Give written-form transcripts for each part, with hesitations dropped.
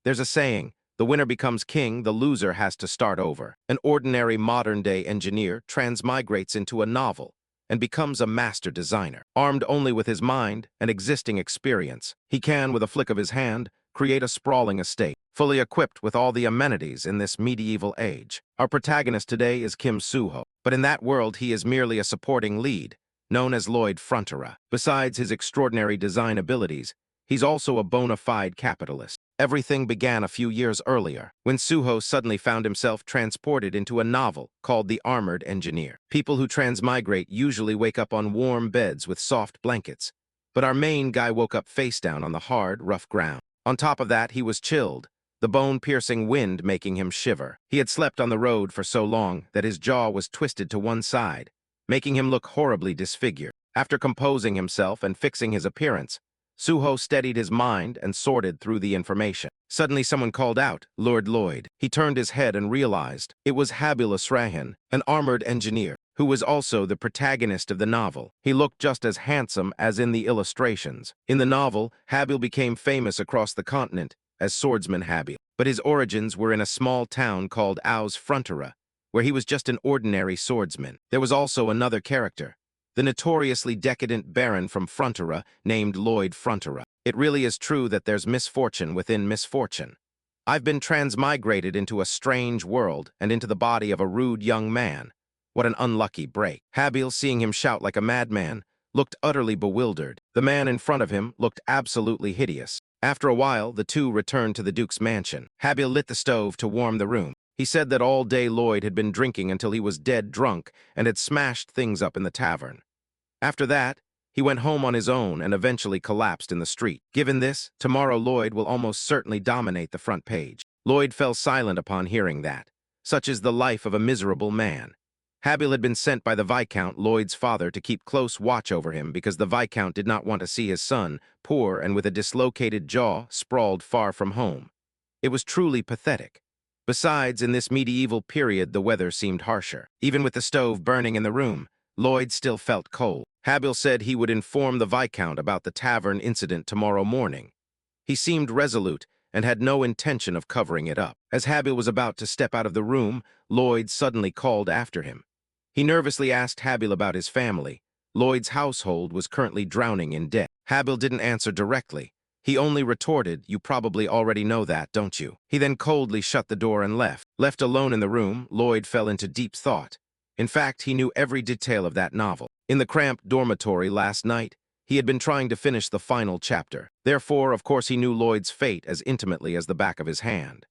There's a saying, the winner becomes king, the loser has to start over. An ordinary modern-day engineer transmigrates into a novel and becomes a master designer. Armed only with his mind and existing experience, he can, with a flick of his hand, create a sprawling estate, fully equipped with all the amenities in this medieval age. Our protagonist today is Kim Soo-ho, but in that world he is merely a supporting lead, known as Lloyd Frontera. Besides his extraordinary design abilities, he's also a bona fide capitalist. Everything began a few years earlier, when Soo-ho suddenly found himself transported into a novel called The Armored Engineer. People who transmigrate usually wake up on warm beds with soft blankets, but our main guy woke up face down on the hard, rough ground. On top of that, he was chilled, the bone-piercing wind making him shiver. He had slept on the road for so long that his jaw was twisted to one side, making him look horribly disfigured. After composing himself and fixing his appearance, Soo-ho steadied his mind and sorted through the information. Suddenly someone called out, "Lord Lloyd." He turned his head and realized it was Habil Asrahan, an armored engineer, who was also the protagonist of the novel. He looked just as handsome as in the illustrations. In the novel, Habil became famous across the continent as swordsman Habil, but his origins were in a small town called Aos Frontera, where he was just an ordinary swordsman. There was also another character, the notoriously decadent baron from Frontera named Lloyd Frontera. It really is true that there's misfortune within misfortune. I've been transmigrated into a strange world and into the body of a rude young man. What an unlucky break. Habil, seeing him shout like a madman, looked utterly bewildered. The man in front of him looked absolutely hideous. After a while, the two returned to the Duke's mansion. Habil lit the stove to warm the room. He said that all day Lloyd had been drinking until he was dead drunk and had smashed things up in the tavern. After that, he went home on his own and eventually collapsed in the street. Given this, tomorrow Lloyd will almost certainly dominate the front page. Lloyd fell silent upon hearing that. Such is the life of a miserable man. Habil had been sent by the Viscount, Lloyd's father, to keep close watch over him because the Viscount did not want to see his son, poor and with a dislocated jaw, sprawled far from home. It was truly pathetic. Besides, in this medieval period, the weather seemed harsher. Even with the stove burning in the room, Lloyd still felt cold. Habil said he would inform the Viscount about the tavern incident tomorrow morning. He seemed resolute and had no intention of covering it up. As Habil was about to step out of the room, Lloyd suddenly called after him. He nervously asked Habil about his family. Lloyd's household was currently drowning in debt. Habil didn't answer directly. He only retorted, "You probably already know that, don't you?" He then coldly shut the door and left. Left alone in the room, Lloyd fell into deep thought. In fact, he knew every detail of that novel. In the cramped dormitory last night, he had been trying to finish the final chapter. Therefore, of course, he knew Lloyd's fate as intimately as the back of his hand.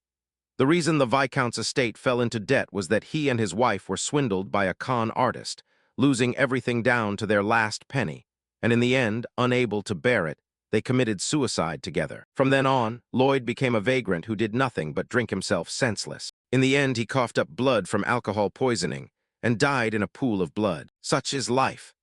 The reason the Viscount's estate fell into debt was that he and his wife were swindled by a con artist, losing everything down to their last penny, and in the end, unable to bear it, they committed suicide together. From then on, Lloyd became a vagrant who did nothing but drink himself senseless. In the end, he coughed up blood from alcohol poisoning and died in a pool of blood. Such is life.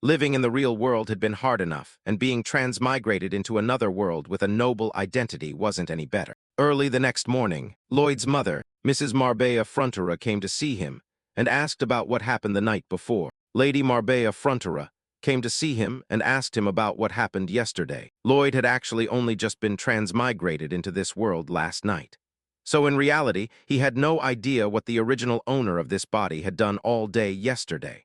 Living in the real world had been hard enough, and being transmigrated into another world with a noble identity wasn't any better. Early the next morning, Lloyd's mother, Mrs. Marbella Frontera, came to see him and asked about what happened the night before. Lady Marbella Frontera came to see him and asked him about what happened yesterday. Lloyd had actually only just been transmigrated into this world last night. So in reality, he had no idea what the original owner of this body had done all day yesterday.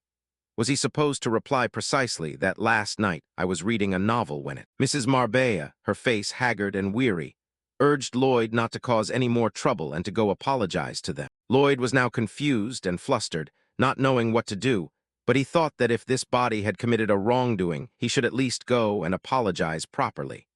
Was he supposed to reply precisely that last night I was reading a novel when it? Mrs. Marbella, her face haggard and weary, urged Lloyd not to cause any more trouble and to go apologize to them. Lloyd was now confused and flustered, not knowing what to do, but he thought that if this body had committed a wrongdoing, he should at least go and apologize properly.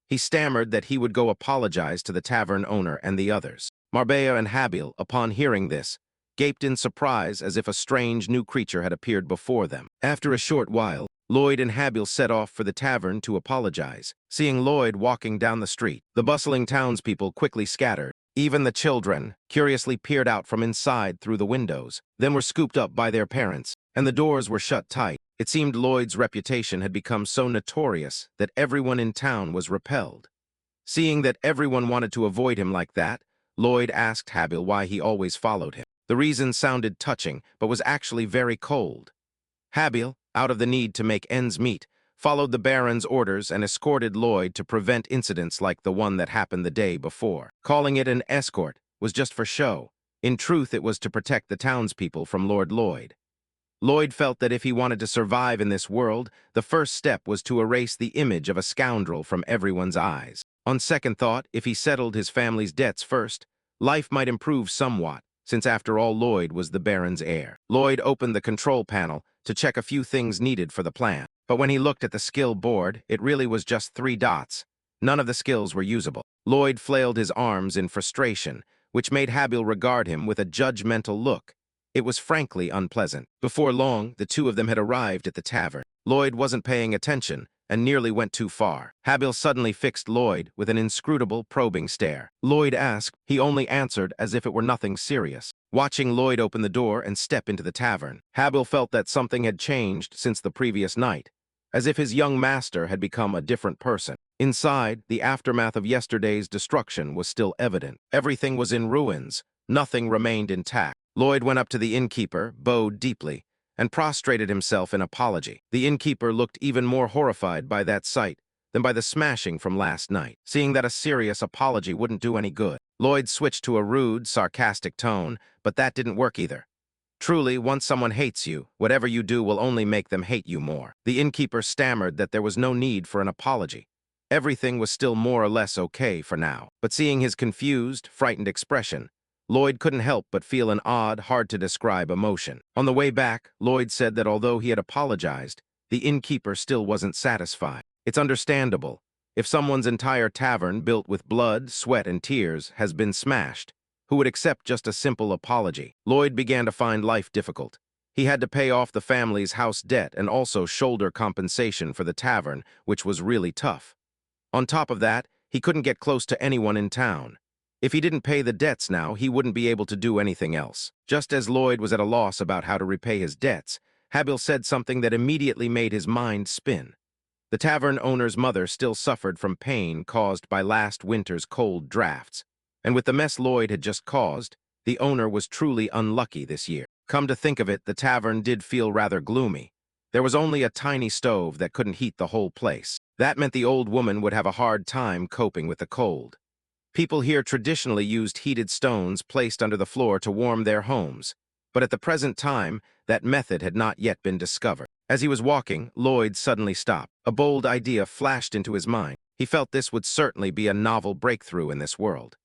He stammered that he would go apologize to the tavern owner and the others. Marbella and Habil, upon hearing this, gaped in surprise as if a strange new creature had appeared before them. After a short while, Lloyd and Habil set off for the tavern to apologize. Seeing Lloyd walking down the street, the bustling townspeople quickly scattered. Even the children curiously peered out from inside through the windows, then were scooped up by their parents, and the doors were shut tight. It seemed Lloyd's reputation had become so notorious that everyone in town was repelled. Seeing that everyone wanted to avoid him like that, Lloyd asked Habil why he always followed him. The reason sounded touching, but was actually very cold. Habil, out of the need to make ends meet, followed the Baron's orders and escorted Lloyd to prevent incidents like the one that happened the day before. Calling it an escort was just for show. In truth, it was to protect the townspeople from Lord Lloyd. Lloyd felt that if he wanted to survive in this world, the first step was to erase the image of a scoundrel from everyone's eyes. On second thought, if he settled his family's debts first, life might improve somewhat, since after all Lloyd was the Baron's heir. Lloyd opened the control panel to check a few things needed for the plan. But when he looked at the skill board, it really was just 3 dots. None of the skills were usable. Lloyd flailed his arms in frustration, which made Habil regard him with a judgmental look. It was frankly unpleasant. Before long, the two of them had arrived at the tavern. Lloyd wasn't paying attention and nearly went too far. Habil suddenly fixed Lloyd with an inscrutable, probing stare. Lloyd asked. He only answered as if it were nothing serious. Watching Lloyd open the door and step into the tavern, Habil felt that something had changed since the previous night, as if his young master had become a different person. Inside, the aftermath of yesterday's destruction was still evident. Everything was in ruins. Nothing remained intact. Lloyd went up to the innkeeper, bowed deeply, and prostrated himself in apology. The innkeeper looked even more horrified by that sight than by the smashing from last night. Seeing that a serious apology wouldn't do any good, Lloyd switched to a rude, sarcastic tone, but that didn't work either. Truly, once someone hates you, whatever you do will only make them hate you more. The innkeeper stammered that there was no need for an apology. Everything was still more or less okay for now. But seeing his confused, frightened expression, Lloyd couldn't help but feel an odd, hard-to-describe emotion. On the way back, Lloyd said that although he had apologized, the innkeeper still wasn't satisfied. It's understandable. If someone's entire tavern, built with blood, sweat, and tears, has been smashed, who would accept just a simple apology? Lloyd began to find life difficult. He had to pay off the family's house debt and also shoulder compensation for the tavern, which was really tough. On top of that, he couldn't get close to anyone in town. If he didn't pay the debts now, he wouldn't be able to do anything else. Just as Lloyd was at a loss about how to repay his debts, Habil said something that immediately made his mind spin. The tavern owner's mother still suffered from pain caused by last winter's cold drafts, and with the mess Lloyd had just caused, the owner was truly unlucky this year. Come to think of it, the tavern did feel rather gloomy. There was only a tiny stove that couldn't heat the whole place. That meant the old woman would have a hard time coping with the cold. People here traditionally used heated stones placed under the floor to warm their homes, but at the present time, that method had not yet been discovered. As he was walking, Lloyd suddenly stopped. A bold idea flashed into his mind. He felt this would certainly be a novel breakthrough in this world.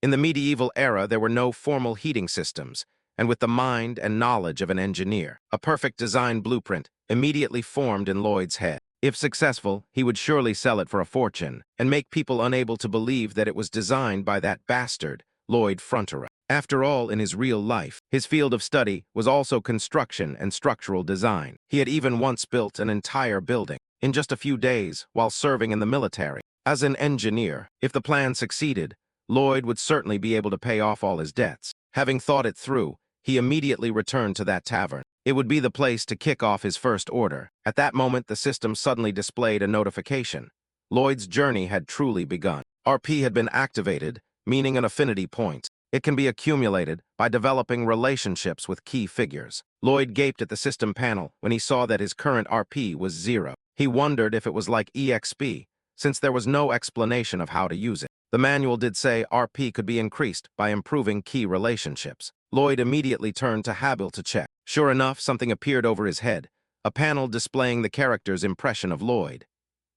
In the medieval era, there were no formal heating systems, and with the mind and knowledge of an engineer, a perfect design blueprint immediately formed in Lloyd's head. If successful, he would surely sell it for a fortune and make people unable to believe that it was designed by that bastard, Lloyd Fronterer. After all, in his real life, his field of study was also construction and structural design. He had even once built an entire building in just a few days while serving in the military. As an engineer, if the plan succeeded, Lloyd would certainly be able to pay off all his debts. Having thought it through, he immediately returned to that tavern. It would be the place to kick off his first order. At that moment, the system suddenly displayed a notification. Lloyd's journey had truly begun. RP had been activated, meaning an affinity point. It can be accumulated by developing relationships with key figures. Lloyd gaped at the system panel when he saw that his current RP was 0. He wondered if it was like EXP, since there was no explanation of how to use it. The manual did say RP could be increased by improving key relationships. Lloyd immediately turned to Habil to check. Sure enough, something appeared over his head, a panel displaying the character's impression of Lloyd.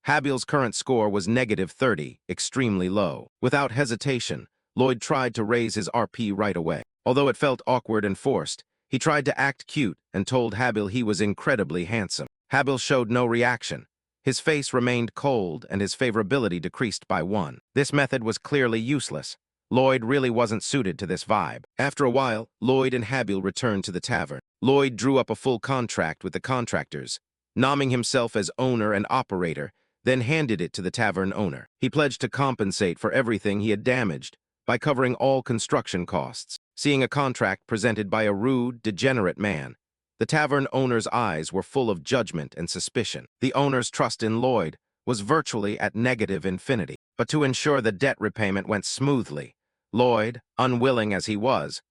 Habil's current score was -30, extremely low. Without hesitation, Lloyd tried to raise his RP right away. Although it felt awkward and forced, he tried to act cute and told Habil he was incredibly handsome. Habil showed no reaction. His face remained cold and his favorability decreased by 1. This method was clearly useless. Lloyd really wasn't suited to this vibe. After a while, Lloyd and Habil returned to the tavern. Lloyd drew up a full contract with the contractors, nomming himself as owner and operator, then handed it to the tavern owner. He pledged to compensate for everything he had damaged by covering all construction costs. Seeing a contract presented by a rude, degenerate man, the tavern owner's eyes were full of judgment and suspicion. The owner's trust in Lloyd was virtually at negative infinity. But to ensure the debt repayment went smoothly, Lloyd, unwilling as he was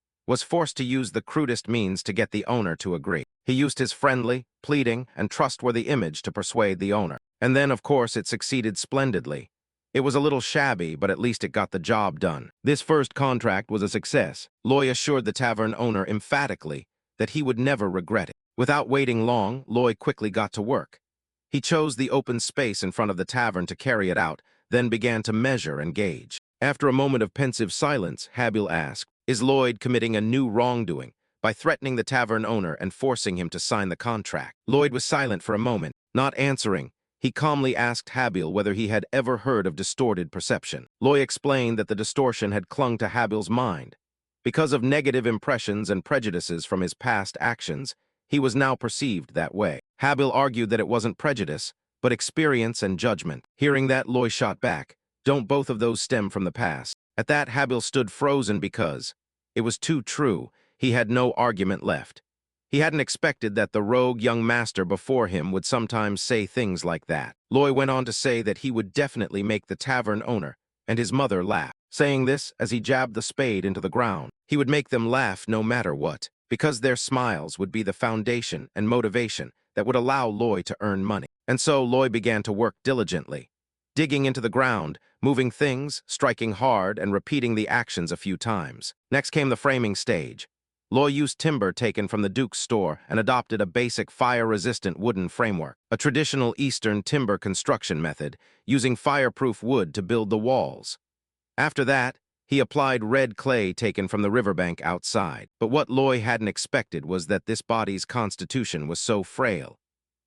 forced to use the crudest means to get the owner to agree. He used his friendly, pleading, and trustworthy image to persuade the owner. And then, of course, it succeeded splendidly. It was a little shabby, but at least it got the job done. This first contract was a success. Loy assured the tavern owner emphatically that he would never regret it. Without waiting long, Loy quickly got to work. He chose the open space in front of the tavern to carry it out, then began to measure and gauge. After a moment of pensive silence, Habil asked, "Is Lloyd committing a new wrongdoing by threatening the tavern owner and forcing him to sign the contract?" Lloyd was silent for a moment, not answering. He calmly asked Habil whether he had ever heard of distorted perception. Loy explained that the distortion had clung to Habil's mind. Because of negative impressions and prejudices from his past actions, he was now perceived that way. Habil argued that it wasn't prejudice, but experience and judgment. Hearing that, Loy shot back, "Don't both of those stem from the past?" At that, Habil stood frozen because it was too true. He had no argument left. He hadn't expected that the rogue young master before him would sometimes say things like that. Loy went on to say that he would definitely make the tavern owner and his mother laugh. Saying this as he jabbed the spade into the ground. He would make them laugh no matter what, because their smiles would be the foundation and motivation that would allow Loy to earn money. And so Loy began to work diligently, digging into the ground, moving things, striking hard, and repeating the actions a few times. Next came the framing stage. Loy used timber taken from the Duke's store and adopted a basic fire-resistant wooden framework, a traditional Eastern timber construction method, using fireproof wood to build the walls. After that, he applied red clay taken from the riverbank outside. But what Loy hadn't expected was that this body's constitution was so frail.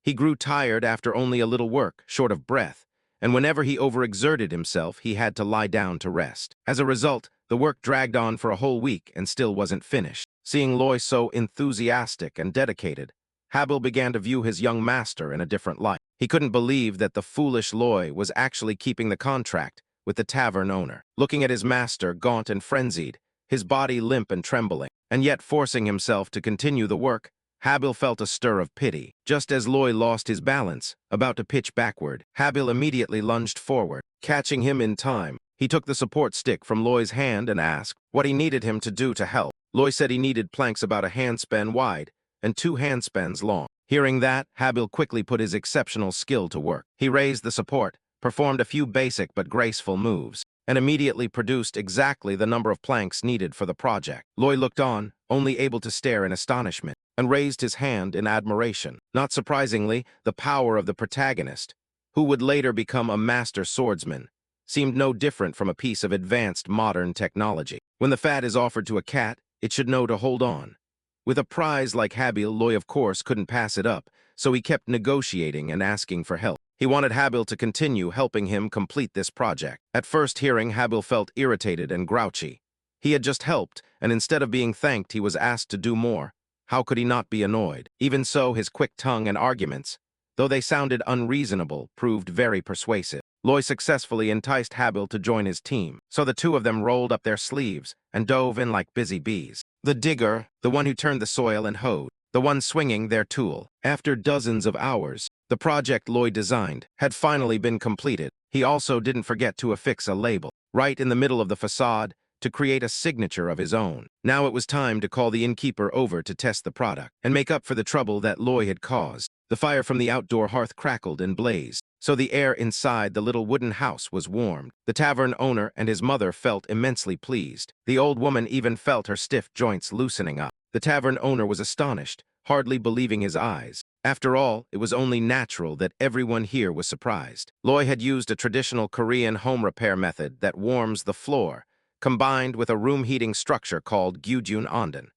He grew tired after only a little work, short of breath, and whenever he overexerted himself, he had to lie down to rest. As a result, the work dragged on for a whole week and still wasn't finished. Seeing Loy so enthusiastic and dedicated, Habil began to view his young master in a different light. He couldn't believe that the foolish Loy was actually keeping the contract with the tavern owner. Looking at his master, gaunt and frenzied, his body limp and trembling, and yet forcing himself to continue the work, Habil felt a stir of pity. Just as Loy lost his balance, about to pitch backward, Habil immediately lunged forward. Catching him in time, he took the support stick from Loy's hand and asked what he needed him to do to help. Loy said he needed planks about a handspan wide and 2 handspans long. Hearing that, Habil quickly put his exceptional skill to work. He raised the support, performed a few basic but graceful moves, and immediately produced exactly the number of planks needed for the project. Loy looked on, only able to stare in astonishment, and raised his hand in admiration. Not surprisingly, the power of the protagonist, who would later become a master swordsman, seemed no different from a piece of advanced modern technology. When the fat is offered to a cat, it should know to hold on. With a prize like Habil, Loy of course couldn't pass it up, so he kept negotiating and asking for help. He wanted Habil to continue helping him complete this project. At first hearing, Habil felt irritated and grouchy. He had just helped, and instead of being thanked, he was asked to do more. How could he not be annoyed? Even so, his quick tongue and arguments, though they sounded unreasonable, proved very persuasive. Loy successfully enticed Habil to join his team, so the two of them rolled up their sleeves and dove in like busy bees. The digger, the one who turned the soil and hoed, the one swinging their tool. After dozens of hours, the project Loy designed had finally been completed. He also didn't forget to affix a label, right in the middle of the facade, to create a signature of his own. Now it was time to call the innkeeper over to test the product and make up for the trouble that Loy had caused. The fire from the outdoor hearth crackled and blazed, so the air inside the little wooden house was warmed. The tavern owner and his mother felt immensely pleased. The old woman even felt her stiff joints loosening up. The tavern owner was astonished, hardly believing his eyes. After all, it was only natural that everyone here was surprised. Loy had used a traditional Korean home repair method that warms the floor, combined with a room heating structure called gyujun ondan.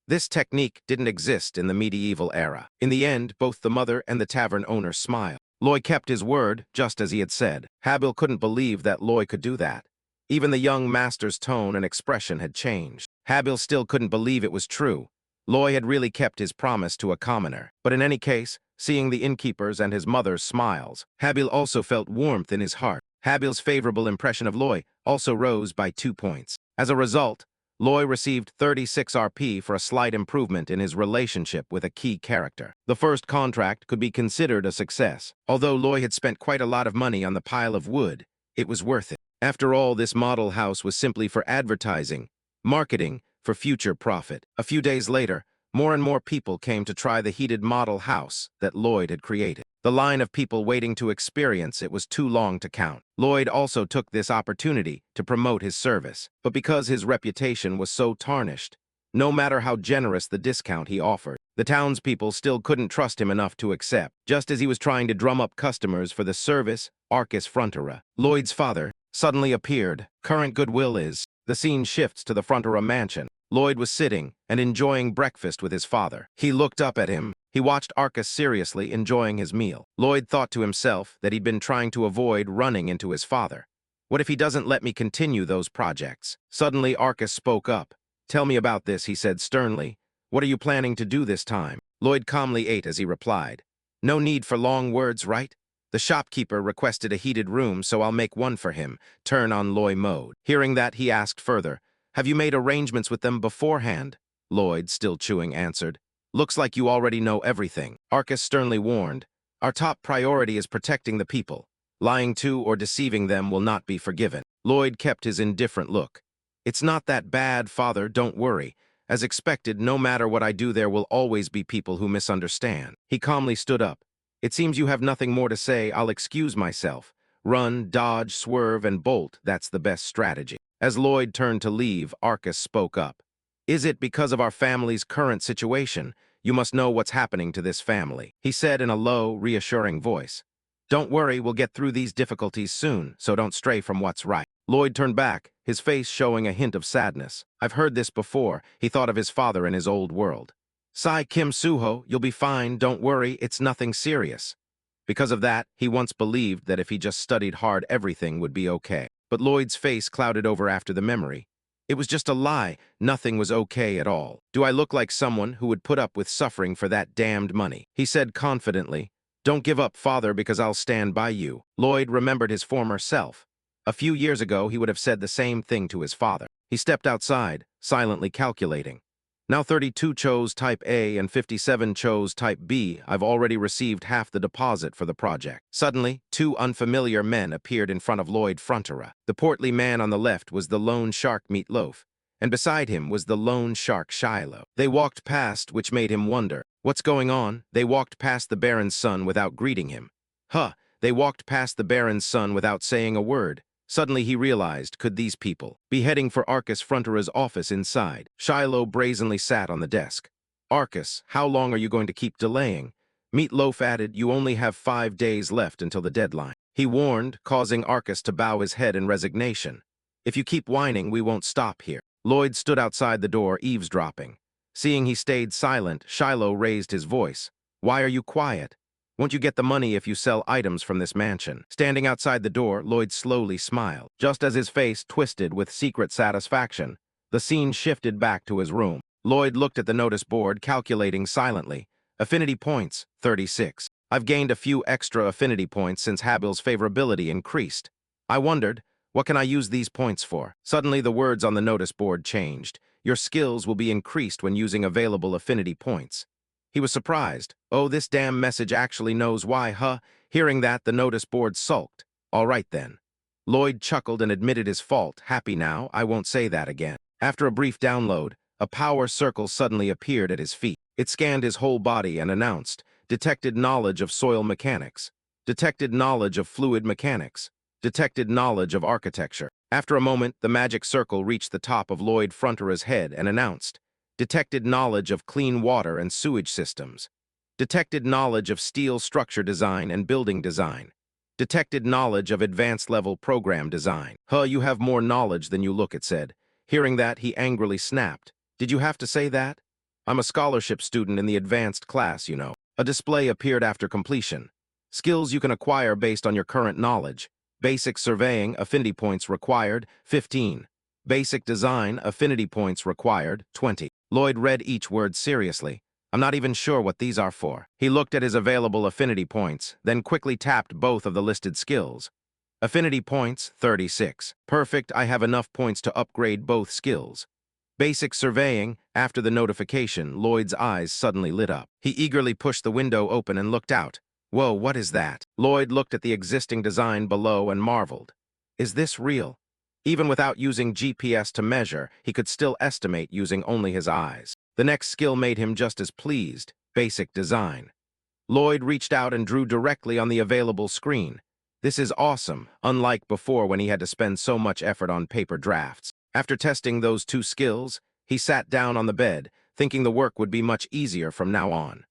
This technique didn't exist in the medieval era. In the end, both the mother and the tavern owner smiled. Loy kept his word, just as he had said. Habil couldn't believe that Loy could do that. Even the young master's tone and expression had changed. Habil still couldn't believe it was true. Loy had really kept his promise to a commoner. But in any case, seeing the innkeeper's and his mother's smiles, Habil also felt warmth in his heart. Habil's favorable impression of Loy also rose by 2 points. As a result, Loy received 36 RP for a slight improvement in his relationship with a key character. The first contract could be considered a success. Although Loy had spent quite a lot of money on the pile of wood, it was worth it. After all, this model house was simply for advertising, marketing, for future profit. A few days later, More and more people came to try the heated model house that Lloyd had created. The line of people waiting to experience it was too long to count. Lloyd also took this opportunity to promote his service, but because his reputation was so tarnished, no matter how generous the discount he offered, the townspeople still couldn't trust him enough to accept. Just as he was trying to drum up customers for the service, Arcus Frontera, Lloyd's father, suddenly appeared. Current goodwill is. The scene shifts to the Frontera mansion. Lloyd was sitting and enjoying breakfast with his father. He looked up at him. He watched Arcus seriously enjoying his meal. Lloyd thought to himself that he'd been trying to avoid running into his father. What if he doesn't let me continue those projects? Suddenly, Arcus spoke up. Tell me about this, he said sternly. What are you planning to do this time? Lloyd calmly ate as he replied. No need for long words, right? The shopkeeper requested a heated room, so I'll make one for him. Turn on Lloyd mode. Hearing that, he asked further. Have you made arrangements with them beforehand? Lloyd, still chewing, answered. Looks like you already know everything. Arcus sternly warned. Our top priority is protecting the people. Lying to or deceiving them will not be forgiven. Lloyd kept his indifferent look. It's not that bad, father, don't worry. As expected, no matter what I do, there will always be people who misunderstand. He calmly stood up. It seems you have nothing more to say. I'll excuse myself. Run, dodge, swerve, and bolt. That's the best strategy. As Lloyd turned to leave, Arcus spoke up. Is it because of our family's current situation? You must know what's happening to this family, he said in a low, reassuring voice. Don't worry, we'll get through these difficulties soon, so don't stray from what's right. Lloyd turned back, his face showing a hint of sadness. I've heard this before. He thought of his father in his old world. Sai Kim Suho, you'll be fine, don't worry, it's nothing serious. Because of that, he once believed that if he just studied hard, everything would be okay. But Lloyd's face clouded over after the memory. It was just a lie. Nothing was okay at all. Do I look like someone who would put up with suffering for that damned money? He said confidently. Don't give up, father, because I'll stand by you. Lloyd remembered his former self. A few years ago, he would have said the same thing to his father. He stepped outside, silently calculating. Now 32 chose Type A and 57 chose Type B. I've already received half the deposit for the project. Suddenly, two unfamiliar men appeared in front of Lloyd Frontera. The portly man on the left was the lone shark Meatloaf, and beside him was the lone shark Shiloh. They walked past, which made him wonder. What's going on? They walked past the Baron's son without greeting him. They walked past the Baron's son without saying a word. Suddenly he realized, could these people be heading for Arcus Frontera's office inside? Shiloh brazenly sat on the desk. Arcus, how long are you going to keep delaying? Meatloaf added, you only have 5 days left until the deadline. He warned, causing Arcus to bow his head in resignation. If you keep whining, we won't stop here. Lloyd stood outside the door, eavesdropping. Seeing he stayed silent, Shiloh raised his voice. Why are you quiet? Won't you get the money if you sell items from this mansion? Standing outside the door, Lloyd slowly smiled. Just as his face twisted with secret satisfaction, the scene shifted back to his room. Lloyd looked at the notice board, calculating silently. Affinity points, 36. I've gained a few extra affinity points since Habil's favorability increased. I wondered, what can I use these points for? Suddenly, the words on the notice board changed. Your skills will be increased when using available affinity points. He was surprised. Oh, this damn message actually knows why, Hearing that, the notice board sulked. All right, then. Lloyd chuckled and admitted his fault. Happy now, I won't say that again. After a brief download, a power circle suddenly appeared at his feet. It scanned his whole body and announced, detected knowledge of soil mechanics, detected knowledge of fluid mechanics, detected knowledge of architecture. After a moment, the magic circle reached the top of Lloyd Frontera's head and announced, detected knowledge of clean water and sewage systems, detected knowledge of steel structure design and building design, detected knowledge of advanced-level program design. You have more knowledge than you look, it said. Hearing that, he angrily snapped. Did you have to say that? I'm a scholarship student in the advanced class, you know. A display appeared after completion. Skills you can acquire based on your current knowledge. Basic surveying, affinity points required, 15. Basic design, affinity points required, 20. Lloyd read each word seriously. I'm not even sure what these are for. He looked at his available affinity points, then quickly tapped both of the listed skills. Affinity points, 36. Perfect, I have enough points to upgrade both skills. Basic surveying, after the notification, Lloyd's eyes suddenly lit up. He eagerly pushed the window open and looked out. Whoa, what is that? Lloyd looked at the existing design below and marveled. Is this real? Even without using GPS to measure, he could still estimate using only his eyes. The next skill made him just as pleased, basic design. Lloyd reached out and drew directly on the available screen. This is awesome, unlike before when he had to spend so much effort on paper drafts. After testing those two skills, he sat down on the bed, thinking the work would be much easier from now on.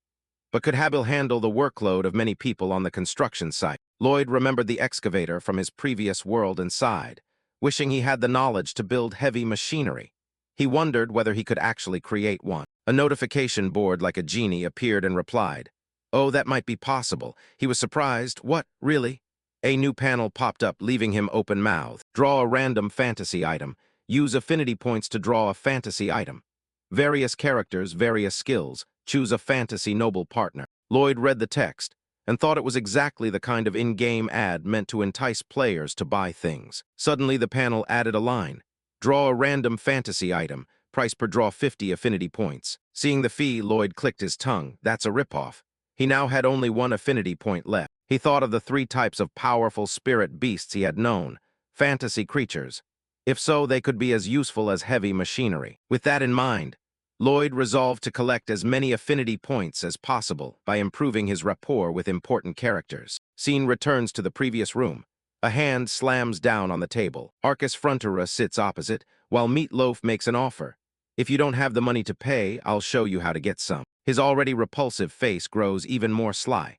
But could Habil handle the workload of many people on the construction site? Lloyd remembered the excavator from his previous world and sighed, wishing he had the knowledge to build heavy machinery. He wondered whether he could actually create one. A notification board like a genie appeared and replied, "Oh, that might be possible." He was surprised. "What, really?" A new panel popped up, leaving him open-mouthed. Draw a random fantasy item. Use affinity points to draw a fantasy item. Various characters, various skills. Choose a fantasy noble partner. Lloyd read the text and thought it was exactly the kind of in-game ad meant to entice players to buy things. Suddenly, the panel added a line. Draw a random fantasy item. Price per draw 50 affinity points. Seeing the fee, Lloyd clicked his tongue. That's a ripoff. He now had only one affinity point left. He thought of the three types of powerful spirit beasts he had known. Fantasy creatures. If so, they could be as useful as heavy machinery. With that in mind, Lloyd resolved to collect as many affinity points as possible by improving his rapport with important characters. Scene returns to the previous room. A hand slams down on the table. Arcus Frontura sits opposite, while Meatloaf makes an offer. "If you don't have the money to pay, I'll show you how to get some." His already repulsive face grows even more sly.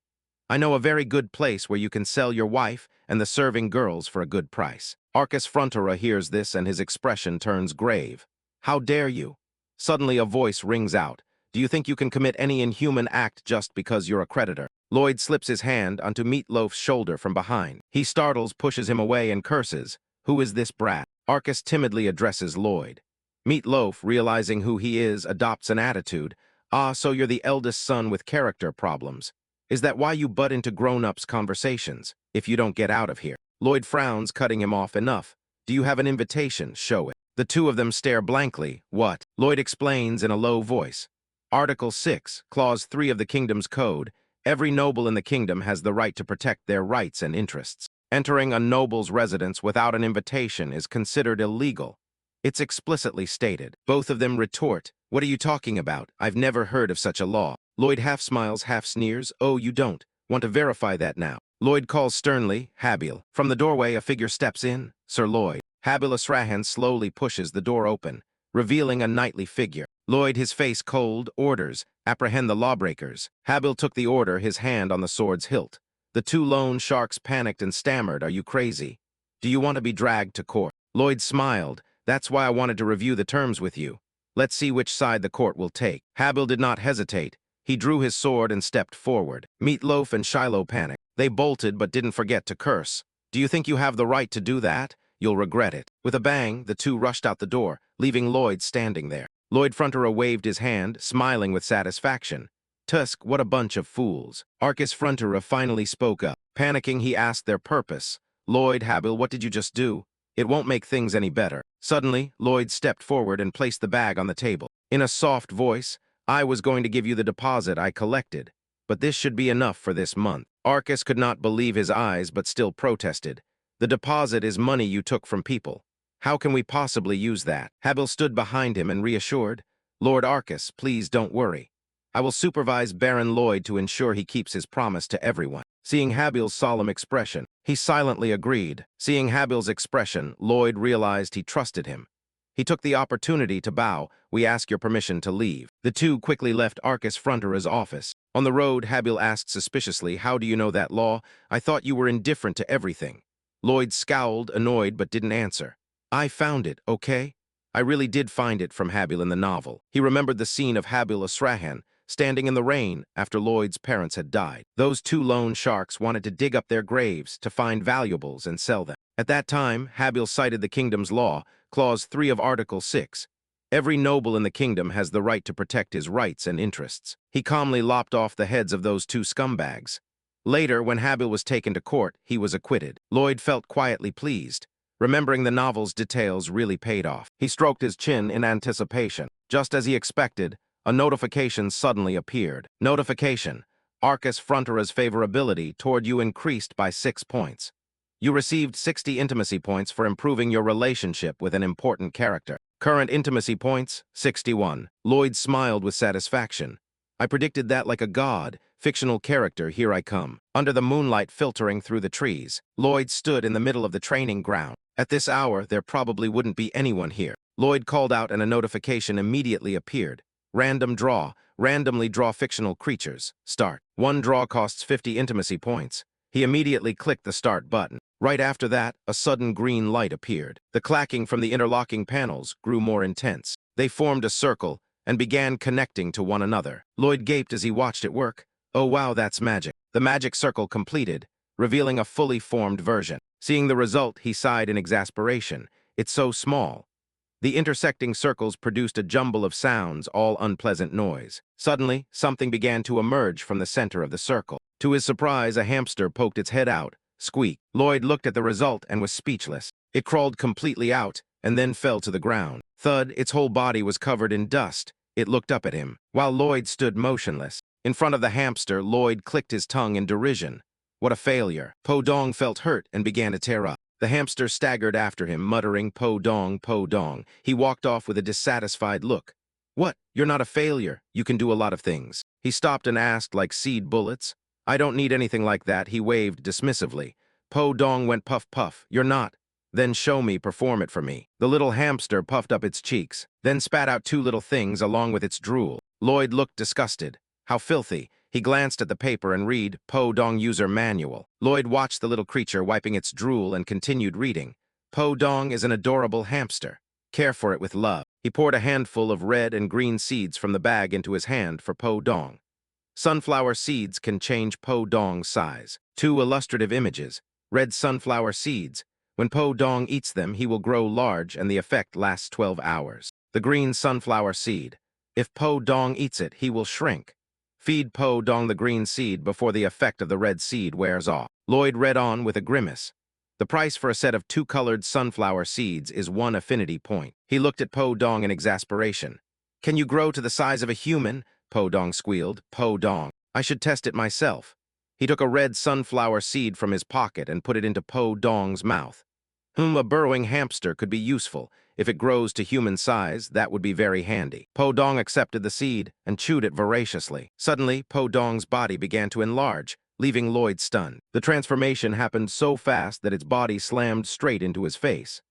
"I know a very good place where you can sell your wife and the serving girls for a good price." Arcus Frontura hears this and his expression turns grave. "How dare you?" Suddenly a voice rings out. "Do you think you can commit any inhuman act just because you're a creditor?" Lloyd slips his hand onto Meatloaf's shoulder from behind. He startles, pushes him away, and curses. "Who is this brat?" Arcus timidly addresses Lloyd. Meatloaf, realizing who he is, adopts an attitude. "Ah, so you're the eldest son with character problems. Is that why you butt into grown-ups' conversations? If you don't get out of here." Lloyd frowns, cutting him off. "Enough. Do you have an invitation? Show it." The two of them stare blankly. "What?" Lloyd explains in a low voice. Article 6, Clause 3 of the Kingdom's Code. Every noble in the kingdom has the right to protect their rights and interests. Entering a noble's residence without an invitation is considered illegal. It's explicitly stated. Both of them retort, "What are you talking about? I've never heard of such a law." Lloyd half smiles, half sneers. "Oh, you don't? Want to verify that now?" Lloyd calls sternly, "Habil." From the doorway, a figure steps in. "Sir Lloyd." Habil Asrahan slowly pushes the door open, revealing a knightly figure. Lloyd, his face cold, orders, "Apprehend the lawbreakers." Habil took the order, his hand on the sword's hilt. The two loan sharks panicked and stammered, "Are you crazy? Do you want to be dragged to court?" Lloyd smiled. "That's why I wanted to review the terms with you. Let's see which side the court will take." Habil did not hesitate. He drew his sword and stepped forward. Meatloaf and Shiloh panicked. They bolted but didn't forget to curse. "Do you think you have the right to do that? You'll regret it." With a bang, the two rushed out the door, leaving Lloyd standing there. Lloyd Frontura waved his hand, smiling with satisfaction. "Tusk, what a bunch of fools." Arcus Frontura finally spoke up. Panicking, he asked their purpose. "Lloyd, Habil, what did you just do? It won't make things any better." Suddenly, Lloyd stepped forward and placed the bag on the table. In a soft voice, "I was going to give you the deposit I collected, but this should be enough for this month." Arcus could not believe his eyes, but still protested. "The deposit is money you took from people. How can we possibly use that?" Habil stood behind him and reassured, "Lord Arcus, please don't worry. I will supervise Baron Lloyd to ensure he keeps his promise to everyone." Seeing Habil's solemn expression, he silently agreed. Seeing Habil's expression, Lloyd realized he trusted him. He took the opportunity to bow. "We ask your permission to leave." The two quickly left Arcus Frontura's office. On the road, Habil asked suspiciously, "How do you know that law? I thought you were indifferent to everything." Lloyd scowled, annoyed, but didn't answer. "I found it, okay? I really did find it from Habil in the novel." He remembered the scene of Habil Asrahan standing in the rain after Lloyd's parents had died. Those two loan sharks wanted to dig up their graves to find valuables and sell them. At that time, Habil cited the kingdom's law, Clause 3 of Article 6. Every noble in the kingdom has the right to protect his rights and interests. He calmly lopped off the heads of those two scumbags. Later, when Habil was taken to court, he was acquitted. Lloyd felt quietly pleased. Remembering the novel's details really paid off. He stroked his chin in anticipation. Just as he expected, a notification suddenly appeared. Notification: Arcus Frontura's favorability toward you increased by 6 points. You received 60 intimacy points for improving your relationship with an important character. Current intimacy points, 61. Lloyd smiled with satisfaction. I predicted that like a god. Fictional character, here I come. Under the moonlight filtering through the trees, Lloyd stood in the middle of the training ground. At this hour, there probably wouldn't be anyone here. Lloyd called out and a notification immediately appeared. Random draw. Randomly draw fictional creatures. Start. One draw costs 50 intimacy points. He immediately clicked the start button. Right after that, a sudden green light appeared. The clacking from the interlocking panels grew more intense. They formed a circle and began connecting to one another. Lloyd gaped as he watched it work. Oh wow, that's magic. The magic circle completed, revealing a fully formed version. Seeing the result, he sighed in exasperation. It's so small. The intersecting circles produced a jumble of sounds, all unpleasant noise. Suddenly, something began to emerge from the center of the circle. To his surprise, a hamster poked its head out. Squeak. Lloyd looked at the result and was speechless. It crawled completely out and then fell to the ground. Thud, its whole body was covered in dust. It looked up at him, while Lloyd stood motionless. In front of the hamster, Lloyd clicked his tongue in derision. What a failure. Po-dong felt hurt and began to tear up. The hamster staggered after him, muttering, Po-dong, Po-dong. He walked off with a dissatisfied look. What? You're not a failure. You can do a lot of things. He stopped and asked, like seed bullets. I don't need anything like that, he waved dismissively. Po-dong went puff-puff. You're not. Then show me, perform it for me. The little hamster puffed up its cheeks, then spat out two little things along with its drool. Lloyd looked disgusted. How filthy. He glanced at the paper and read, Po-dong User Manual. Lloyd watched the little creature wiping its drool and continued reading. Po-dong is an adorable hamster. Care for it with love. He poured a handful of red and green seeds from the bag into his hand for Po-dong. Sunflower seeds can change Po-dong's size. 2 illustrative images. Red sunflower seeds. When Po-dong eats them, he will grow large and the effect lasts 12 hours. The green sunflower seed. If Po-dong eats it, he will shrink. Feed Po-dong the green seed before the effect of the red seed wears off. Lloyd read on with a grimace. The price for a set of 2 colored sunflower seeds is 1 affinity point. He looked at Po-dong in exasperation. Can you grow to the size of a human? Po-dong squealed. Po-dong. I should test it myself. He took a red sunflower seed from his pocket and put it into Po-dong's mouth. A burrowing hamster could be useful. If it grows to human size, that would be very handy. Po-dong accepted the seed and chewed it voraciously. Suddenly, Po-dong's body began to enlarge, leaving Lloyd stunned. The transformation happened so fast that its body slammed straight into his face.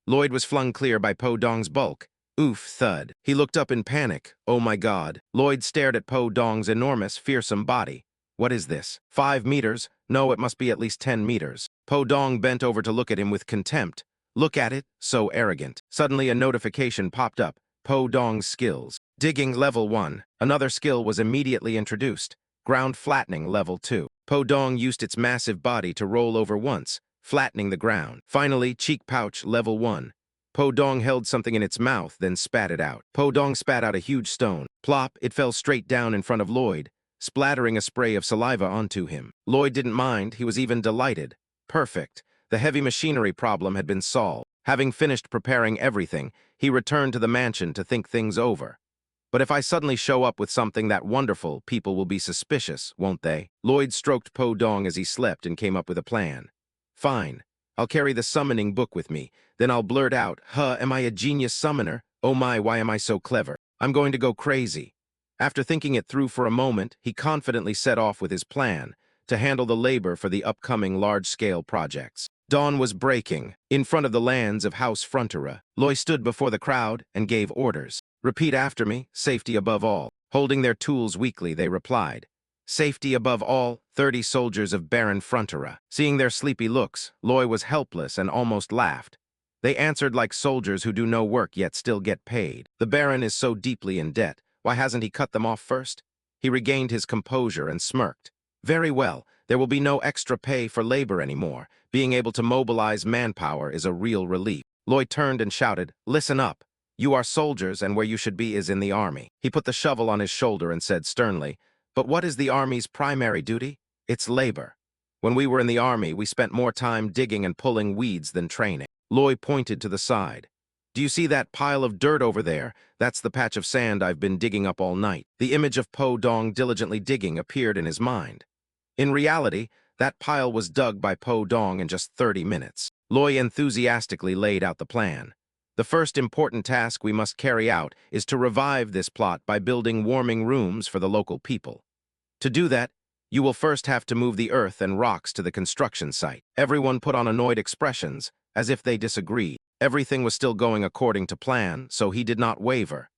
Lloyd was flung clear by Po-dong's bulk. Oof, thud. He looked up in panic. Oh my God. Lloyd stared at Po-dong's enormous, fearsome body. What is this? 5 meters? No, it must be at least 10 meters. Po-dong bent over to look at him with contempt. Look at it, so arrogant. Suddenly a notification popped up. Po-dong's skills. Digging level 1. Another skill was immediately introduced. Ground flattening level 2. Po-dong used its massive body to roll over once, flattening the ground. Finally, cheek pouch level 1. Po-dong held something in its mouth, then spat it out. Po-dong spat out a huge stone. Plop, it fell straight down in front of Lloyd, splattering a spray of saliva onto him. Lloyd didn't mind, he was even delighted. Perfect. The heavy machinery problem had been solved. Having finished preparing everything, he returned to the mansion to think things over. But if I suddenly show up with something that wonderful, people will be suspicious, won't they? Lloyd stroked Po-dong as he slept and came up with a plan. Fine. I'll carry the summoning book with me. Then I'll blurt out, am I a genius summoner? Oh my, why am I so clever? I'm going to go crazy. After thinking it through for a moment, he confidently set off with his plan to handle the labor for the upcoming large-scale projects. Dawn was breaking. In front of the lands of House Frontera, Lloyd stood before the crowd and gave orders. Repeat after me, safety above all. Holding their tools weakly, they replied. Safety above all, 30 soldiers of Baron Frontera. Seeing their sleepy looks, Lloyd was helpless and almost laughed. They answered like soldiers who do no work yet still get paid. The Baron is so deeply in debt. Why hasn't he cut them off first? He regained his composure and smirked. Very well, there will be no extra pay for labor anymore. Being able to mobilize manpower is a real relief. Lloyd turned and shouted, listen up. You are soldiers and where you should be is in the army. He put the shovel on his shoulder and said sternly, but what is the army's primary duty? It's labor. When we were in the army, we spent more time digging and pulling weeds than training. Lloyd pointed to the side. Do you see that pile of dirt over there? That's the patch of sand I've been digging up all night. The image of Po-dong diligently digging appeared in his mind. In reality, that pile was dug by Po-dong in just 30 minutes. Lloyd enthusiastically laid out the plan. The first important task we must carry out is to revive this plot by building warming rooms for the local people. To do that, you will first have to move the earth and rocks to the construction site. Everyone put on annoyed expressions, as if they disagreed. Everything was still going according to plan, so he did not waver.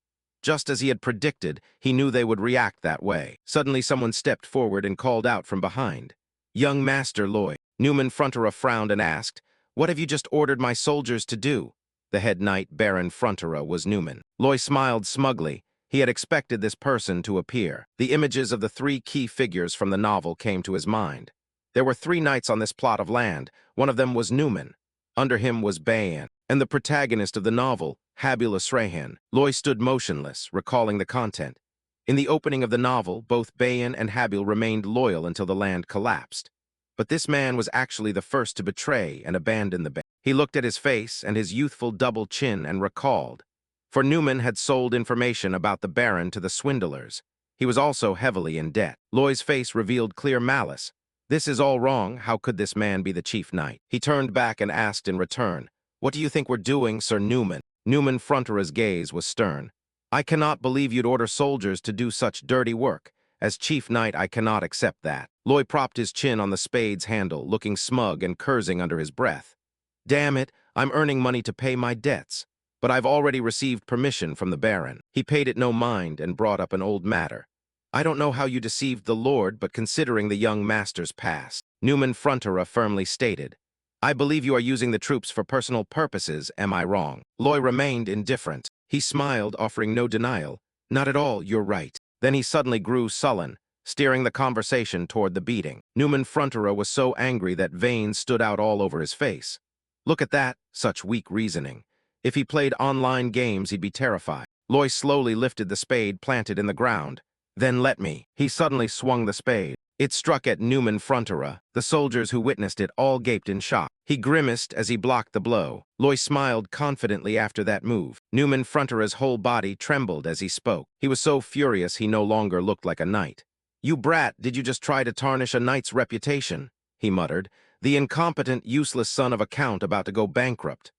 Just as he had predicted, he knew they would react that way. Suddenly someone stepped forward and called out from behind. "Young Master Lloyd." Newman Frontera frowned and asked, "What have you just ordered my soldiers to do?" The head knight, Baron Frontera, was Newman. Lloyd smiled smugly. He had expected this person to appear. The images of the three key figures from the novel came to his mind. There were 3 knights on this plot of land. One of them was Newman. Under him was Bayan, and the protagonist of the novel, Habila Srahan. Lloyd stood motionless, recalling the content. In the opening of the novel, both Bayan and Habil remained loyal until the land collapsed. But this man was actually the first to betray and abandon the band. He looked at his face and his youthful double chin and recalled. For Newman had sold information about the Baron to the swindlers. He was also heavily in debt. Lloyd's face revealed clear malice. This is all wrong. How could this man be the chief knight? He turned back and asked in return, "What do you think we're doing, Sir Newman?" Newman Frontera's gaze was stern. "I cannot believe you'd order soldiers to do such dirty work. As chief knight, I cannot accept that." Lloyd propped his chin on the spade's handle, looking smug and cursing under his breath. "Damn it, I'm earning money to pay my debts. But I've already received permission from the Baron." He paid it no mind and brought up an old matter. "I don't know how you deceived the Lord, but considering the young master's past," Newman Frontera firmly stated, "I believe you are using the troops for personal purposes, am I wrong?" Lloyd remained indifferent. He smiled, offering no denial. "Not at all, you're right." Then he suddenly grew sullen, steering the conversation toward the beating. Newman Frontera was so angry that veins stood out all over his face. Look at that, such weak reasoning. If he played online games, he'd be terrified. Lloyd slowly lifted the spade planted in the ground. "Then let me." He suddenly swung the spade. It struck at Newman Frontera. The soldiers who witnessed it all gaped in shock. He grimaced as he blocked the blow. Lloyd smiled confidently after that move. Newman Frontera's whole body trembled as he spoke. He was so furious he no longer looked like a knight. "You brat, did you just try to tarnish a knight's reputation?" he muttered. "The incompetent, useless son of a count about to go bankrupt."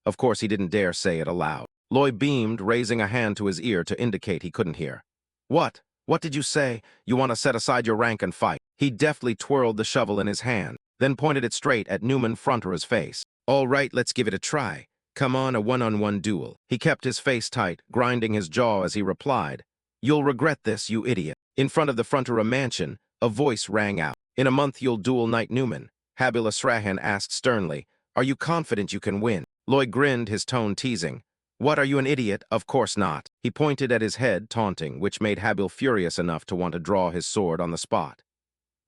Of course, he didn't dare say it aloud. Lloyd beamed, raising a hand to his ear to indicate he couldn't hear. "What? What did you say? You want to set aside your rank and fight?" He deftly twirled the shovel in his hand, then pointed it straight at Newman Frontera's face. "All right, let's give it a try. Come on, a one-on-one duel." He kept his face tight, grinding his jaw as he replied, "You'll regret this, you idiot." In front of the Frontera mansion, a voice rang out. "In a month you'll duel Knight Newman." Habila Srahan asked sternly, "Are you confident you can win?" Lloyd grinned, his tone teasing. "What, are you an idiot? Of course not." He pointed at his head, taunting, which made Habil furious enough to want to draw his sword on the spot.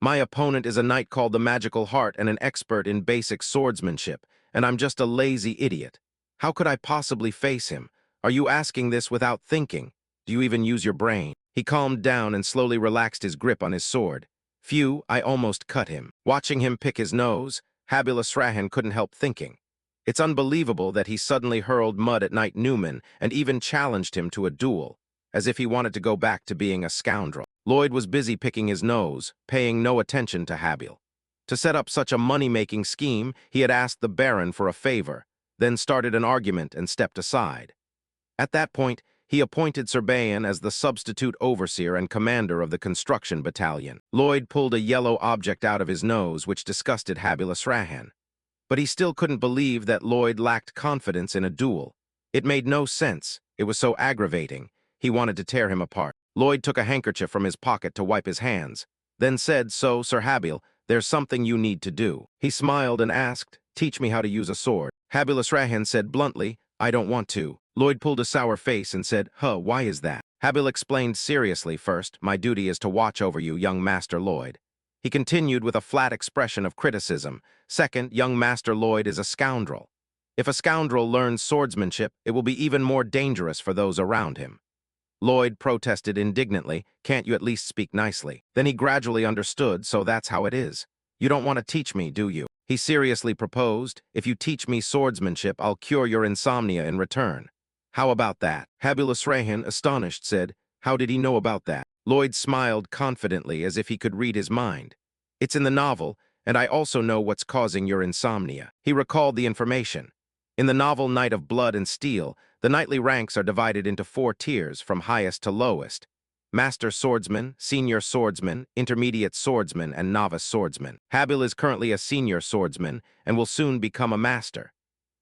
"My opponent is a knight called the Magical Heart and an expert in basic swordsmanship, and I'm just a lazy idiot. How could I possibly face him? Are you asking this without thinking? Do you even use your brain?" He calmed down and slowly relaxed his grip on his sword. "Phew, I almost cut him." Watching him pick his nose, Habila Srahan couldn't help thinking. It's unbelievable that he suddenly hurled mud at Knight Newman and even challenged him to a duel, as if he wanted to go back to being a scoundrel. Lloyd was busy picking his nose, paying no attention to Habil. To set up such a money-making scheme, he had asked the Baron for a favor, then started an argument and stepped aside. At that point, he appointed Sir Bayan as the substitute overseer and commander of the construction battalion. Lloyd pulled a yellow object out of his nose, which disgusted Habila Srahan. But he still couldn't believe that Lloyd lacked confidence in a duel. It made no sense. It was so aggravating. He wanted to tear him apart. Lloyd took a handkerchief from his pocket to wipe his hands, then said, "So, Sir Habil, there's something you need to do." He smiled and asked, "Teach me how to use a sword." Habila Srahan said bluntly, "I don't want to." Lloyd pulled a sour face and said, Why is that?" Habil explained seriously. "First, my duty is to watch over you, young Master Lloyd." He continued with a flat expression of criticism. "Second, young Master Lloyd is a scoundrel. If a scoundrel learns swordsmanship, it will be even more dangerous for those around him." Lloyd protested indignantly, "Can't you at least speak nicely?" Then he gradually understood, "So that's how it is. You don't want to teach me, do you?" He seriously proposed, "If you teach me swordsmanship, I'll cure your insomnia in return. How about that?" Habila Srahan, astonished, said, "How did he know about that?" Lloyd smiled confidently as if he could read his mind. "It's in the novel, and I also know what's causing your insomnia." He recalled the information. In the novel Night of Blood and Steel, the knightly ranks are divided into 4 tiers from highest to lowest: Master Swordsman, Senior Swordsman, Intermediate Swordsman, and Novice Swordsman. Habil is currently a Senior Swordsman and will soon become a Master.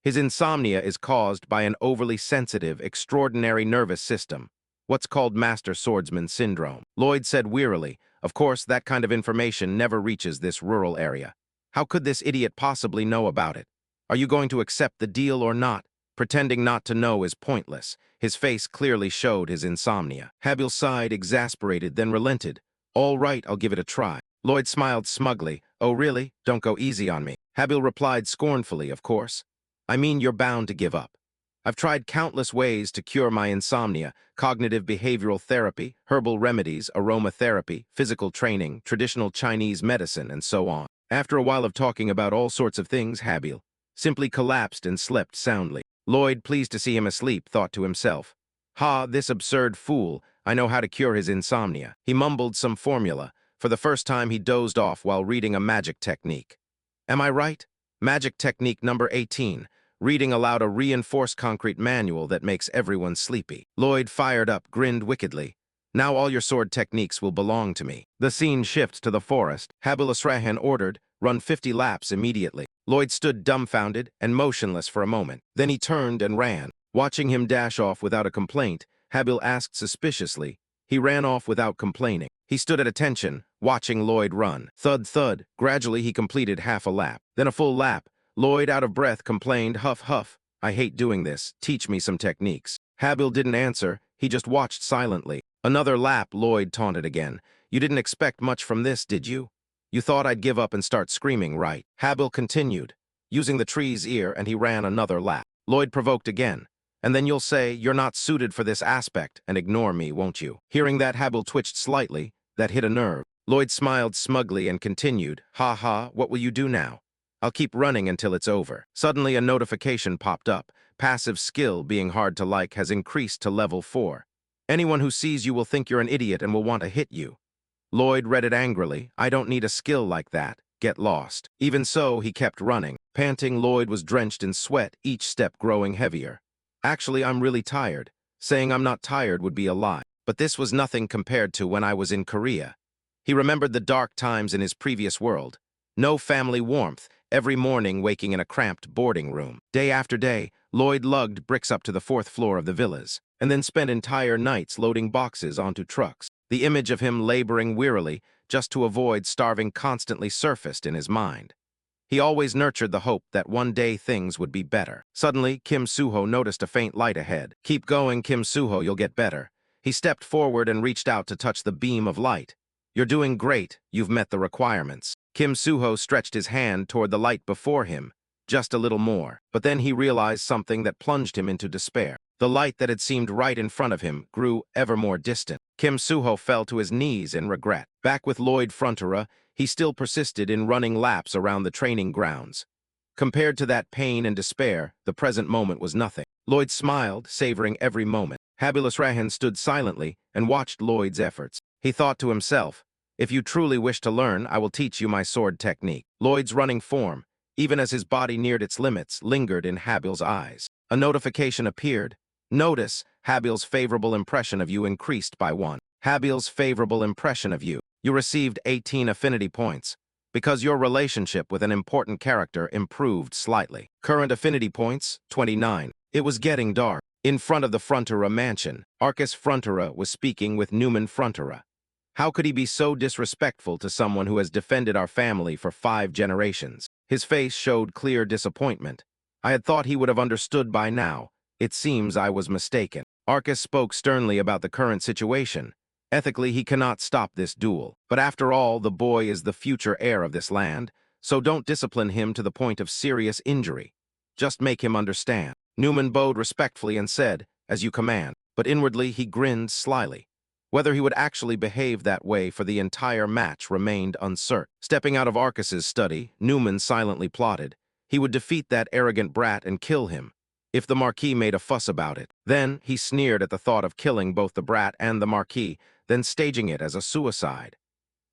His insomnia is caused by an overly sensitive, extraordinary nervous system, what's called Master Swordsman Syndrome. Lloyd said wearily, "Of course, that kind of information never reaches this rural area. How could this idiot possibly know about it? Are you going to accept the deal or not?" Pretending not to know is pointless. His face clearly showed his insomnia. Habil sighed, exasperated, then relented. "All right, I'll give it a try." Lloyd smiled smugly. "Oh, really? Don't go easy on me." Habil replied scornfully, "Of course. I mean, you're bound to give up. I've tried countless ways to cure my insomnia: cognitive behavioral therapy, herbal remedies, aromatherapy, physical training, traditional Chinese medicine, and so on." After a while of talking about all sorts of things, Habil simply collapsed and slept soundly. Lloyd, pleased to see him asleep, thought to himself, "Ha, this absurd fool, I know how to cure his insomnia." He mumbled some formula. For the first time, he dozed off while reading a magic technique. Am I right? Magic technique number 18. Reading aloud a reinforced concrete manual that makes everyone sleepy. Lloyd fired up, grinned wickedly. "Now all your sword techniques will belong to me." The scene shifts to the forest. Habil Asrahan ordered, "Run 50 laps immediately." Lloyd stood dumbfounded and motionless for a moment. Then he turned and ran. Watching him dash off without a complaint, Habil asked suspiciously. He ran off without complaining. He stood at attention, watching Lloyd run. Thud, thud. Gradually, he completed half a lap. Then a full lap. Lloyd, out of breath, complained, "Huff, huff. I hate doing this. Teach me some techniques." Habil didn't answer. He just watched silently. "Another lap," Lloyd taunted again. "You didn't expect much from this, did you? You thought I'd give up and start screaming, right?" Habil continued, using the tree's ear, and he ran another lap. Lloyd provoked again. "And then you'll say, 'You're not suited for this aspect,' and ignore me, won't you?" Hearing that, Habil twitched slightly. That hit a nerve. Lloyd smiled smugly and continued, "Ha ha, what will you do now?" "I'll keep running until it's over." Suddenly, a notification popped up. "Passive skill, being hard to like, has increased to level 4. Anyone who sees you will think you're an idiot and will want to hit you." Lloyd read it angrily. "I don't need a skill like that. Get lost." Even so, he kept running. Panting, Lloyd was drenched in sweat, each step growing heavier. "Actually, I'm really tired. Saying I'm not tired would be a lie. But this was nothing compared to when I was in Korea." He remembered the dark times in his previous world. No family warmth, every morning waking in a cramped boarding room. Day after day, Lloyd lugged bricks up to the 4th floor of the villas, and then spent entire nights loading boxes onto trucks. The image of him laboring wearily just to avoid starving constantly surfaced in his mind. He always nurtured the hope that one day things would be better. Suddenly, Kim Suho noticed a faint light ahead. "Keep going, Kim Suho, you'll get better." He stepped forward and reached out to touch the beam of light. "You're doing great. You've met the requirements." Kim Suho stretched his hand toward the light before him, just a little more. But then he realized something that plunged him into despair. The light that had seemed right in front of him grew ever more distant. Kim Suho fell to his knees in regret. Back with Lloyd Frontera, he still persisted in running laps around the training grounds. Compared to that pain and despair, the present moment was nothing. Lloyd smiled, savoring every moment. Habilus Rahan stood silently and watched Lloyd's efforts. He thought to himself, "If you truly wish to learn, I will teach you my sword technique." Lloyd's running form, even as his body neared its limits, lingered in Habil's eyes. A notification appeared. "Notice, Habil's favorable impression of you increased by 1. Habil's favorable impression of you. You received 18 affinity points, because your relationship with an important character improved slightly. Current affinity points, 29. It was getting dark. In front of the Frontera mansion, Arcus Frontera was speaking with Newman Frontera. How could he be so disrespectful to someone who has defended our family for 5 generations? His face showed clear disappointment. I had thought he would have understood by now. It seems I was mistaken. Arcus spoke sternly about the current situation. Ethically, he cannot stop this duel. But after all, the boy is the future heir of this land, so don't discipline him to the point of serious injury. Just make him understand. Newman bowed respectfully and said, "As you command," but inwardly he grinned slyly. Whether he would actually behave that way for the entire match remained uncertain. Stepping out of Arcus's study, Newman silently plotted. He would defeat that arrogant brat and kill him, if the Marquis made a fuss about it. Then he sneered at the thought of killing both the brat and the Marquis, then staging it as a suicide.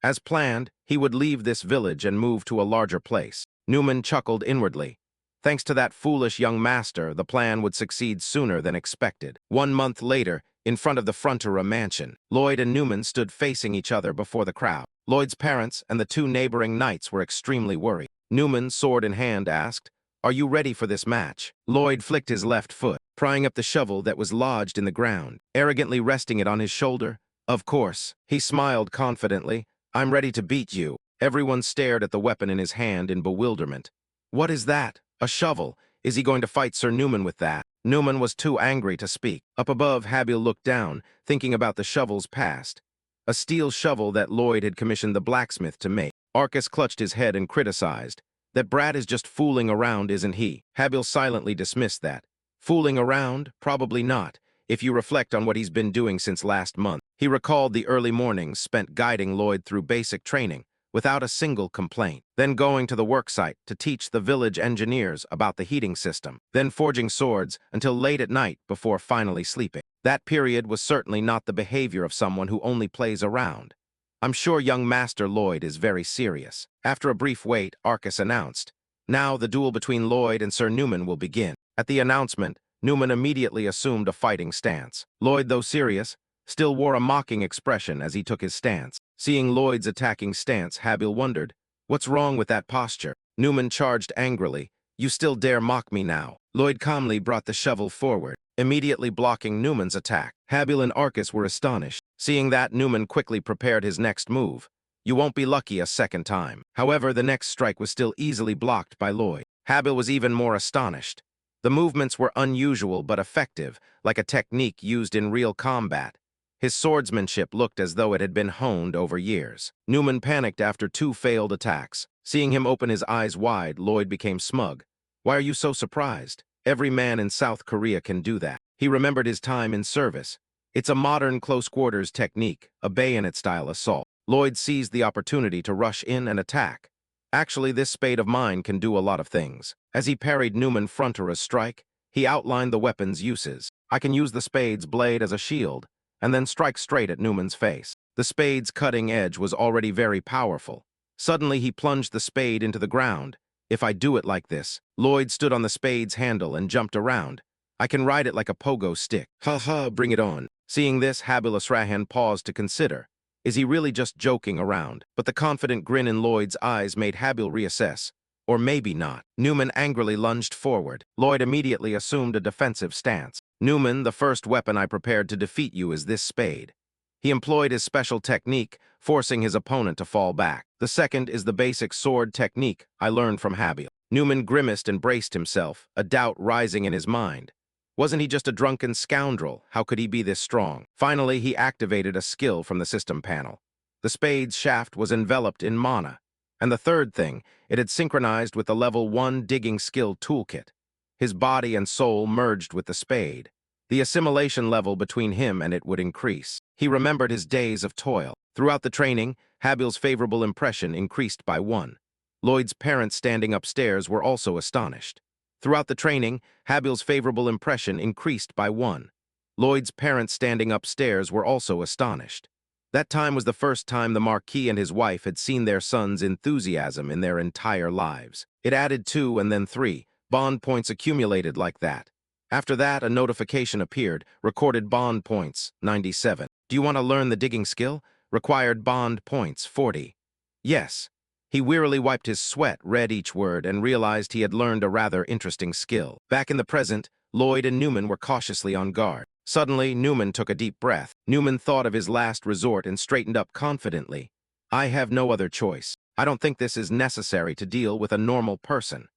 As planned, he would leave this village and move to a larger place. Newman chuckled inwardly. Thanks to that foolish young master, the plan would succeed sooner than expected. 1 month later, in front of the Frontier mansion, Lloyd and Newman stood facing each other before the crowd. Lloyd's parents and the two neighboring knights were extremely worried. Newman, sword in hand, asked, "Are you ready for this match?" Lloyd flicked his left foot, prying up the shovel that was lodged in the ground, arrogantly resting it on his shoulder. "Of course." He smiled confidently. "I'm ready to beat you." Everyone stared at the weapon in his hand in bewilderment. "What is that? A shovel? Is he going to fight Sir Newman with that?" Newman was too angry to speak. Up above, Habil looked down, thinking about the shovel's past. A steel shovel that Lloyd had commissioned the blacksmith to make. Arcus clutched his head and criticized. "That brat is just fooling around, isn't he?" Habil silently dismissed that. "Fooling around? Probably not, if you reflect on what he's been doing since last month." He recalled the early mornings spent guiding Lloyd through basic training, without a single complaint, then going to the worksite to teach the village engineers about the heating system, then forging swords until late at night before finally sleeping. That period was certainly not the behavior of someone who only plays around. "I'm sure young Master Lloyd is very serious." After a brief wait, Arcus announced, "Now the duel between Lloyd and Sir Newman will begin." At the announcement, Newman immediately assumed a fighting stance. Lloyd, though serious, still wore a mocking expression as he took his stance. Seeing Lloyd's attacking stance, Habil wondered, "What's wrong with that posture?" Newman charged angrily, "You still dare mock me now?" Lloyd calmly brought the shovel forward, immediately blocking Newman's attack. Habil and Arcus were astonished. Seeing that, Newman quickly prepared his next move. "You won't be lucky a second time." However, the next strike was still easily blocked by Lloyd. Habil was even more astonished. The movements were unusual but effective, like a technique used in real combat. His swordsmanship looked as though it had been honed over years. Newman panicked after 2 failed attacks. Seeing him open his eyes wide, Lloyd became smug. "Why are you so surprised? Every man in South Korea can do that." He remembered his time in service. It's a modern close-quarters technique, a bayonet-style assault. Lloyd seized the opportunity to rush in and attack. "Actually, this spade of mine can do a lot of things." As he parried Newman Frontier's strike, he outlined the weapon's uses. "I can use the spade's blade as a shield, and then strike straight at Newman's face." The spade's cutting edge was already very powerful. Suddenly, he plunged the spade into the ground. "If I do it like this..." Lloyd stood on the spade's handle and jumped around. "I can ride it like a pogo stick." "Ha ha, bring it on." Seeing this, Habil Asrahan paused to consider. Is he really just joking around? But the confident grin in Lloyd's eyes made Habil reassess. Or maybe not. Newman angrily lunged forward. Lloyd immediately assumed a defensive stance. "Newman, the first weapon I prepared to defeat you is this spade." He employed his special technique, forcing his opponent to fall back. "The second is the basic sword technique I learned from Habil." Newman grimaced and braced himself, a doubt rising in his mind. Wasn't he just a drunken scoundrel? How could he be this strong? Finally, he activated a skill from the system panel. The spade's shaft was enveloped in mana. And the third thing, it had synchronized with the level 1 digging skill toolkit. His body and soul merged with the spade. The assimilation level between him and it would increase. He remembered his days of toil. Throughout the training, Habil's favorable impression increased by 1. Lloyd's parents standing upstairs were also astonished. Throughout the training, Habil's favorable impression increased by 1. Lloyd's parents standing upstairs were also astonished. That time was the first time the Marquis and his wife had seen their son's enthusiasm in their entire lives. It added 2 and then 3. Bond points accumulated like that. After that, a notification appeared, recorded bond points, 97. "Do you want to learn the digging skill? Required bond points, 40. "Yes." He wearily wiped his sweat, read each word, and realized he had learned a rather interesting skill. Back in the present, Lloyd and Newman were cautiously on guard. Suddenly, Newman took a deep breath. Newman thought of his last resort and straightened up confidently. "I have no other choice. I don't think this is necessary to deal with a normal person."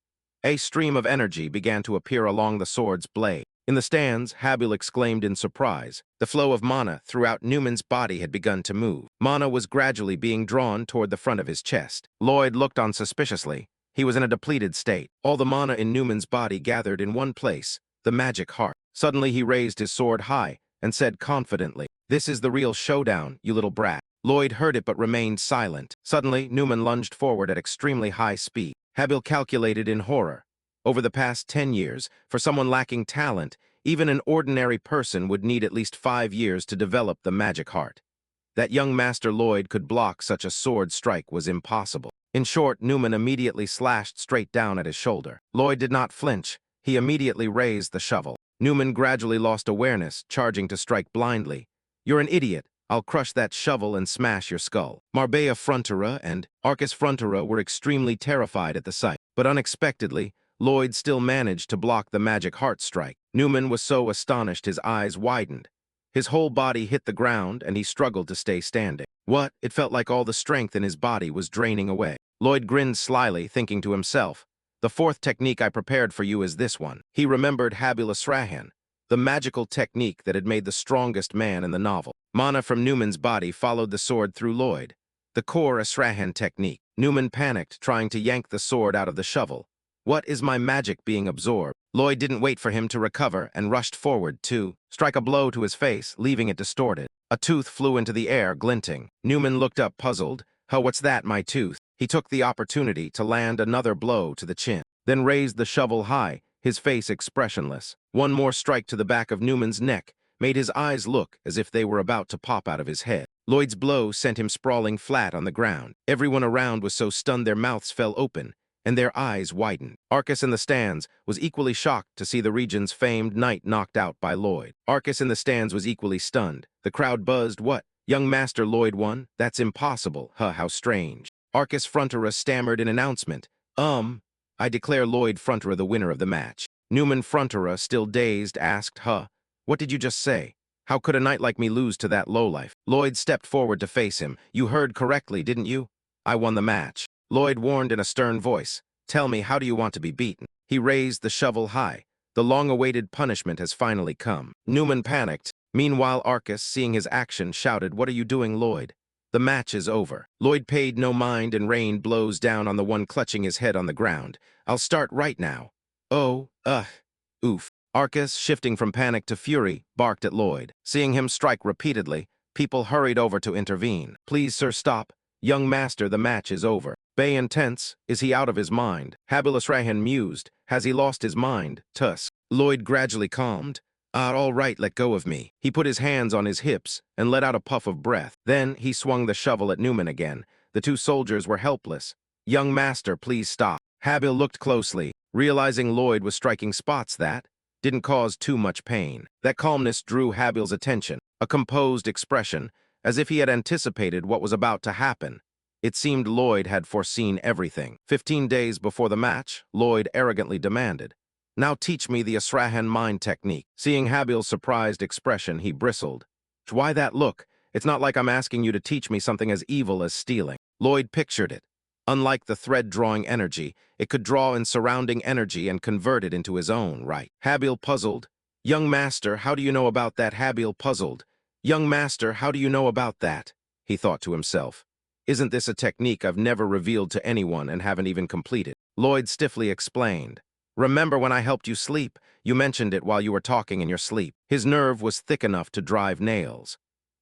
A stream of energy began to appear along the sword's blade. In the stands, Habil exclaimed in surprise. The flow of mana throughout Newman's body had begun to move. Mana was gradually being drawn toward the front of his chest. Lloyd looked on suspiciously. He was in a depleted state. All the mana in Newman's body gathered in one place, the magic heart. Suddenly he raised his sword high and said confidently, "This is the real showdown, you little brat." Lloyd heard it but remained silent. Suddenly, Newman lunged forward at extremely high speed. Habil calculated in horror. Over the past 10 years, for someone lacking talent, even an ordinary person would need at least 5 years to develop the magic heart. That young Master Lloyd could block such a sword strike was impossible. In short, Newman immediately slashed straight down at his shoulder. Lloyd did not flinch. He immediately raised the shovel. Newman gradually lost awareness, charging to strike blindly. "You're an idiot. I'll crush that shovel and smash your skull." Marbella Frontera and Arcus Frontera were extremely terrified at the sight, but unexpectedly, Lloyd still managed to block the magic heart strike. Newman was so astonished his eyes widened. His whole body hit the ground and he struggled to stay standing. What? It felt like all the strength in his body was draining away. Lloyd grinned slyly, thinking to himself, "The fourth technique I prepared for you is this one." He remembered Habila Srahan, the magical technique that had made the strongest man in the novel. Mana from Newman's body followed the sword through Lloyd. The core Srahan technique. Newman panicked, trying to yank the sword out of the shovel. "What is my magic being absorbed?" Lloyd didn't wait for him to recover and rushed forward to strike a blow to his face, leaving it distorted. A tooth flew into the air, glinting. Newman looked up, puzzled. "Huh, what's that, my tooth?" He took the opportunity to land another blow to the chin, then raised the shovel high, his face expressionless. One more strike to the back of Newman's neck made his eyes look as if they were about to pop out of his head. Lloyd's blow sent him sprawling flat on the ground. Everyone around was so stunned their mouths fell open, and their eyes widened. Arcus in the stands was equally shocked to see the region's famed knight knocked out by Lloyd. Arcus in the stands was equally stunned. The crowd buzzed. "What? Young Master Lloyd won? That's impossible. Huh, how strange." Arcus Frontera stammered in announcement. I declare Lloyd Frontera the winner of the match." Newman Frontera, still dazed, asked, "What did you just say? How could a knight like me lose to that lowlife?" Lloyd stepped forward to face him. "You heard correctly, didn't you? I won the match." Lloyd warned in a stern voice, "Tell me, how do you want to be beaten?" He raised the shovel high. The long-awaited punishment has finally come. Newman panicked. Meanwhile, Arcus, seeing his action, shouted, "What are you doing, Lloyd? The match is over." Lloyd paid no mind and rained blows down on the one clutching his head on the ground. "I'll start right now." "Oh, oof." Arcus, shifting from panic to fury, barked at Lloyd. Seeing him strike repeatedly, people hurried over to intervene. "Please, sir, stop. Young master, the match is over." Bay intense. Is he out of his mind? Habilus Rahan mused. Has he lost his mind? Tusk. Lloyd gradually calmed. All right, let go of me." He put his hands on his hips and let out a puff of breath. Then he swung the shovel at Newman again. The two soldiers were helpless. "Young master, please stop." Habil looked closely, realizing Lloyd was striking spots that didn't cause too much pain. That calmness drew Habil's attention, a composed expression, as if he had anticipated what was about to happen. It seemed Lloyd had foreseen everything. 15 days before the match, Lloyd arrogantly demanded, "Now teach me the Asrahan mind technique." Seeing Habil's surprised expression, he bristled. "Why that look? It's not like I'm asking you to teach me something as evil as stealing." Lloyd pictured it. Unlike the thread-drawing energy, it could draw in surrounding energy and convert it into his own right. Habil puzzled. "Young master, how do you know about that?" Habil puzzled. "Young master, how do you know about that?" He thought to himself. "Isn't this a technique I've never revealed to anyone and haven't even completed?" Lloyd stiffly explained. "Remember when I helped you sleep? You mentioned it while you were talking in your sleep." His nerve was thick enough to drive nails.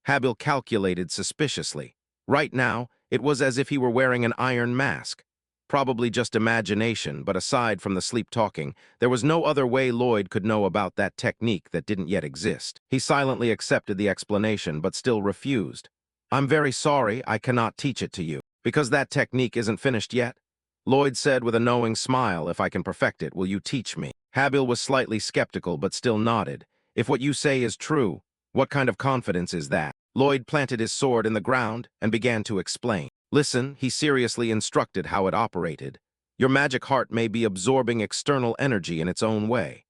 Habil calculated suspiciously. Right now, it was as if he were wearing an iron mask. Probably just imagination, but aside from the sleep-talking, there was no other way Lloyd could know about that technique that didn't yet exist. He silently accepted the explanation, but still refused. "I'm very sorry, I cannot teach it to you." "Because that technique isn't finished yet?" Lloyd said with a knowing smile, "If I can perfect it, will you teach me?" Habil was slightly skeptical, but still nodded. "If what you say is true, what kind of confidence is that?" Lloyd planted his sword in the ground and began to explain. "Listen," he seriously instructed how it operated. "Your magic heart may be absorbing external energy in its own way.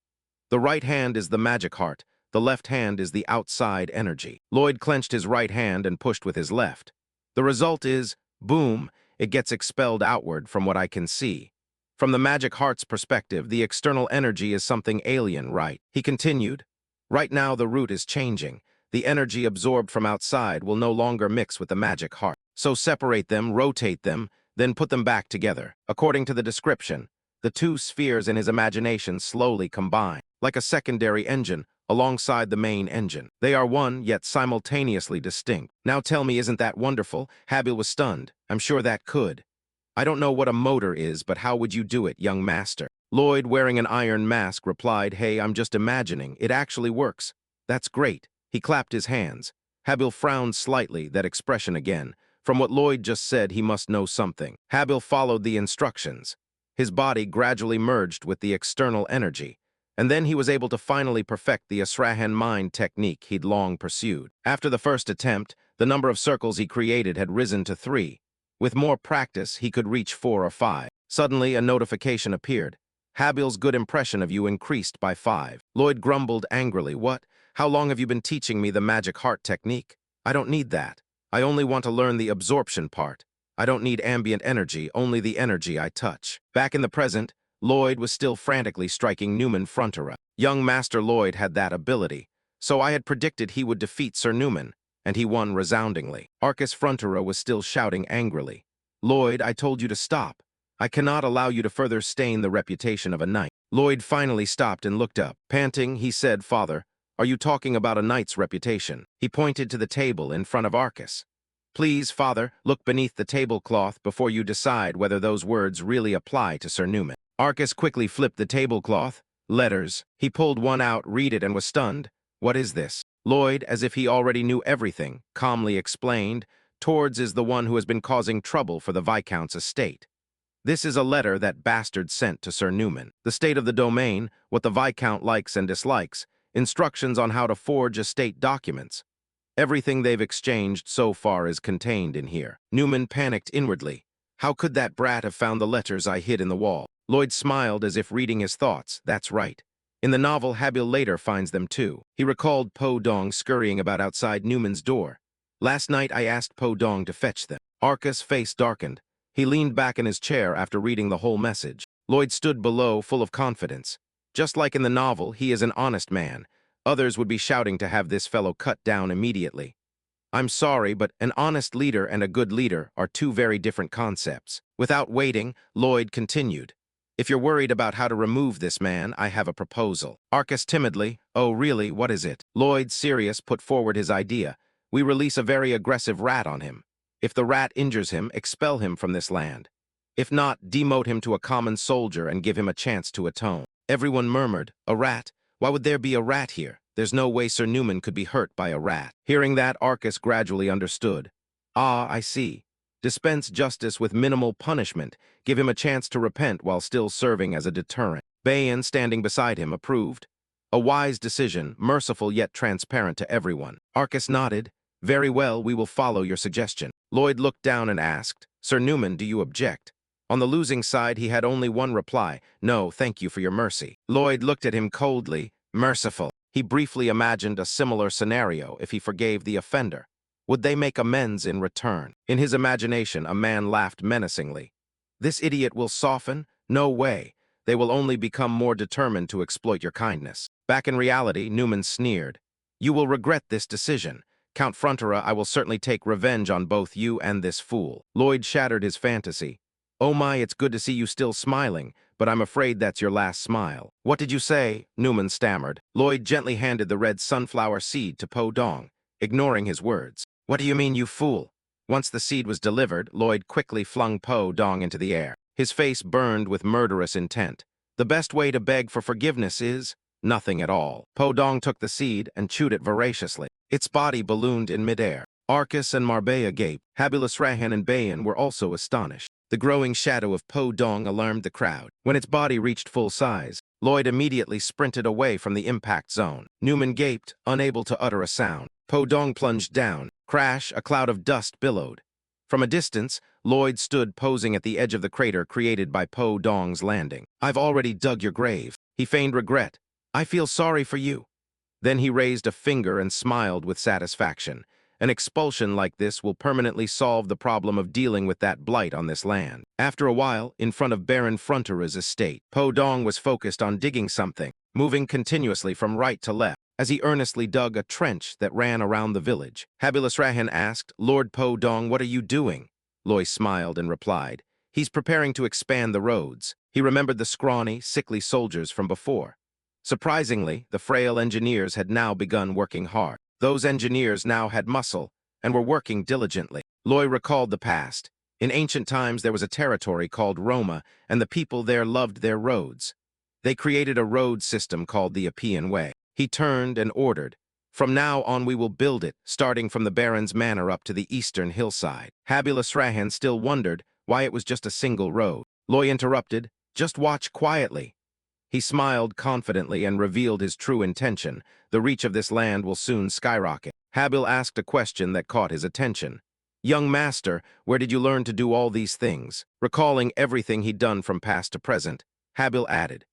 The right hand is the magic heart, the left hand is the outside energy." Lloyd clenched his right hand and pushed with his left. "The result is, boom, it gets expelled outward from what I can see. From the magic heart's perspective, the external energy is something alien, right?" He continued. "Right now the root is changing. The energy absorbed from outside will no longer mix with the magic heart. So separate them, rotate them, then put them back together." According to the description, the two spheres in his imagination slowly combine, like a secondary engine, alongside the main engine. They are one, yet simultaneously distinct. "Now tell me, isn't that wonderful?" Habil was stunned. "I'm sure that could." "I don't know what a motor is, but how would you do it, young master?" Lloyd, wearing an iron mask, replied, "Hey, I'm just imagining. It actually works." "That's great." He clapped his hands. Habil frowned slightly, that expression again. From what Lloyd just said, he must know something. Habil followed the instructions. His body gradually merged with the external energy, and then he was able to finally perfect the Asrahan mind technique he'd long pursued. After the first attempt, the number of circles he created had risen to 3. With more practice, he could reach 4 or 5. Suddenly, a notification appeared. Habil's good impression of you increased by 5. Lloyd grumbled angrily. What? How long have you been teaching me the magic heart technique? I don't need that. I only want to learn the absorption part. I don't need ambient energy, only the energy I touch. Back in the present, Lloyd was still frantically striking Newman Frontera. Young Master Lloyd had that ability, so I had predicted he would defeat Sir Newman, and he won resoundingly. Arcus Frontera was still shouting angrily. Lloyd, I told you to stop. I cannot allow you to further stain the reputation of a knight. Lloyd finally stopped and looked up. Panting, he said, Father, are you talking about a knight's reputation? He pointed to the table in front of Arcus. Please, Father, look beneath the tablecloth before you decide whether those words really apply to Sir Newman. Arcus quickly flipped the tablecloth. Letters. He pulled one out, read it, and was stunned. What is this? Lloyd, as if he already knew everything, calmly explained, Tords is the one who has been causing trouble for the Viscount's estate. This is a letter that bastard sent to Sir Newman. The state of the domain, what the Viscount likes and dislikes, instructions on how to forge estate documents. Everything they've exchanged so far is contained in here. Newman panicked inwardly. How could that brat have found the letters I hid in the wall? Lloyd smiled as if reading his thoughts. That's right. In the novel, Habil later finds them too. He recalled Po Dong scurrying about outside Newman's door. Last night I asked Po Dong to fetch them. Arcus' face darkened. He leaned back in his chair after reading the whole message. Lloyd stood below, full of confidence. Just like in the novel, he is an honest man. Others would be shouting to have this fellow cut down immediately. I'm sorry, but an honest leader and a good leader are two very different concepts. Without waiting, Lloyd continued. If you're worried about how to remove this man, I have a proposal. Arcus timidly, oh really, what is it? Lloyd, serious, put forward his idea. We release a very aggressive rat on him. If the rat injures him, expel him from this land. If not, demote him to a common soldier and give him a chance to atone. Everyone murmured, a rat? Why would there be a rat here? There's no way Sir Newman could be hurt by a rat. Hearing that, Arcus gradually understood. Ah, I see. Dispense justice with minimal punishment. Give him a chance to repent while still serving as a deterrent. Bayan, standing beside him, approved. A wise decision, merciful yet transparent to everyone. Arcus nodded. Very well, we will follow your suggestion. Lloyd looked down and asked, Sir Newman, do you object? On the losing side, he had only one reply. No, thank you for your mercy. Lloyd looked at him coldly. Merciful. He briefly imagined a similar scenario if he forgave the offender. Would they make amends in return? In his imagination, a man laughed menacingly. This idiot will soften? No way. They will only become more determined to exploit your kindness. Back in reality, Newman sneered. You will regret this decision. Count Frontera, I will certainly take revenge on both you and this fool. Lloyd shattered his fantasy. Oh my, it's good to see you still smiling, but I'm afraid that's your last smile. What did you say? Newman stammered. Lloyd gently handed the red sunflower seed to Po Dong, ignoring his words. What do you mean, you fool? Once the seed was delivered, Lloyd quickly flung Po Dong into the air. His face burned with murderous intent. The best way to beg for forgiveness is nothing at all. Po Dong took the seed and chewed it voraciously. Its body ballooned in midair. Arcus and Marbella gaped. Habilus Rahan and Bayan were also astonished. The growing shadow of Po Dong alarmed the crowd. When its body reached full size, Lloyd immediately sprinted away from the impact zone. Newman gaped, unable to utter a sound. Po Dong plunged down. Crash, a cloud of dust billowed. From a distance, Lloyd stood posing at the edge of the crater created by Po Dong's landing. I've already dug your grave. He feigned regret. I feel sorry for you. Then he raised a finger and smiled with satisfaction. An expulsion like this will permanently solve the problem of dealing with that blight on this land. After a while, in front of Baron Frontera's estate, Po Dong was focused on digging something, moving continuously from right to left, as he earnestly dug a trench that ran around the village. Habilus Rahan asked, Lord Po Dong, what are you doing? Loy smiled and replied, he's preparing to expand the roads. He remembered the scrawny, sickly soldiers from before. Surprisingly, the frail engineers had now begun working hard. Those engineers now had muscle and were working diligently. Loy recalled the past. In ancient times, there was a territory called Roma, and the people there loved their roads. They created a road system called the P1-3. He turned and ordered, From now on we will build it, starting from the Baron's manor up to the eastern hillside. Habila Srahan still wondered why it was just a single road. Loy interrupted, just watch quietly. He smiled confidently and revealed his true intention. The reach of this land will soon skyrocket. Habil asked a question that caught his attention. Young master, where did you learn to do all these things? Recalling everything he'd done from past to present, Habil added,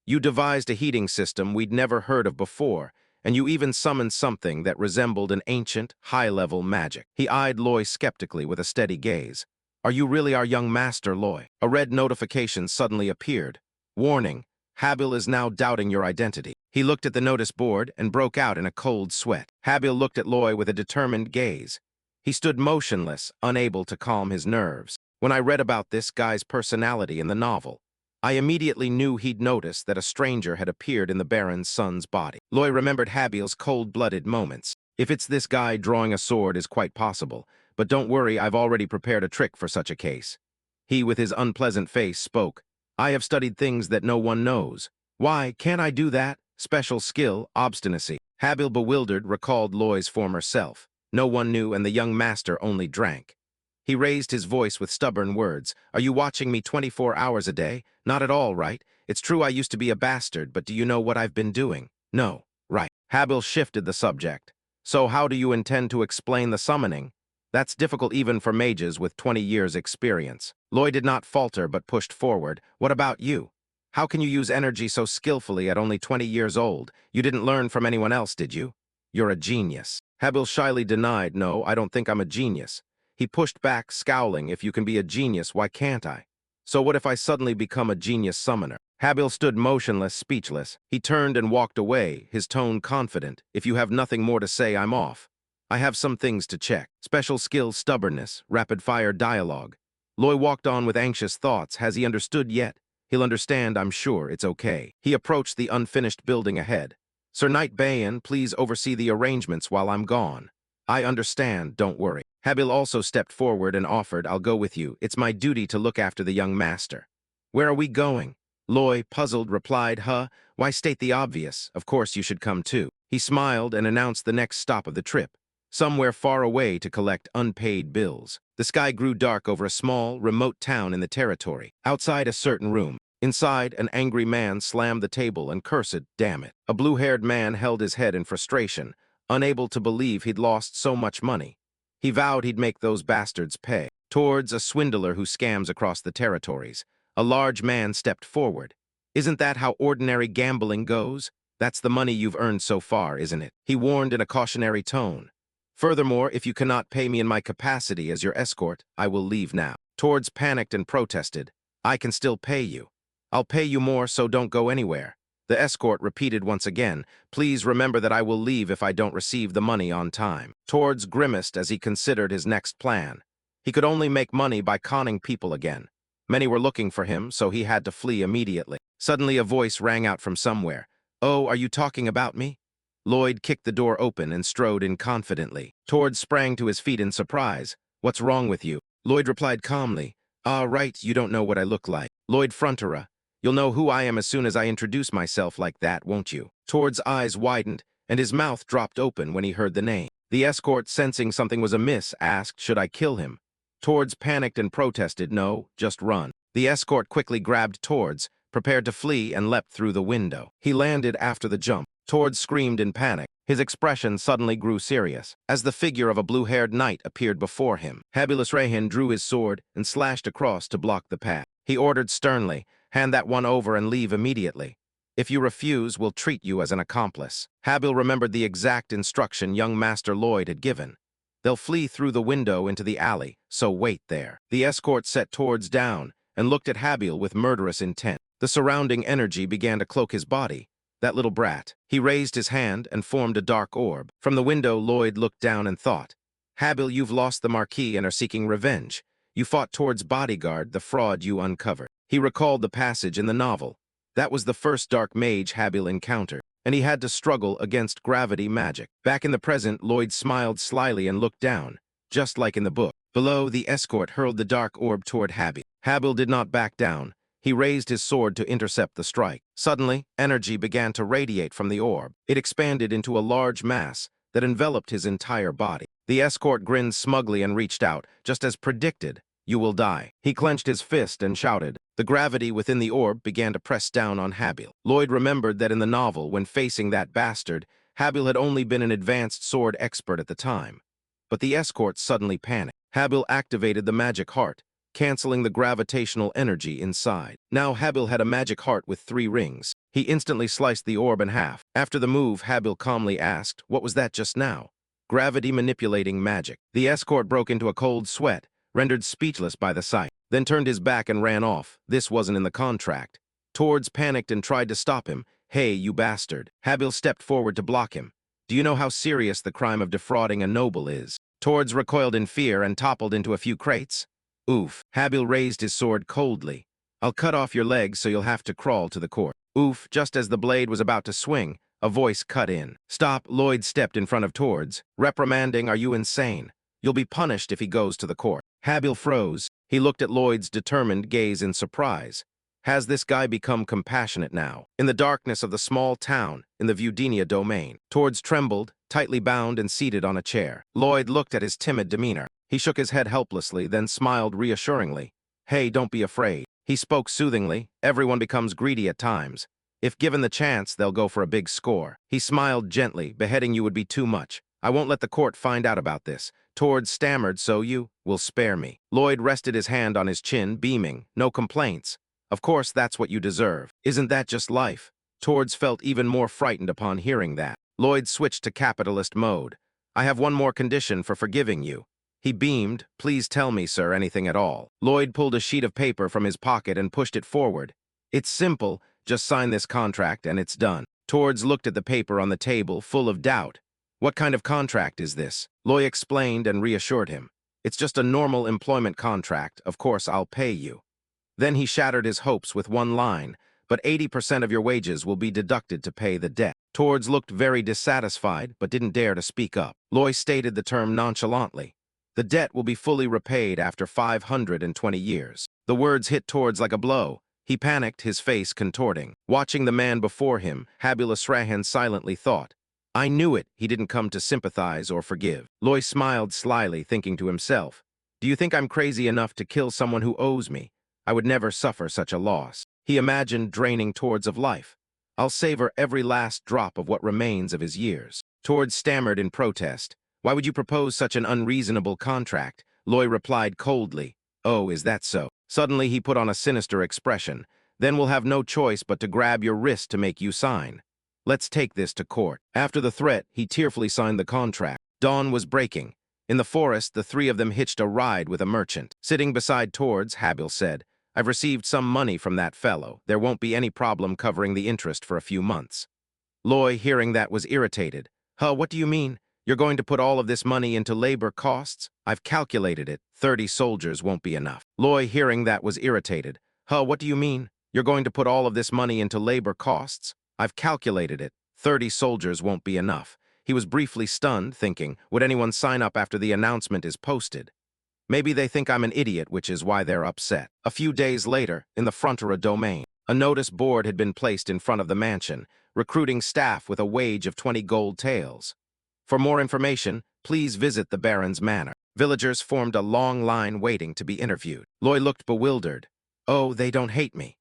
you devised a heating system we'd never heard of before, and you even summoned something that resembled an ancient, high-level magic. He eyed Loy skeptically with a steady gaze. Are you really our young master, Loy? A red notification suddenly appeared. Warning, Habil is now doubting your identity. He looked at the notice board and broke out in a cold sweat. Habil looked at Loy with a determined gaze. He stood motionless, unable to calm his nerves. When I read about this guy's personality in the novel, I immediately knew he'd noticed that a stranger had appeared in the Baron's son's body. Loy remembered Habil's cold-blooded moments. If it's this guy drawing a sword is quite possible, but don't worry, I've already prepared a trick for such a case. He, with his unpleasant face, spoke. I have studied things that no one knows. Why, can't I do that? Special skill, obstinacy. Habil, bewildered, recalled Loy's former self. No one knew, and the young master only drank. He raised his voice with stubborn words. Are you watching me 24 hours a day? Not at all, right? It's true I used to be a bastard, but do you know what I've been doing? No, right. Habil shifted the subject. So how do you intend to explain the summoning? That's difficult even for mages with 20 years' experience. Loy did not falter but pushed forward. What about you? How can you use energy so skillfully at only 20 years old? You didn't learn from anyone else, did you? You're a genius. Habil shyly denied, no, I don't think I'm a genius. He pushed back, scowling, if you can be a genius, why can't I? So what if I suddenly become a genius summoner? Habil stood motionless, speechless. He turned and walked away, his tone confident. If you have nothing more to say, I'm off. I have some things to check. Special skill, stubbornness, rapid-fire dialogue. Loy walked on with anxious thoughts. Has he understood yet? He'll understand, I'm sure. It's okay. He approached the unfinished building ahead. Sir Knight Bayan, please oversee the arrangements while I'm gone. I understand, don't worry. Habil also stepped forward and offered, I'll go with you. It's my duty to look after the young master. Where are we going? Loy, puzzled, replied, why state the obvious? Of course you should come too. He smiled and announced the next stop of the trip. Somewhere far away to collect unpaid bills. The sky grew dark over a small, remote town in the territory. Outside a certain room. Inside, an angry man slammed the table and cursed, damn it. A blue-haired man held his head in frustration, unable to believe he'd lost so much money. He vowed he'd make those bastards pay. Towards a swindler who scams across the territories, a large man stepped forward. Isn't that how ordinary gambling goes? That's the money you've earned so far, isn't it? He warned in a cautionary tone. Furthermore, if you cannot pay me in my capacity as your escort, I will leave now. Towards panicked and protested. I can still pay you. I'll pay you more, so don't go anywhere. The escort repeated once again, please remember that I will leave if I don't receive the money on time. Towards grimaced as he considered his next plan. He could only make money by conning people again. Many were looking for him, so he had to flee immediately. Suddenly a voice rang out from somewhere. Oh, are you talking about me? Lloyd kicked the door open and strode in confidently. Towards sprang to his feet in surprise. What's wrong with you? Lloyd replied calmly. Ah, right, you don't know what I look like. Lloyd Frontera. You'll know who I am as soon as I introduce myself like that, won't you? Towards' eyes widened, and his mouth dropped open when he heard the name. The escort, sensing something was amiss, asked, should I kill him? Towards panicked and protested, no, just run. The escort quickly grabbed Towards, prepared to flee, and leapt through the window. He landed after the jump. Towards screamed in panic. His expression suddenly grew serious, as the figure of a blue-haired knight appeared before him. Habilus Rehan drew his sword and slashed across to block the path. He ordered sternly, hand that one over and leave immediately. If you refuse, we'll treat you as an accomplice. Habil remembered the exact instruction young Master Lloyd had given. They'll flee through the window into the alley, so wait there. The escort set Towards down and looked at Habil with murderous intent. The surrounding energy began to cloak his body. That little brat. He raised his hand and formed a dark orb. From the window, Lloyd looked down and thought, Habil, you've lost the Marquis and are seeking revenge. You fought Towards' bodyguard, the fraud you uncovered. He recalled the passage in the novel. That was the first dark mage Habil encountered, and he had to struggle against gravity magic. Back in the present, Lloyd smiled slyly and looked down, just like in the book. Below, the escort hurled the dark orb toward Habil. Habil did not back down. He raised his sword to intercept the strike. Suddenly, energy began to radiate from the orb. It expanded into a large mass, that enveloped his entire body. The escort grinned smugly and reached out. Just as predicted, you will die. He clenched his fist and shouted. The gravity within the orb began to press down on Habil. Lloyd remembered that in the novel, when facing that bastard, Habil had only been an advanced sword expert at the time. But the escort suddenly panicked. Habil activated the magic heart, canceling the gravitational energy inside. Now Habil had a magic heart with 3 rings. He instantly sliced the orb in half. After the move, Habil calmly asked, "What was that just now?" "Gravity manipulating magic." The escort broke into a cold sweat, rendered speechless by the sight, then turned his back and ran off. This wasn't in the contract. Tords panicked and tried to stop him. "Hey, you bastard." Habil stepped forward to block him. "Do you know how serious the crime of defrauding a noble is?" Tords recoiled in fear and toppled into a few crates. "Oof." Habil raised his sword coldly. "I'll cut off your legs so you'll have to crawl to the court." Oof. Just as the blade was about to swing, a voice cut in. "Stop." Lloyd stepped in front of Tords, reprimanding, "Are you insane? You'll be punished if he goes to the court." Habil froze. He looked at Lloyd's determined gaze in surprise. Has this guy become compassionate now? In the darkness of the small town, in the Vudinia domain, Tords trembled, tightly bound and seated on a chair. Lloyd looked at his timid demeanor. He shook his head helplessly, then smiled reassuringly. "Hey, don't be afraid." He spoke soothingly. "Everyone becomes greedy at times. If given the chance, they'll go for a big score." He smiled gently. "Beheading you would be too much. I won't let the court find out about this." Tords stammered, "So you will spare me." Lloyd rested his hand on his chin, beaming. "No complaints. Of course, that's what you deserve. Isn't that just life?" Tords felt even more frightened upon hearing that. Lloyd switched to capitalist mode. "I have one more condition for forgiving you." He beamed. "Please tell me, sir, anything at all." Lloyd pulled a sheet of paper from his pocket and pushed it forward. "It's simple. Just sign this contract and it's done." Tords looked at the paper on the table, full of doubt. "What kind of contract is this?" Lloyd explained and reassured him. "It's just a normal employment contract. Of course, I'll pay you." Then he shattered his hopes with one line, "But 80% of your wages will be deducted to pay the debt." Tords looked very dissatisfied, but didn't dare to speak up. Lloyd stated the term nonchalantly. "The debt will be fully repaid after 520 years. The words hit Tords like a blow. He panicked, his face contorting. Watching the man before him, Habil Asrahan silently thought, "I knew it. He didn't come to sympathize or forgive." Lloyd smiled slyly, thinking to himself, "Do you think I'm crazy enough to kill someone who owes me? I would never suffer such a loss." He imagined draining Tords of life. "I'll savor every last drop of what remains of his years." Tords stammered in protest. "Why would you propose such an unreasonable contract?" Lloyd replied coldly, "Oh, is that so?" Suddenly he put on a sinister expression. "Then we'll have no choice but to grab your wrist to make you sign. Let's take this to court." After the threat, he tearfully signed the contract. Dawn was breaking. In the forest, the 3 of them hitched a ride with a merchant. Sitting beside Tords, Habil said, "I've received some money from that fellow. There won't be any problem covering the interest for a few months." Lloyd, hearing that, was irritated. "Huh, what do you mean? You're going to put all of this money into labor costs?" "I've calculated it. 30 soldiers won't be enough." Lloyd, hearing that, was irritated. "Huh, what do you mean? You're going to put all of this money into labor costs?" "I've calculated it. 30 soldiers won't be enough." He was briefly stunned, thinking, would anyone sign up after the announcement is posted? Maybe they think I'm an idiot, which is why they're upset. A few days later, in the Frontera domain, a notice board had been placed in front of the mansion, recruiting staff with a wage of 20 gold taels. For more information, please visit the Baron's manor. Villagers formed a long line waiting to be interviewed. Lloyd looked bewildered. "Oh, they don't hate me."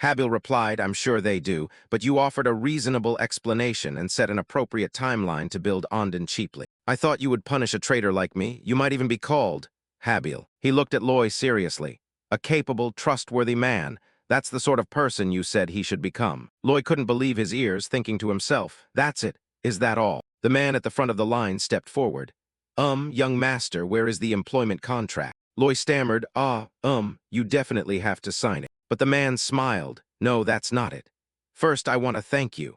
Habil replied, "I'm sure they do, but you offered a reasonable explanation and set an appropriate timeline to build Ondon cheaply. I thought you would punish a traitor like me. You might even be called Habil." He looked at Lloyd seriously. "A capable, trustworthy man. That's the sort of person you said he should become." Lloyd couldn't believe his ears, thinking to himself, "That's it. Is that all?" The man at the front of the line stepped forward. Young master, where is the employment contract?" Lloyd stammered, you definitely have to sign it." But the man smiled. "No, that's not it. First, I want to thank you.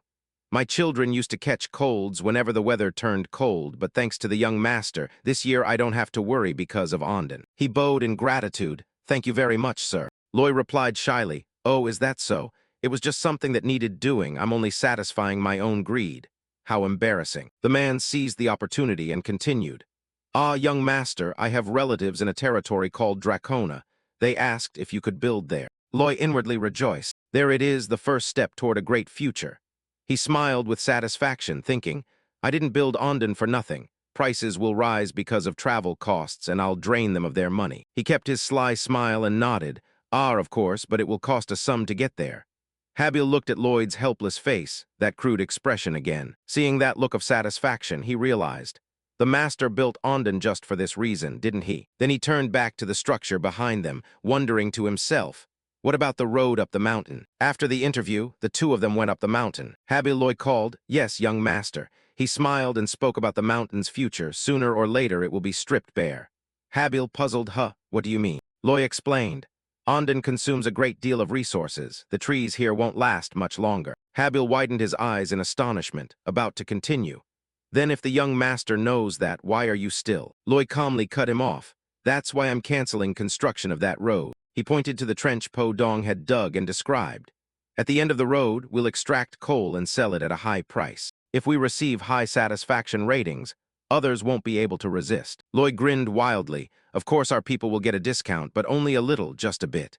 My children used to catch colds whenever the weather turned cold, but thanks to the young master, this year I don't have to worry because of Ondon." He bowed in gratitude. "Thank you very much, sir." Lloyd replied shyly, "Oh, is that so? It was just something that needed doing. I'm only satisfying my own greed." How embarrassing. The man seized the opportunity and continued. Young master, I have relatives in a territory called Dracona. They asked if you could build there." Lloyd inwardly rejoiced. There it is, the first step toward a great future. He smiled with satisfaction, thinking, I didn't build Ondon for nothing. Prices will rise because of travel costs, and I'll drain them of their money. He kept his sly smile and nodded. Ah, of course, but it will cost a sum to get there. Habil looked at Lloyd's helpless face, that crude expression again. Seeing that look of satisfaction, he realized. The master built Ondon just for this reason, didn't he? Then he turned back to the structure behind them, wondering to himself, what about the road up the mountain? After the interview, the two of them went up the mountain. Habil Lloyd called, "Yes, young master." He smiled and spoke about the mountain's future. Sooner or later, it will be stripped bare. Habil puzzled, what do you mean? Loy explained. Ondon consumes a great deal of resources. The trees here won't last much longer. Habil widened his eyes in astonishment, about to continue. Then if the young master knows that, why are you still? Loy calmly cut him off. That's why I'm canceling construction of that road. He pointed to the trench Po Dong had dug and described. At the end of the road, we'll extract coal and sell it at a high price. If we receive high satisfaction ratings, others won't be able to resist. Loy grinned wildly. Of course our people will get a discount, but only a little, just a bit.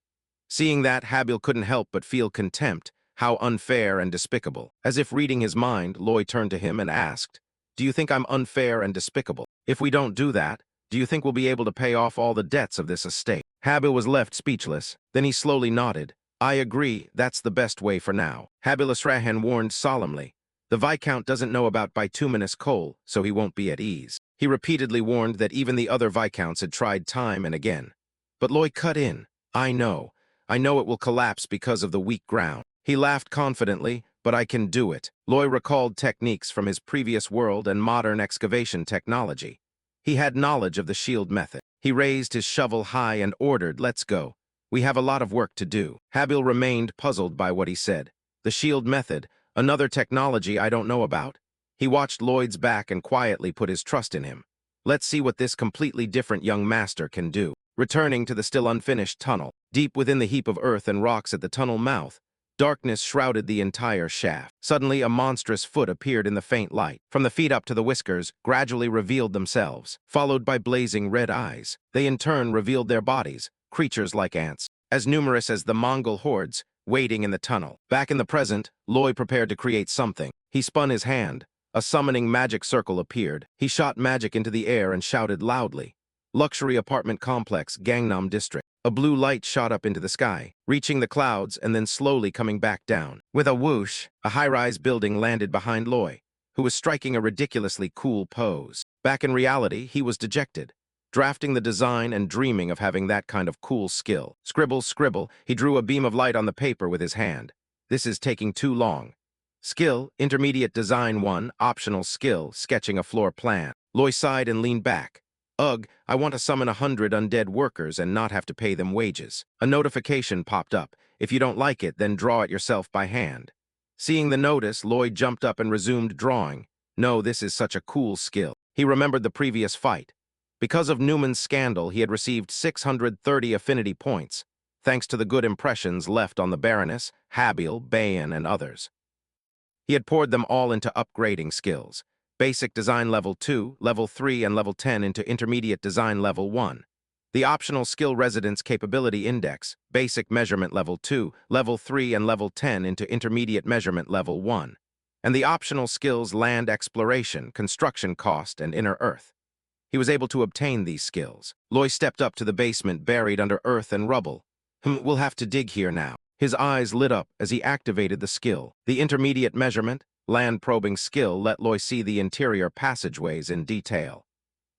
Seeing that, Habil couldn't help but feel contempt. How unfair and despicable. As if reading his mind, Loy turned to him and asked, "Do you think I'm unfair and despicable? If we don't do that, do you think we'll be able to pay off all the debts of this estate?" Habil was left speechless. Then he slowly nodded. "I agree, that's the best way for now." Habil Asrahan warned solemnly. The Viscount doesn't know about bituminous coal, so he won't be at ease. He repeatedly warned that even the other Viscounts had tried time and again. But Loy cut in. I know it will collapse because of the weak ground." He laughed confidently, "But I can do it." Loy recalled techniques from his previous world and modern excavation technology. He had knowledge of the shield method. He raised his shovel high and ordered, "Let's go. We have a lot of work to do." Habil remained puzzled by what he said. The shield method, another technology I don't know about. He watched Lloyd's back and quietly put his trust in him. Let's see what this completely different young master can do. Returning to the still unfinished tunnel, deep within the heap of earth and rocks at the tunnel mouth, darkness shrouded the entire shaft. Suddenly, a monstrous foot appeared in the faint light. From the feet up to the whiskers, gradually revealed themselves, followed by blazing red eyes. They in turn revealed their bodies, creatures like ants, as numerous as the Mongol hordes, waiting in the tunnel. Back in the present, Loy prepared to create something. He spun his hand. A summoning magic circle appeared. He shot magic into the air and shouted loudly. Luxury apartment complex, Gangnam District. A blue light shot up into the sky, reaching the clouds and then slowly coming back down. With a whoosh, a high-rise building landed behind Loy, who was striking a ridiculously cool pose. Back in reality, he was dejected, drafting the design and dreaming of having that kind of cool skill. Scribble, scribble, he drew a beam of light on the paper with his hand. This is taking too long. Skill, Intermediate Design 1, Optional Skill, Sketching a Floor Plan. Loy sighed and leaned back. Ugh, I want to summon 100 undead workers and not have to pay them wages. A notification popped up. If you don't like it, then draw it yourself by hand. Seeing the notice, Lloyd jumped up and resumed drawing. No, this is such a cool skill. He remembered the previous fight. Because of Newman's scandal, he had received 630 affinity points, thanks to the good impressions left on the Baroness, Habil, Bayan, and others. He had poured them all into upgrading skills. Basic Design Level 2, Level 3, and Level 10 into Intermediate Design Level 1. The Optional Skill Residence Capability Index, Basic Measurement Level 2, Level 3, and Level 10 into Intermediate Measurement Level 1. And the Optional Skills Land Exploration, Construction Cost, and Inner Earth. He was able to obtain these skills. Loy stepped up to the basement buried under earth and rubble. We'll have to dig here now. His eyes lit up as he activated the skill. The Intermediate Measurement, Land Probing skill let Loy see the interior passageways in detail.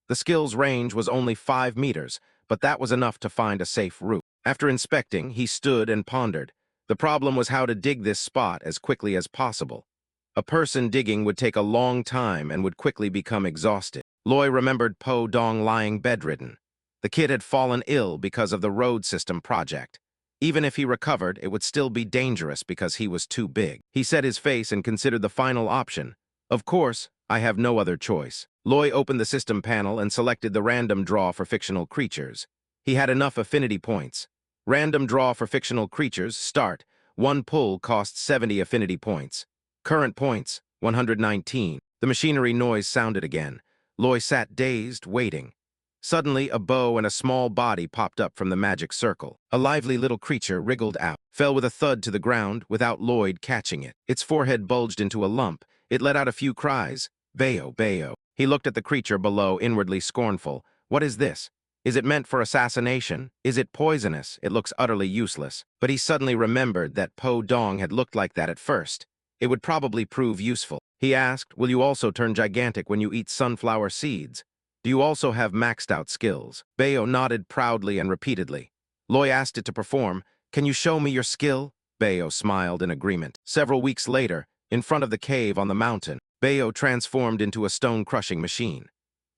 The skill's range was only 5 meters, but that was enough to find a safe route. After inspecting, he stood and pondered. The problem was how to dig this spot as quickly as possible. A person digging would take a long time and would quickly become exhausted. Loy remembered Po Dong lying bedridden. The kid had fallen ill because of the road system project. Even if he recovered, it would still be dangerous because he was too big. He set his face and considered the final option. Of course, I have no other choice. Loy opened the system panel and selected the random draw for fictional creatures. He had enough affinity points. Random draw for fictional creatures, start. 1 pull costs 70 affinity points. Current points, 119. The machinery noise sounded again. Loy sat dazed, waiting. Suddenly, a bow and a small body popped up from the magic circle. A lively little creature wriggled out, fell with a thud to the ground without Lloyd catching it. Its forehead bulged into a lump. It let out a few cries. Bayo. He looked at the creature below, inwardly scornful. What is this? Is it meant for assassination? Is it poisonous? It looks utterly useless. But he suddenly remembered that Po Dong had looked like that at first. It would probably prove useful. He asked, will you also turn gigantic when you eat sunflower seeds? Do you also have maxed out skills? Bayo nodded proudly and repeatedly. Loy asked it to perform. Can you show me your skill? Bayo smiled in agreement. Several weeks later, in front of the cave on the mountain, Bayo transformed into a stone-crushing machine.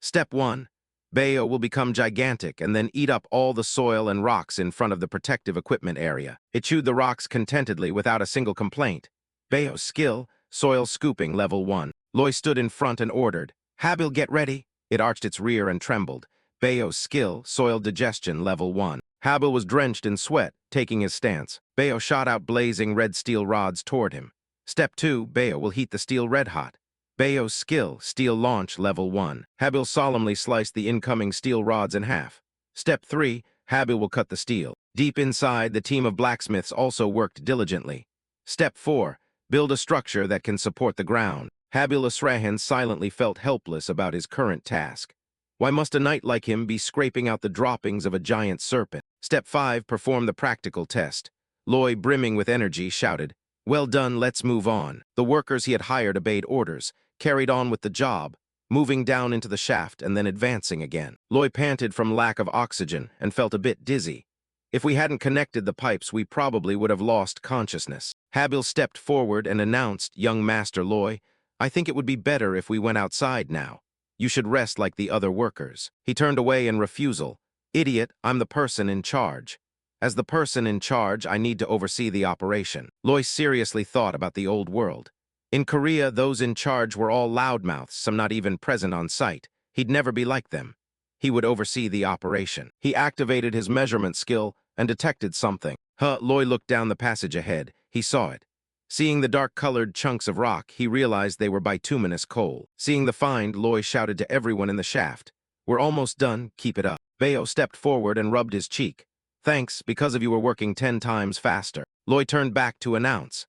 Step 1. Bayo will become gigantic and then eat up all the soil and rocks in front of the protective equipment area. It chewed the rocks contentedly without a single complaint. Bayo's skill, soil scooping, level 1. Loy stood in front and ordered, Habil, get ready. It arched its rear and trembled. Bayo's skill, soil digestion, level 1. Habil was drenched in sweat, taking his stance. Bayo shot out blazing red steel rods toward him. Step 2, Bayo will heat the steel red hot. Bayo's skill, steel launch, level 1. Habil solemnly sliced the incoming steel rods in half. Step 3, Habil will cut the steel. Deep inside, the team of blacksmiths also worked diligently. Step 4, build a structure that can support the ground. Habil Asrahan silently felt helpless about his current task. Why must a knight like him be scraping out the droppings of a giant serpent? Step 5, perform the practical test. Loy, brimming with energy, shouted, well done, let's move on. The workers he had hired obeyed orders, carried on with the job, moving down into the shaft and then advancing again. Loy panted from lack of oxygen and felt a bit dizzy. If we hadn't connected the pipes, we probably would have lost consciousness. Habil stepped forward and announced, young Master Loy, I think it would be better if we went outside now. You should rest like the other workers. He turned away in refusal. Idiot, I'm the person in charge. As the person in charge, I need to oversee the operation. Loy seriously thought about the old world. In Korea, those in charge were all loudmouths, some not even present on site. He'd never be like them. He would oversee the operation. He activated his measurement skill and detected something. Loy looked down the passage ahead. He saw it. Seeing the dark-colored chunks of rock, he realized they were bituminous coal. Seeing the find, Loy shouted to everyone in the shaft, we're almost done, keep it up. Bayo stepped forward and rubbed his cheek. Thanks, because of you we're working 10 times faster. Loy turned back to announce.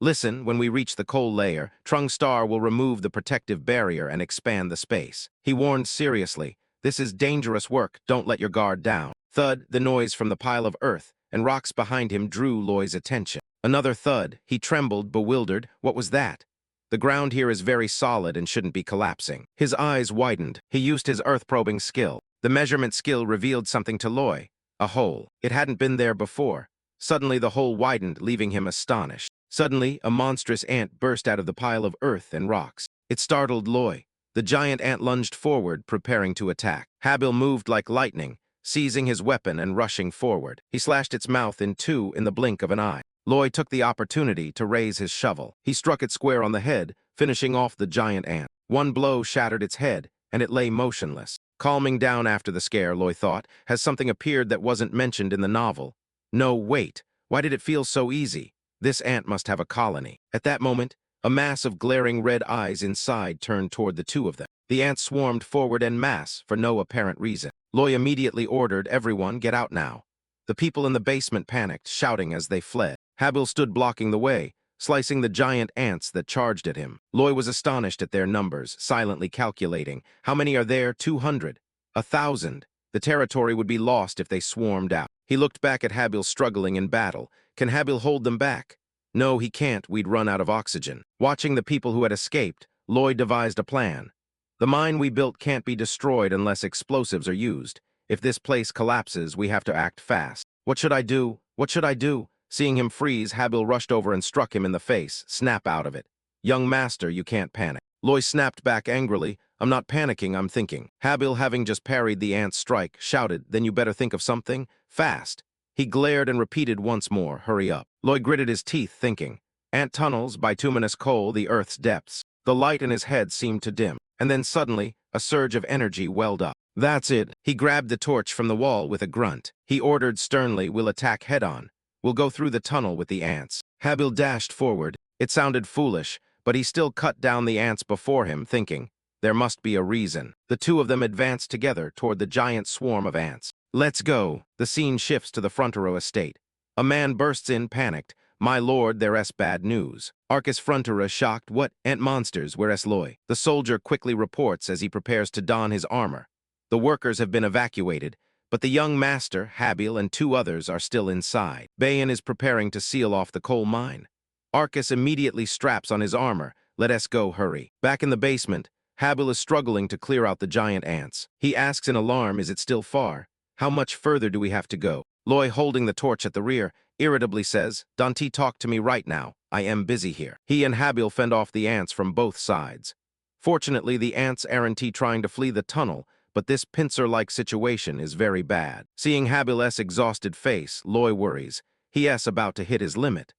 Listen, when we reach the coal layer, Trung Star will remove the protective barrier and expand the space. He warned seriously, this is dangerous work, don't let your guard down. Thud, the noise from the pile of earth and rocks behind him drew Loy's attention. Another thud. He trembled, bewildered. What was that? The ground here is very solid and shouldn't be collapsing. His eyes widened. He used his earth-probing skill. The measurement skill revealed something to Loy. A hole. It hadn't been there before. Suddenly the hole widened, leaving him astonished. Suddenly, a monstrous ant burst out of the pile of earth and rocks. It startled Loy. The giant ant lunged forward, preparing to attack. Habil moved like lightning, seizing his weapon and rushing forward. He slashed its mouth in two in the blink of an eye. Loy took the opportunity to raise his shovel. He struck it square on the head, finishing off the giant ant. One blow shattered its head, and it lay motionless. Calming down after the scare, Loy thought, has something appeared that wasn't mentioned in the novel? No, wait. Why did it feel so easy? This ant must have a colony. At that moment, a mass of glaring red eyes inside turned toward the two of them. The ants swarmed forward en masse for no apparent reason. Loy immediately ordered everyone get out now. The people in the basement panicked, shouting as they fled. Habil stood blocking the way, slicing the giant ants that charged at him. Loy was astonished at their numbers, silently calculating. How many are there? 200. 1,000. The territory would be lost if they swarmed out. He looked back at Habil struggling in battle. Can Habil hold them back? No, he can't. We'd run out of oxygen. Watching the people who had escaped, Loy devised a plan. The mine we built can't be destroyed unless explosives are used. If this place collapses, we have to act fast. What should I do? What should I do? Seeing him freeze, Habil rushed over and struck him in the face. Snap out of it. Young master, you can't panic. Loy snapped back angrily. I'm not panicking, I'm thinking. Habil, having just parried the ant's strike, shouted, then you better think of something. Fast. He glared and repeated once more, hurry up. Loy gritted his teeth, thinking. Ant tunnels, bituminous coal, the earth's depths. The light in his head seemed to dim. And then suddenly, a surge of energy welled up. That's it. He grabbed the torch from the wall with a grunt. He ordered sternly, we'll attack head-on. We'll go through the tunnel with the ants. Habil dashed forward. It sounded foolish, but he still cut down the ants before him, thinking, there must be a reason. The two of them advanced together toward the giant swarm of ants. Let's go. The scene shifts to the front row estate. A man bursts in, panicked. My lord, there's bad news. Arcus Frontera shocked. What? Ant monsters, where's Loy? The soldier quickly reports as he prepares to don his armor. The workers have been evacuated, but the young master, Habil, and 2 others are still inside. Bayan is preparing to seal off the coal mine. Arcus immediately straps on his armor. Let us go, hurry. Back in the basement, Habil is struggling to clear out the giant ants. He asks in alarm, is it still far? How much further do we have to go? Loy, holding the torch at the rear, irritably says, Dante, talk to me right now. I am busy here. He and Habil fend off the ants from both sides. Fortunately, the ants aren't trying to flee the tunnel, but this pincer-like situation is very bad. Seeing Habil's exhausted face, Loy worries. He's about to hit his limit.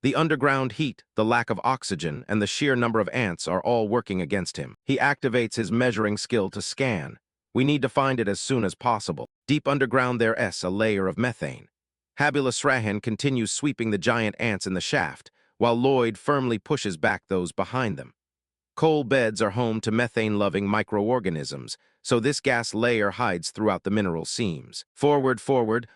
The underground heat, the lack of oxygen, and the sheer number of ants are all working against him. He activates his measuring skill to scan. We need to find it as soon as possible. Deep underground there's a layer of methane. Habil Srahan continues sweeping the giant ants in the shaft, while Lloyd firmly pushes back those behind them. Coal beds are home to methane-loving microorganisms, so this gas layer hides throughout the mineral seams. Forward,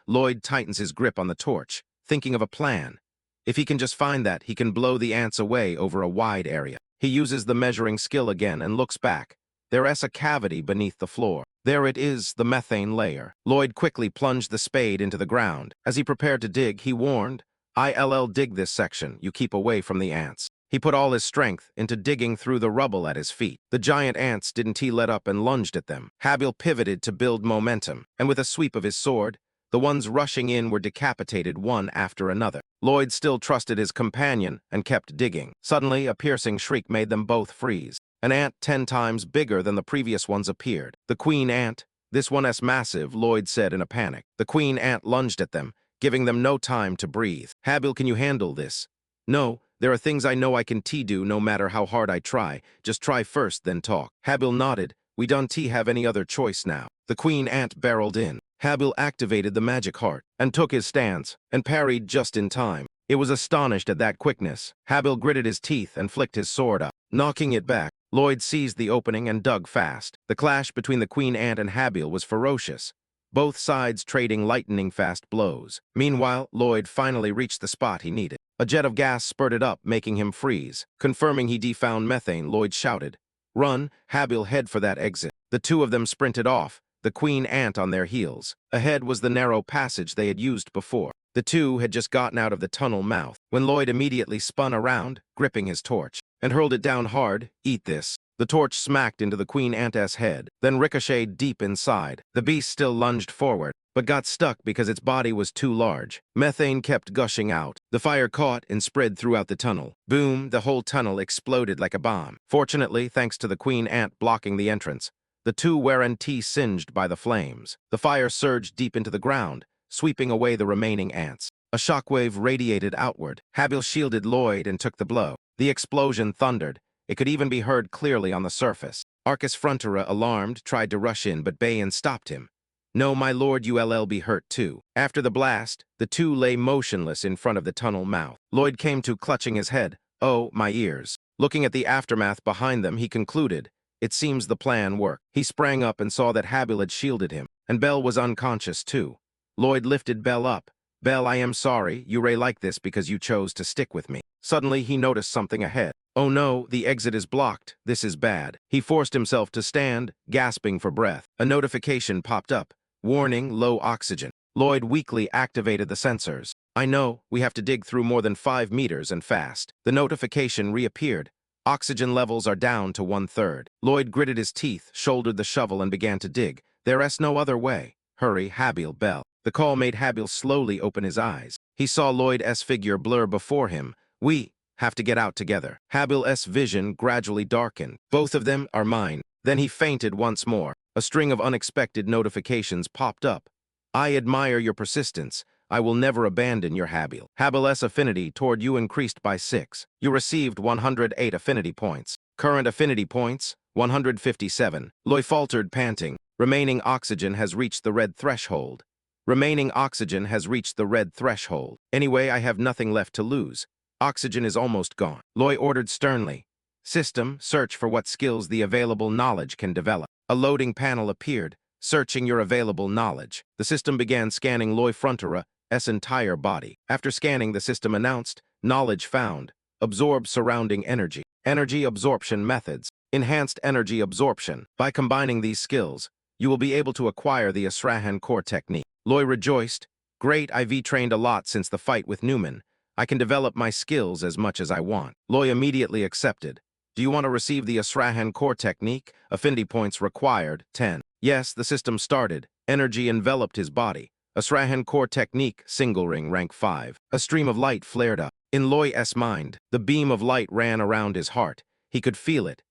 Lloyd tightens his grip on the torch, thinking of a plan. If he can just find that, he can blow the ants away over a wide area. He uses the measuring skill again and looks back. There's a cavity beneath the floor. There it is, the methane layer. Lloyd quickly plunged the spade into the ground. As he prepared to dig, he warned, I'll dig this section, you keep away from the ants. He put all his strength into digging through the rubble at his feet. The giant ants didn't let up and lunged at them. Habil pivoted to build momentum, and with a sweep of his sword, the ones rushing in were decapitated one after another. Lloyd still trusted his companion and kept digging. Suddenly, a piercing shriek made them both freeze. An ant 10 times bigger than the previous ones appeared. The queen ant, this one's massive, Lloyd said in a panic. The queen ant lunged at them, giving them no time to breathe. Habil, can you handle this? No, there are things I know I can do no matter how hard I try. Just try first, then talk. Habil nodded. We don't have any other choice now. The queen ant barreled in. Habil activated the magic heart and took his stance and parried just in time. It was astonished at that quickness. Habil gritted his teeth and flicked his sword up, knocking it back. Lloyd seized the opening and dug fast. The clash between the queen ant and Habil was ferocious, both sides trading lightning-fast blows. Meanwhile, Lloyd finally reached the spot he needed. A jet of gas spurted up, making him freeze. Confirming he defound methane, Lloyd shouted, Run! Habil, head for that exit. The 2 of them sprinted off, the queen ant on their heels. Ahead was the narrow passage they had used before. The 2 had just gotten out of the tunnel mouth, when Lloyd immediately spun around, gripping his torch, and hurled it down hard. Eat this. The torch smacked into the queen ant's head, then ricocheted deep inside. The beast still lunged forward, but got stuck because its body was too large. Methane kept gushing out. The fire caught and spread throughout the tunnel. Boom, the whole tunnel exploded like a bomb. Fortunately, thanks to the queen ant blocking the entrance, the 2 weren't singed by the flames. The fire surged deep into the ground, sweeping away the remaining ants. A shockwave radiated outward. Habil shielded Lloyd and took the blow. The explosion thundered. It could even be heard clearly on the surface. Arcus Frontera, alarmed, tried to rush in, but Bayan stopped him. No, my lord, you'll be hurt too. After the blast, the 2 lay motionless in front of the tunnel mouth. Lloyd came to, clutching his head. Oh, my ears. Looking at the aftermath behind them, he concluded, it seems the plan worked. He sprang up and saw that Habil had shielded him, and Bell was unconscious too. Lloyd lifted Bell up. Bell, I am sorry, you're like this because you chose to stick with me. Suddenly, he noticed something ahead. Oh no, the exit is blocked. This is bad. He forced himself to stand, gasping for breath. A notification popped up. Warning, low oxygen. Lloyd weakly activated the sensors. I know, we have to dig through more than 5 meters and fast. The notification reappeared. Oxygen levels are down to 1/3. Lloyd gritted his teeth, shouldered the shovel, and began to dig. There's no other way. Hurry, Habil, Bell. The call made Habil slowly open his eyes. He saw Lloyd's figure blur before him. We have to get out together. Habil's vision gradually darkened. Both of them are mine. Then he fainted once more. A string of unexpected notifications popped up. I admire your persistence. I will never abandon your Habil. Habil's affinity toward you increased by 6. You received 108 affinity points. Current affinity points, 157. Lloyd faltered, panting. Remaining oxygen has reached the red threshold. Remaining oxygen has reached the red threshold. Anyway, I have nothing left to lose. Oxygen is almost gone. Lloyd ordered sternly. System, search for what skills the available knowledge can develop. A loading panel appeared, searching your available knowledge. The system began scanning Lloyd Frontera Loy's entire body. After scanning, the system announced, knowledge found, absorb surrounding energy. Energy absorption methods. Enhanced energy absorption. By combining these skills, you will be able to acquire the Asrahan core technique. Loy rejoiced. Great, I've trained a lot since the fight with Newman. I can develop my skills as much as I want. Loy immediately accepted. Do you want to receive the Asrahan core technique? Affinity points required, 10. Yes, the system started. Energy enveloped his body. Asrahan core technique, single ring, rank 5. A stream of light flared up. In Loy's mind, the beam of light ran around his heart. He could feel it.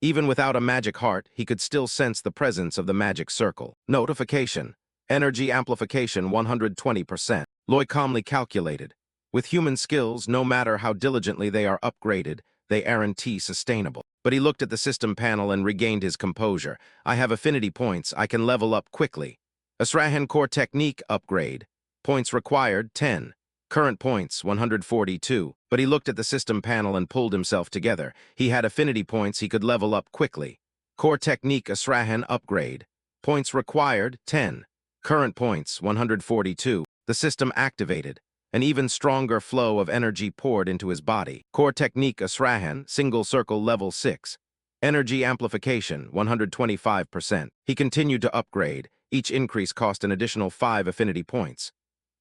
Even without a magic heart, he could still sense the presence of the magic circle. Notification. Energy amplification 120%. Loy calmly calculated. With human skills, no matter how diligently they are upgraded, they aren't sustainable. But he looked at the system panel and regained his composure. I have affinity points. I can level up quickly. Asrahan core technique upgrade. Points required 10. Current points 142. But he looked at the system panel and pulled himself together. He had affinity points. He could level up quickly. Core technique Asrahan upgrade. Points required 10. Current points 142. The system activated. An even stronger flow of energy poured into his body. Core technique Asrahan, single circle level 6. Energy amplification 125%. He continued to upgrade. Each increase cost an additional 5 affinity points.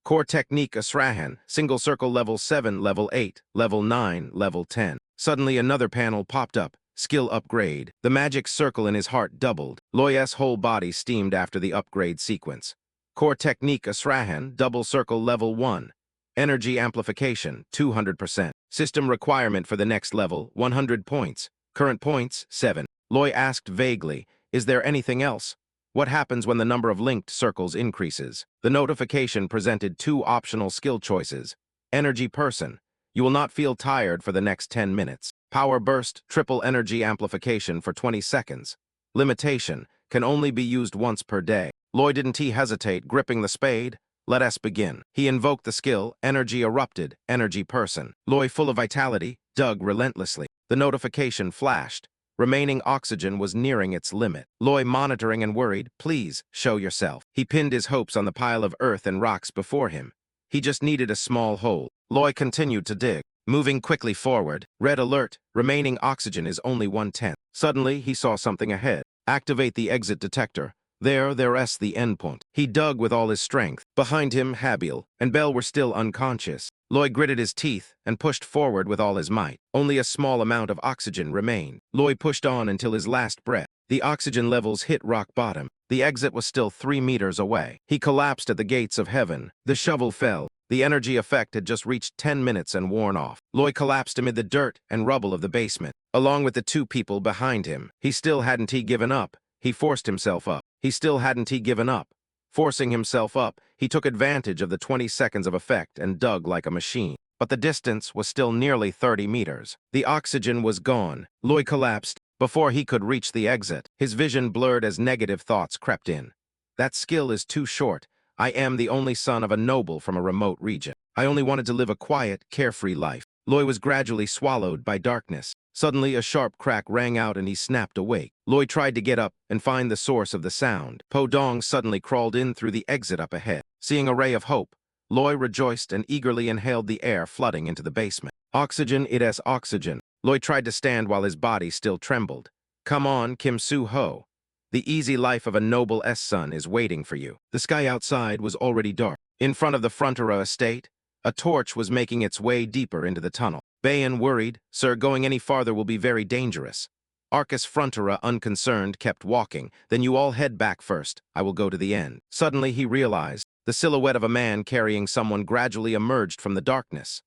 Core technique Asrahan, single circle level 7, level 8, level 9, level 10. Suddenly another panel popped up. Skill upgrade. The magic circle in his heart doubled. Loy's whole body steamed after the upgrade sequence. Core technique Asrahan, double circle level 1. Energy amplification, 200%. System requirement for the next level, 100 points. Current points, 7. Loy asked vaguely, is there anything else? What happens when the number of linked circles increases? The notification presented 2 optional skill choices. Energy person. You will not feel tired for the next 10 minutes. Power burst, triple energy amplification for 20 seconds. Limitation, can only be used once per day. Loy didn't hesitate, gripping the spade. Let us begin. He invoked the skill, energy erupted, energy person. Loy, full of vitality, dug relentlessly. The notification flashed. Remaining oxygen was nearing its limit. Loy, monitoring and worried, please, show yourself. He pinned his hopes on the pile of earth and rocks before him. He just needed a small hole. Loy continued to dig. Moving quickly forward. Red alert, remaining oxygen is only 1/10. Suddenly, he saw something ahead. Activate the exit detector. There's the endpoint. He dug with all his strength. Behind him, Habil and Bell were still unconscious. Loy gritted his teeth and pushed forward with all his might. Only a small amount of oxygen remained. Loy pushed on until his last breath. The oxygen levels hit rock bottom. The exit was still 3 meters away. He collapsed at the gates of heaven. The shovel fell. The energy effect had just reached 10 minutes and worn off. Loy collapsed amid the dirt and rubble of the basement, along with the 2 people behind him. He still hadn't given up. He forced himself up. He still hadn't given up. Forcing himself up, he took advantage of the 20 seconds of effect and dug like a machine. But the distance was still nearly 30 meters. The oxygen was gone. Loy collapsed. Before he could reach the exit, his vision blurred as negative thoughts crept in. That skill is too short. I am the only son of a noble from a remote region. I only wanted to live a quiet, carefree life. Loy was gradually swallowed by darkness. Suddenly, a sharp crack rang out and he snapped awake. Loy tried to get up and find the source of the sound. Po Dong suddenly crawled in through the exit up ahead. Seeing a ray of hope, Loy rejoiced and eagerly inhaled the air flooding into the basement. Oxygen, it is oxygen. Loy tried to stand while his body still trembled. Come on, Kim Soo-ho. The easy life of a noble son is waiting for you. The sky outside was already dark. In front of the Frontera estate, a torch was making its way deeper into the tunnel. Bayan worried, sir, going any farther will be very dangerous. Arcus Frontera, unconcerned, kept walking. Then you all head back first. I will go to the end. Suddenly he realized the silhouette of a man carrying someone gradually emerged from the darkness.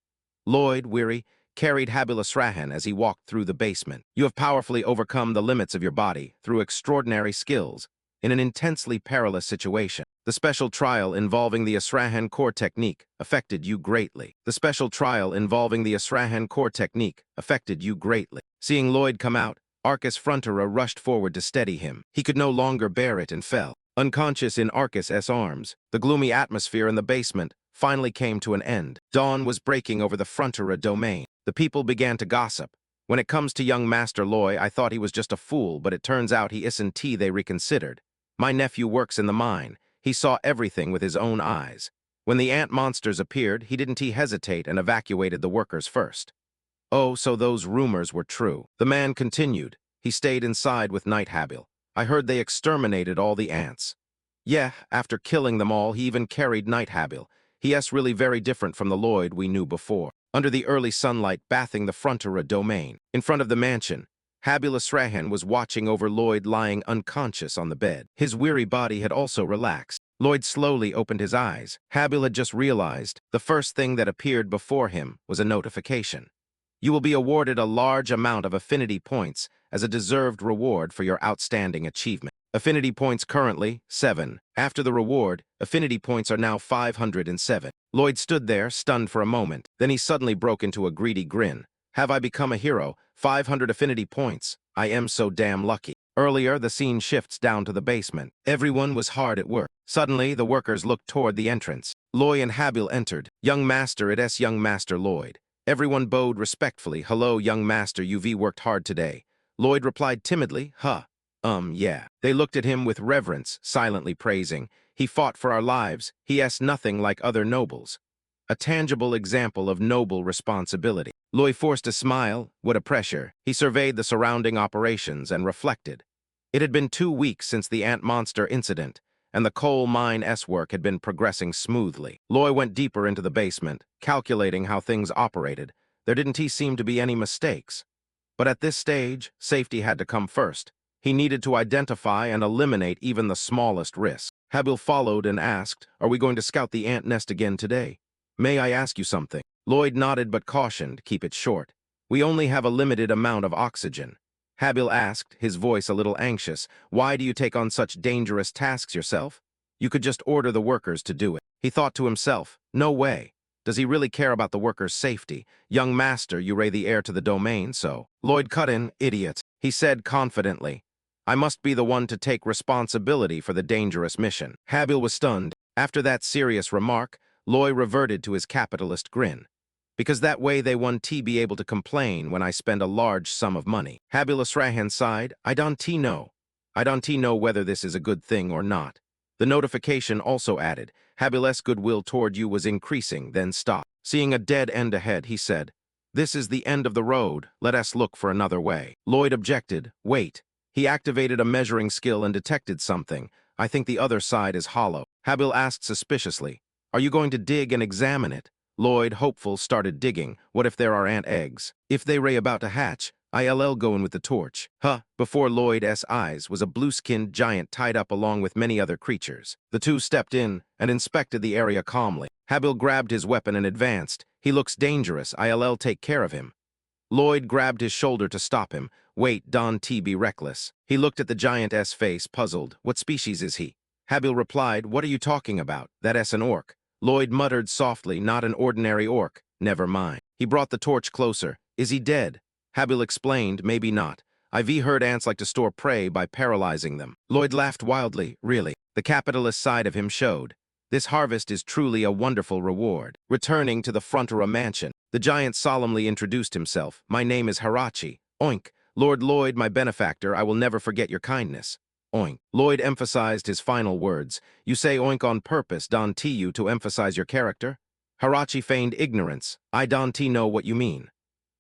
Lloyd, weary, carried Habilas Rahan as he walked through the basement. You have powerfully overcome the limits of your body through extraordinary skills in an intensely perilous situation. The special trial involving the Asrahan core technique affected you greatly. The special trial involving the Asrahan core technique affected you greatly. Seeing Lloyd come out, Arcus Frontera rushed forward to steady him. He could no longer bear it and fell. Unconscious in Arcus' arms, the gloomy atmosphere in the basement finally came to an end. Dawn was breaking over the Frontera domain. The people began to gossip. When it comes to young Master Loy, I thought he was just a fool, but it turns out he isn't. They reconsidered. My nephew works in the mine. He saw everything with his own eyes. When the ant monsters appeared, he didn't hesitate and evacuated the workers first. Oh, so those rumors were true. The man continued. He stayed inside with Night Habil. I heard they exterminated all the ants. Yeah, after killing them all, he even carried Night Habil. He really very different from the Lloyd we knew before. Under the early sunlight bathing the Frontera domain, in front of the mansion, Habil Asrahan was watching over Lloyd lying unconscious on the bed. His weary body had also relaxed. Lloyd slowly opened his eyes. Habil had just realized the first thing that appeared before him was a notification. You will be awarded a large amount of affinity points as a deserved reward for your outstanding achievement. Affinity points currently 7. After the reward, affinity points are now 507. Lloyd stood there, stunned for a moment. Then he suddenly broke into a greedy grin. Have I become a hero? 500 affinity points. I am so damn lucky. Earlier, the scene shifts down to the basement. Everyone was hard at work. Suddenly, the workers looked toward the entrance. Lloyd and Habil entered. Young Master, it's Young Master Lloyd. Everyone bowed respectfully. Hello, Young Master, you've worked hard today. Lloyd replied timidly, yeah. They looked at him with reverence, silently praising. He fought for our lives. He nothing like other nobles. A tangible example of noble responsibility. Lloyd forced a smile. What a pressure. He surveyed the surrounding operations and reflected. It had been 2 weeks since the ant monster incident, and the coal mine work had been progressing smoothly. Lloyd went deeper into the basement, calculating how things operated. There didn't seem to be any mistakes. But at this stage, safety had to come first. He needed to identify and eliminate even the smallest risk. Habil followed and asked, are we going to scout the ant nest again today? May I ask you something? Lloyd nodded but cautioned, keep it short. We only have a limited amount of oxygen. Habil asked, his voice a little anxious, why do you take on such dangerous tasks yourself? You could just order the workers to do it. He thought to himself, no way. Does he really care about the workers' safety? Young Master, you ray the heir to the domain, so. Lloyd cut in, idiot. He said confidently, I must be the one to take responsibility for the dangerous mission. Habil was stunned. After that serious remark, Lloyd reverted to his capitalist grin. Because that way they won't be able to complain when I spend a large sum of money. Habil Asrahan sighed, I don't know whether this is a good thing or not. The notification also added, Habil's goodwill toward you was increasing, then stopped. Seeing a dead end ahead, he said, this is the end of the road, let us look for another way. Lloyd objected, wait. He activated a measuring skill and detected something. I think the other side is hollow. Habil asked suspiciously, are you going to dig and examine it? Lloyd, hopeful, started digging. What if there are ant eggs? If they ray about to hatch, I'll go in with the torch. Before Lloyd's eyes was a blue-skinned giant tied up along with many other creatures. The two stepped in and inspected the area calmly. Habil grabbed his weapon and advanced. He looks dangerous. I'll take care of him. Lloyd grabbed his shoulder to stop him. Wait, don't be reckless. He looked at the giant's face, puzzled. What species is he? Habil replied, what are you talking about? That's an orc. Lloyd muttered softly, not an ordinary orc. Never mind. He brought the torch closer. Is he dead? Habil explained, maybe not. I've heard ants like to store prey by paralyzing them. Lloyd laughed wildly, really. The capitalist side of him showed. This harvest is truly a wonderful reward. Returning to the Frontera mansion, the giant solemnly introduced himself. My name is Hirachi. Oink. Lord Lloyd, my benefactor, I will never forget your kindness. Oink. Lloyd emphasized his final words. You say oink on purpose, don't you, to emphasize your character? Hirachi feigned ignorance. I don't know what you mean.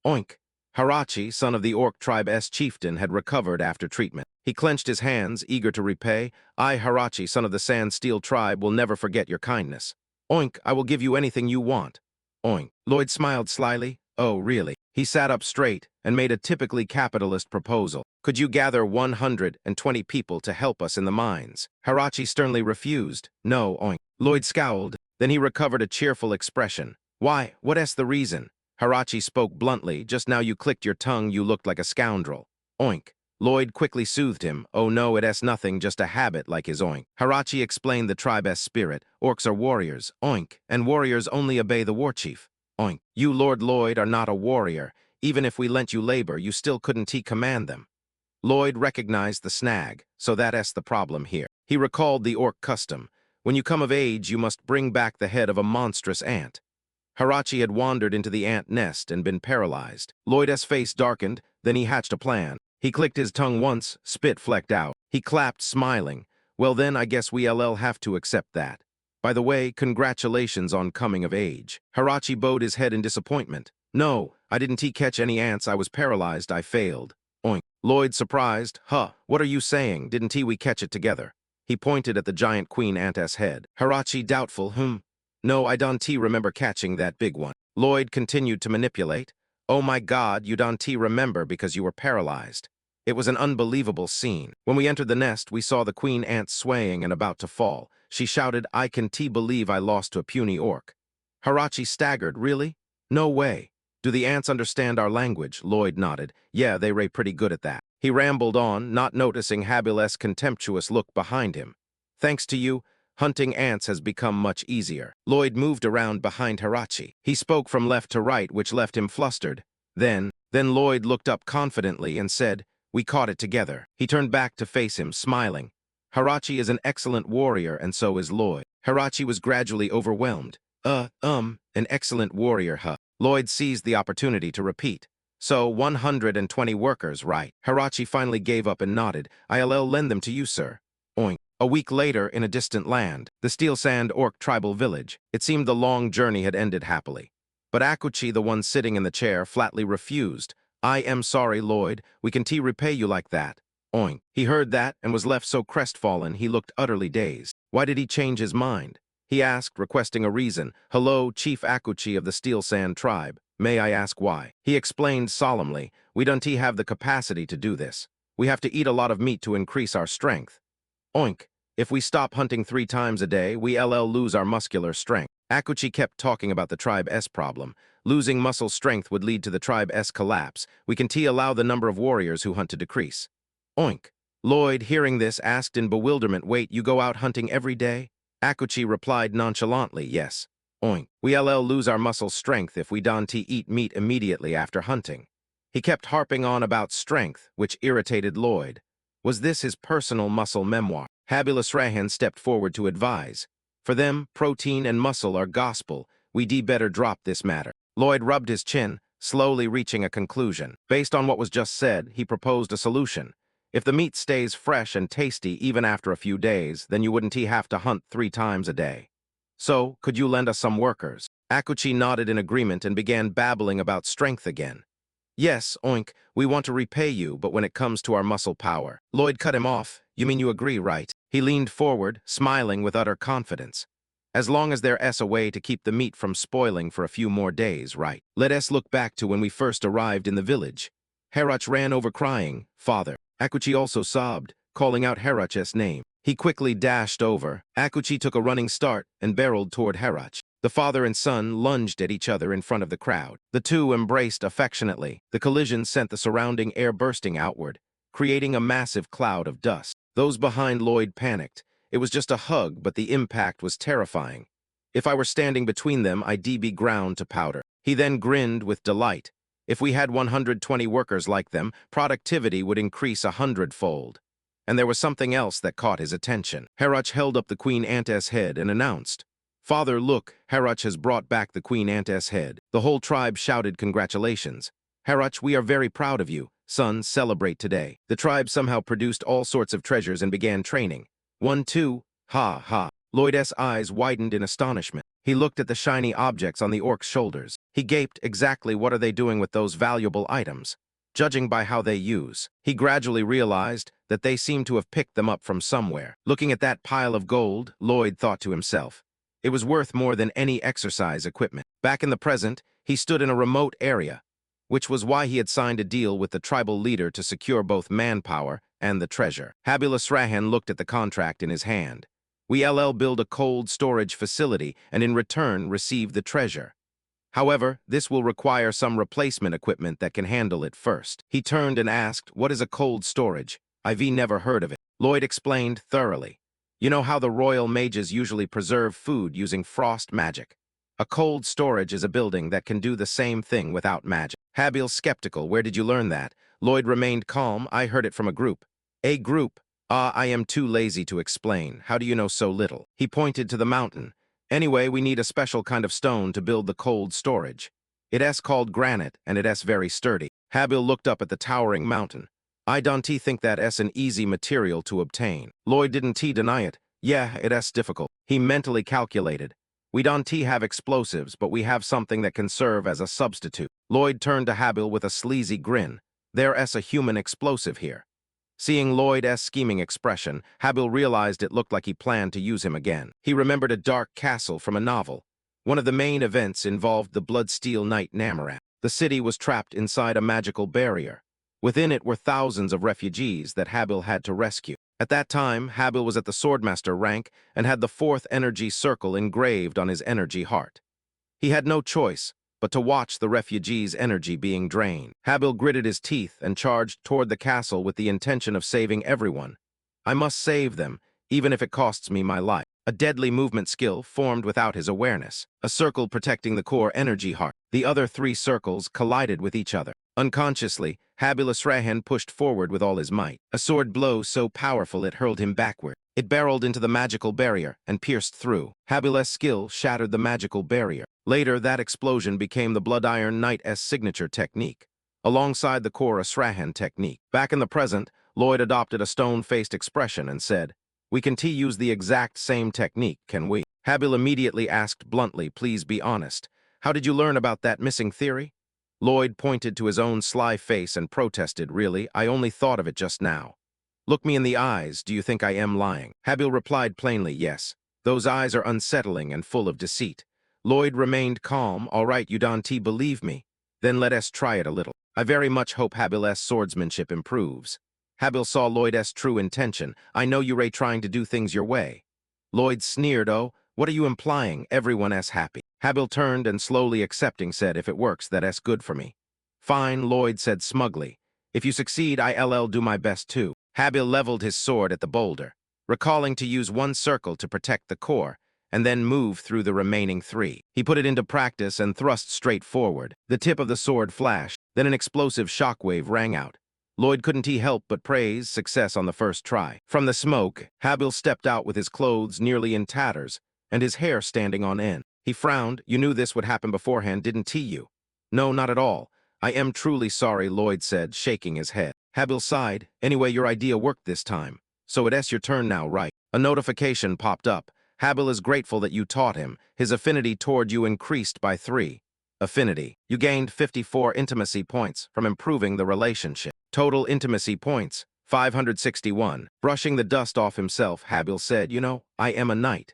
Oink. Hirachi, son of the orc tribe's chieftain, had recovered after treatment. He clenched his hands, eager to repay. I, Hirachi, son of the Sand Steel tribe, will never forget your kindness. Oink, I will give you anything you want. Oink. Lloyd smiled slyly. Oh, really? He sat up straight and made a typically capitalist proposal. Could you gather 120 people to help us in the mines? Hirachi sternly refused. No, oink. Lloyd scowled. Then he recovered a cheerful expression. Why, what's the reason? Hirachi spoke bluntly. Just now you clicked your tongue, you looked like a scoundrel. Oink. Lloyd quickly soothed him. Oh no, it's nothing, just a habit like his oink. Hirachi explained the tribe's spirit. Orcs are warriors, oink, and warriors only obey the war chief. Oink. You, Lord Lloyd, are not a warrior. Even if we lent you labor, you still couldn't command them. Lloyd recognized the snag, so that's the problem here. He recalled the orc custom. When you come of age, you must bring back the head of a monstrous ant. Hirachi had wandered into the ant nest and been paralyzed. Lloyd's face darkened, then he hatched a plan. He clicked his tongue once, spit flecked out. He clapped, smiling. Well then, I guess we'll have to accept that. By the way, congratulations on coming of age. Hirachi bowed his head in disappointment. No, I didn't catch any ants. I was paralyzed. I failed. Oink. Lloyd, surprised. Huh, what are you saying? Didn't we catch it together? He pointed at the giant queen ant's head. Hirachi, doubtful. No, I don't remember catching that big one. Lloyd continued to manipulate. Oh my God, you don't remember because you were paralyzed. It was an unbelievable scene. When we entered the nest, we saw the queen ant swaying and about to fall. She shouted, I can believe I lost to a puny orc. Hirachi staggered. Really? No way. Do the ants understand our language? Lloyd nodded. Yeah, they ray pretty good at that. He rambled on, not noticing Habile's contemptuous look behind him. Thanks to you, hunting ants has become much easier. Lloyd moved around behind Hirachi. He spoke from left to right, which left him flustered. Then Lloyd looked up confidently and said, we caught it together. He turned back to face him, smiling. Hirachi is an excellent warrior, and so is Lloyd. Hirachi was gradually overwhelmed. An excellent warrior, huh? Lloyd seized the opportunity to repeat. So, 120 workers, right? Hirachi finally gave up and nodded. I'll lend them to you, sir. Oink. A week later, in a distant land, the Steel Sand Orc tribal village, it seemed the long journey had ended happily. But Akuchi, the one sitting in the chair, flatly refused. I am sorry, Lloyd. We can repay you like that. Oink. He heard that and was left so crestfallen he looked utterly dazed. Why did he change his mind? He asked, requesting a reason. Hello, Chief Akuchi of the Steel Sand tribe. May I ask why? He explained solemnly, we don't have the capacity to do this. We have to eat a lot of meat to increase our strength. Oink. If we stop hunting 3 times a day, we'll lose our muscular strength. Akuchi kept talking about the tribe's problem. Losing muscle strength would lead to the tribe's collapse. We can allow the number of warriors who hunt to decrease. Oink. Lloyd, hearing this, asked in bewilderment, wait, you go out hunting every day? Akuchi replied nonchalantly, yes. Oink. We'll lose our muscle strength if we don't eat meat immediately after hunting. He kept harping on about strength, which irritated Lloyd. Was this his personal muscle memoir? Habilas Rahan stepped forward to advise. For them, protein and muscle are gospel. We better drop this matter. Lloyd rubbed his chin, slowly reaching a conclusion. Based on what was just said, he proposed a solution. If the meat stays fresh and tasty even after a few days, then you wouldn't have to hunt 3 times a day. So, could you lend us some workers? Akuchi nodded in agreement and began babbling about strength again. Yes, Oink, we want to repay you, but when it comes to our muscle power. Lloyd cut him off. You mean you agree, right? He leaned forward, smiling with utter confidence. As long as there's a way to keep the meat from spoiling for a few more days, right? Let us look back to when we first arrived in the village. Hirachi ran over crying, Father. Akuchi also sobbed, calling out Hirachi's name. He quickly dashed over. Akuchi took a running start and barreled toward Hirachi. The father and son lunged at each other in front of the crowd. The two embraced affectionately. The collision sent the surrounding air bursting outward, creating a massive cloud of dust. Those behind Lloyd panicked. It was just a hug, but the impact was terrifying. If I were standing between them, I'd be ground to powder. He then grinned with delight. If we had 120 workers like them, productivity would increase 100-fold. And there was something else that caught his attention. Hirachi held up the queen ant's head and announced, Father, look, Hirachi has brought back the queen ant's head. The whole tribe shouted congratulations. Hirachi, we are very proud of you. Son, celebrate today. The tribe somehow produced all sorts of treasures and began training. 1, 2, ha, ha. Lloyd's eyes widened in astonishment. He looked at the shiny objects on the orc's shoulders. He gaped, exactly what are they doing with those valuable items? Judging by how they use, he gradually realized that they seemed to have picked them up from somewhere. Looking at that pile of gold, Lloyd thought to himself, it was worth more than any exercise equipment. Back in the present, he stood in a remote area, which was why he had signed a deal with the tribal leader to secure both manpower and the treasure. Habilas Rahan looked at the contract in his hand. We'll build a cold storage facility and in return receive the treasure. However, this will require some replacement equipment that can handle it first. He turned and asked, what is a cold storage? I've never heard of it. Lloyd explained thoroughly. You know how the royal mages usually preserve food using frost magic? A cold storage is a building that can do the same thing without magic. Habil skeptical, where did you learn that? Lloyd remained calm, I heard it from a group. A group? I am too lazy to explain. How do you know so little? He pointed to the mountain. Anyway, we need a special kind of stone to build the cold storage. It's called granite, and it's very sturdy. Habil looked up at the towering mountain. I don't think that it's an easy material to obtain. Lloyd didn't deny it. Yeah, it's difficult. He mentally calculated. We don't have explosives, but we have something that can serve as a substitute. Lloyd turned to Habil with a sleazy grin. There's a human explosive here. Seeing Lloyd's scheming expression, Habil realized it looked like he planned to use him again. He remembered a dark castle from a novel. One of the main events involved the Bloodsteel Knight Namoran. The city was trapped inside a magical barrier. Within it were thousands of refugees that Habil had to rescue. At that time, Habil was at the Swordmaster rank and had the 4th energy circle engraved on his energy heart. He had no choice but to watch the refugees' energy being drained. Habil gritted his teeth and charged toward the castle with the intention of saving everyone. I must save them, even if it costs me my life. A deadly movement skill formed without his awareness. A circle protecting the core energy heart. The other 3 circles collided with each other. Unconsciously, Habil Asrahan pushed forward with all his might. A sword blow so powerful it hurled him backward. It barreled into the magical barrier and pierced through. Habil's skill shattered the magical barrier. Later, that explosion became the Blood Iron Knight's signature technique, alongside the core Asrahan technique. Back in the present, Lloyd adopted a stone-faced expression and said, "We can use the exact same technique, can we?" Habil immediately asked bluntly, "Please be honest. How did you learn about that missing theory?" Lloyd pointed to his own sly face and protested, "Really, I only thought of it just now. Look me in the eyes, do you think I am lying?" Habil replied plainly, "Yes. Those eyes are unsettling and full of deceit." Lloyd remained calm. "All right, you don't believe me. Then let us try it a little. I very much hope Habil's swordsmanship improves." Habil saw Lloyd's true intention. "I know you're trying to do things your way." Lloyd sneered, "Oh, what are you implying? Everyone's happy." Habil turned and slowly accepting said, "If it works, that's good for me." "Fine," Lloyd said smugly. "If you succeed, I'll do my best too." Habil leveled his sword at the boulder, recalling to use 1 circle to protect the core, and then move through the remaining 3. He put it into practice and thrust straight forward. The tip of the sword flashed, then an explosive shockwave rang out. Lloyd couldn't help but praise success on the first try. From the smoke, Habil stepped out with his clothes nearly in tatters and his hair standing on end. He frowned. "You knew this would happen beforehand, didn't you?" "No, not at all. I am truly sorry," Lloyd said, shaking his head. Habil sighed. "Anyway, your idea worked this time. So it's your turn now, right?" A notification popped up. "Habil is grateful that you taught him. His affinity toward you increased by 3. Affinity. You gained 54 intimacy points from improving the relationship. Total intimacy points, 561. Brushing the dust off himself, Habil said, "You know, I am a knight.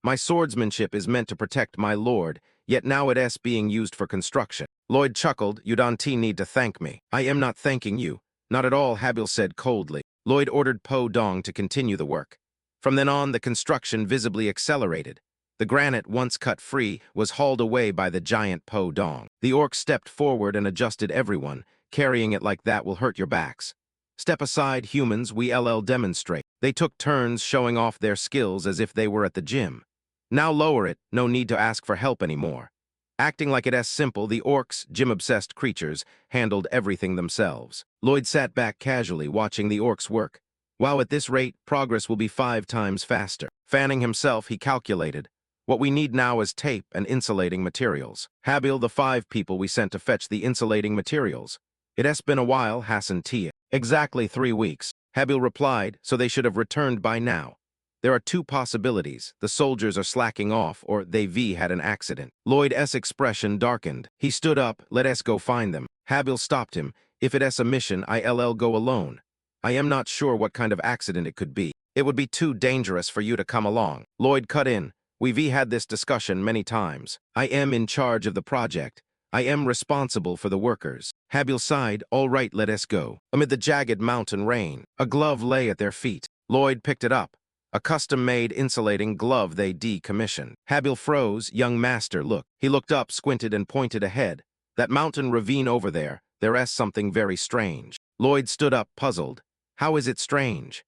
My swordsmanship is meant to protect my lord, yet now it's being used for construction." Lloyd chuckled. "You don't need to thank me." "I am not thanking you." "Not at all," Habil said coldly. Lloyd ordered Po Dong to continue the work. From then on, the construction visibly accelerated. The granite, once cut free, was hauled away by the giant Po Dong. The orc stepped forward and adjusted everyone. "Carrying it like that will hurt your backs. Step aside, humans, we'll demonstrate." They took turns showing off their skills as if they were at the gym. "Now lower it, no need to ask for help anymore." Acting like it's simple, the orcs, gym-obsessed creatures, handled everything themselves. Lloyd sat back casually, watching the orcs work. "Wow, at this rate, progress will be 5 times faster." Fanning himself, he calculated, "What we need now is tape and insulating materials." Habil, the 5 people we sent to fetch the insulating materials. "It's been a while, Hassan Tia." "Exactly 3 weeks." Habil replied, "So they should have returned by now. There are 2 possibilities. The soldiers are slacking off, or they had an accident." Lloyd's expression darkened. He stood up. "Let us go find them." Habil stopped him. "If it's a mission, I'll go alone. I am not sure what kind of accident it could be. It would be too dangerous for you to come along." Lloyd cut in. "We've had this discussion many times. I am in charge of the project. I am responsible for the workers." Habil sighed. "All right, let us go." Amid the jagged mountain rain, a glove lay at their feet. Lloyd picked it up. A custom-made insulating glove they decommissioned. Habil froze. "Young master, look." He looked up, squinted, and pointed ahead. "That mountain ravine over there's something very strange." Lloyd stood up, puzzled. "How is it strange?"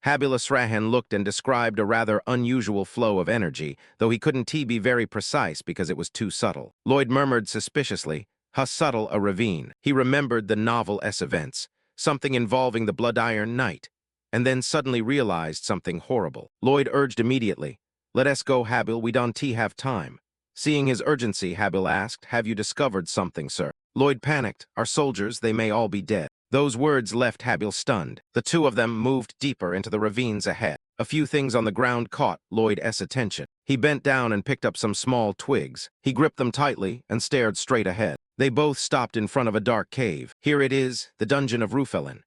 Habil Asrahan looked and described a rather unusual flow of energy, though he couldn't be very precise because it was too subtle. Lloyd murmured suspiciously, "How subtle a ravine." He remembered the novel-s events, something involving the Blood Iron Knight, and then suddenly realized something horrible. Lloyd urged immediately, "Let us go, Habil, we don't have time." Seeing his urgency, Habil asked, "Have you discovered something, sir?" Lloyd panicked. "Our soldiers, they may all be dead." Those words left Habil stunned. The 2 of them moved deeper into the ravines ahead. A few things on the ground caught Lloyd's attention. He bent down and picked up some small twigs. He gripped them tightly and stared straight ahead. They both stopped in front of a dark cave. Here it is, the dungeon of Rufelin.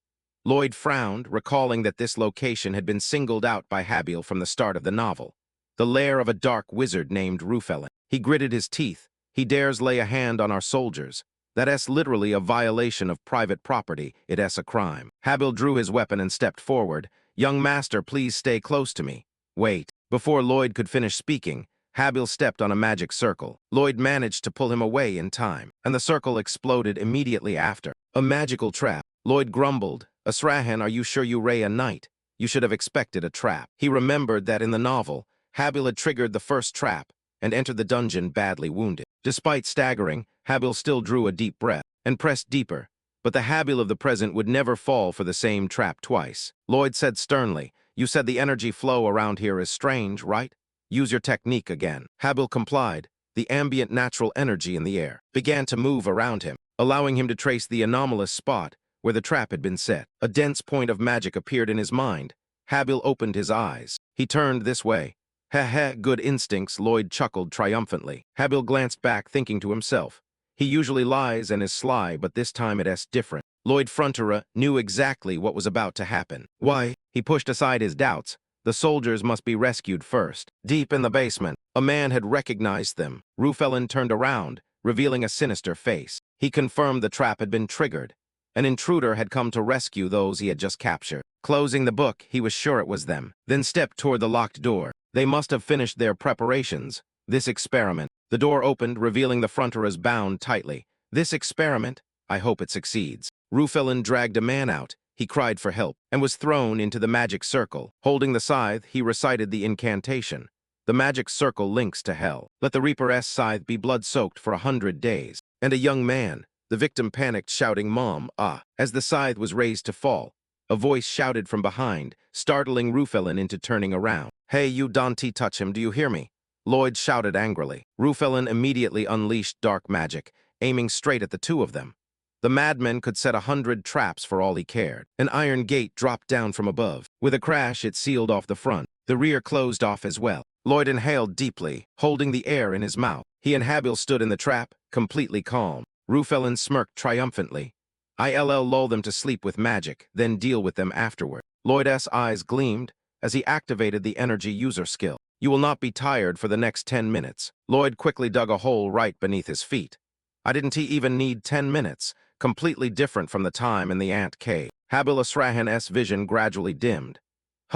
Lloyd frowned, recalling that this location had been singled out by Habil from the start of the novel. The lair of a dark wizard named Rufelin. He gritted his teeth. He dares lay a hand on our soldiers. That's literally a violation of private property. It's a crime. Habil drew his weapon and stepped forward. Young master, please stay close to me. Wait. Before Lloyd could finish speaking, Habil stepped on a magic circle. Lloyd managed to pull him away in time, and the circle exploded immediately after. A magical trap. Lloyd grumbled. Asrahan, are you sure you ray a knight? You should have expected a trap. He remembered that in the novel, Habil had triggered the first trap and entered the dungeon badly wounded. Despite staggering, Habil still drew a deep breath and pressed deeper. But the Habil of the present would never fall for the same trap twice. Lloyd said sternly, you said the energy flow around here is strange, right? Use your technique again. Habil complied. The ambient natural energy in the air began to move around him, allowing him to trace the anomalous spot where the trap had been set. A dense point of magic appeared in his mind. Habil opened his eyes. He turned this way. Heh, good instincts, Lloyd chuckled triumphantly. Habil glanced back, thinking to himself. He usually lies and is sly, but this time it's different. Lloyd Frontera knew exactly what was about to happen. Why? He pushed aside his doubts. The soldiers must be rescued first. Deep in the basement, a man had recognized them. Rufelin turned around, revealing a sinister face. He confirmed the trap had been triggered. An intruder had come to rescue those he had just captured. Closing the book, he was sure it was them, then stepped toward the locked door. They must have finished their preparations. This experiment. The door opened, revealing the Fronteras bound tightly. This experiment, I hope it succeeds. Rufelin dragged a man out. He cried for help and was thrown into the magic circle. Holding the scythe, he recited the incantation. The magic circle links to hell. Let the Reaper's scythe be blood-soaked for 100 days. And a young man. The victim panicked, shouting, Mom, ah. As the scythe was raised to fall, a voice shouted from behind, startling Rufelin into turning around. Hey, you Dante, touch him, do you hear me? Lloyd shouted angrily. Rufelin immediately unleashed dark magic, aiming straight at the two of them. The madman could set 100 traps for all he cared. An iron gate dropped down from above. With a crash, it sealed off the front. The rear closed off as well. Lloyd inhaled deeply, holding the air in his mouth. He and Habil stood in the trap, completely calm. Rufelin smirked triumphantly. I'll lull them to sleep with magic, then deal with them afterward. Lloyd's eyes gleamed as he activated the energy user skill. You will not be tired for the next 10 minutes. Lloyd quickly dug a hole right beneath his feet. I didn't even need 10 minutes, completely different from the time in the ant cave. Habil Asrahan's vision gradually dimmed.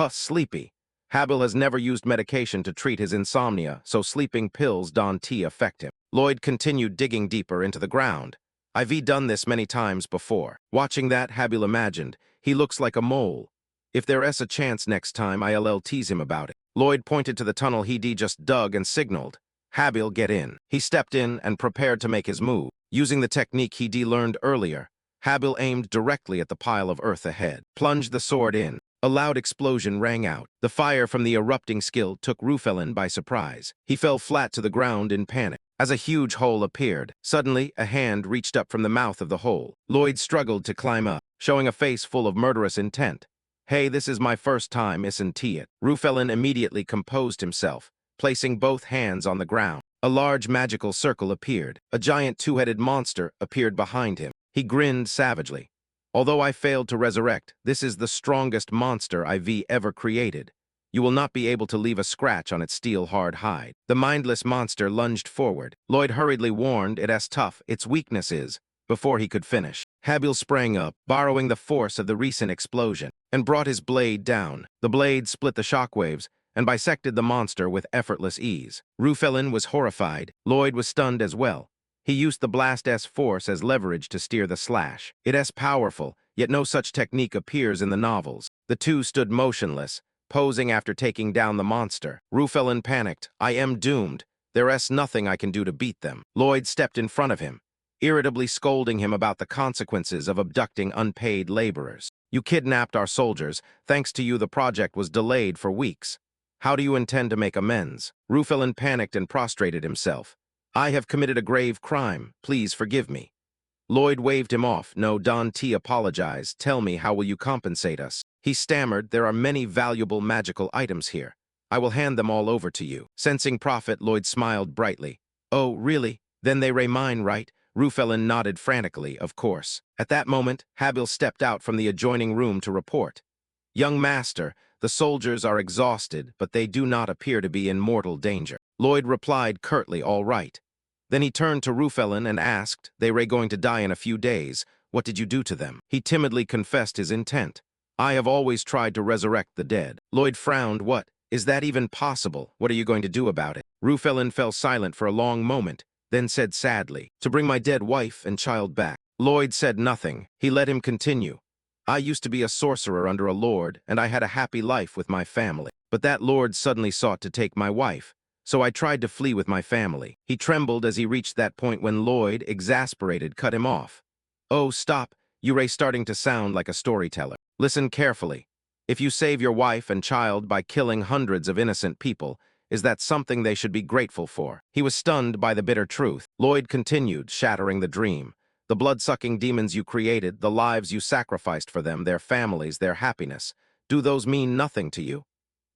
Sleepy. Habil has never used medication to treat his insomnia, so sleeping pills don't affect him. Lloyd continued digging deeper into the ground. I've done this many times before. Watching that, Habil imagined, he looks like a mole. If there's a chance next time, I'll tease him about it. Lloyd pointed to the tunnel he just dug and signaled. Habil, get in. He stepped in and prepared to make his move. Using the technique he learned earlier, Habil aimed directly at the pile of earth ahead, plunged the sword in. A loud explosion rang out. The fire from the erupting skill took Rufelin by surprise. He fell flat to the ground in panic. As a huge hole appeared, suddenly a hand reached up from the mouth of the hole. Lloyd struggled to climb up, showing a face full of murderous intent. Hey, this is my first time, isn't it? Rufelin immediately composed himself, placing both hands on the ground. A large magical circle appeared. A giant two-headed monster appeared behind him. He grinned savagely. Although I failed to resurrect, this is the strongest monster I've ever created. You will not be able to leave a scratch on its steel-hard hide. The mindless monster lunged forward. Lloyd hurriedly warned it's tough, its weakness is, before he could finish. Habil sprang up, borrowing the force of the recent explosion, and brought his blade down. The blade split the shockwaves and bisected the monster with effortless ease. Rufelin was horrified. Lloyd was stunned as well. He used the blast's force as leverage to steer the slash. It's powerful, yet no such technique appears in the novels. The two stood motionless, posing after taking down the monster. Rufelin panicked. I am doomed. There's nothing I can do to beat them. Lloyd stepped in front of him, irritably scolding him about the consequences of abducting unpaid laborers. You kidnapped our soldiers. Thanks to you, the project was delayed for weeks. How do you intend to make amends? Rufelin panicked and prostrated himself. I have committed a grave crime. Please forgive me. Lloyd waved him off. No, Don T apologized. Tell me, how will you compensate us? He stammered, there are many valuable magical items here. I will hand them all over to you. Sensing profit, Lloyd smiled brightly. Oh, really? Then they ray mine, right? Rufelin nodded frantically, of course. At that moment, Habil stepped out from the adjoining room to report. Young master, the soldiers are exhausted, but they do not appear to be in mortal danger. Lloyd replied curtly, all right. Then he turned to Rufelin and asked, they ray going to die in a few days. What did you do to them? He timidly confessed his intent. I have always tried to resurrect the dead. Lloyd frowned. What? Is that even possible? What are you going to do about it? Rufelin fell silent for a long moment, then said sadly, to bring my dead wife and child back. Lloyd said nothing. He let him continue. I used to be a sorcerer under a lord, and I had a happy life with my family. But that lord suddenly sought to take my wife, so I tried to flee with my family. He trembled as he reached that point when Lloyd, exasperated, cut him off. Oh, stop. You're starting to sound like a storyteller. Listen carefully. If you save your wife and child by killing hundreds of innocent people, is that something they should be grateful for? He was stunned by the bitter truth. Lloyd continued, shattering the dream. The blood-sucking demons you created, the lives you sacrificed for them, their families, their happiness, do those mean nothing to you?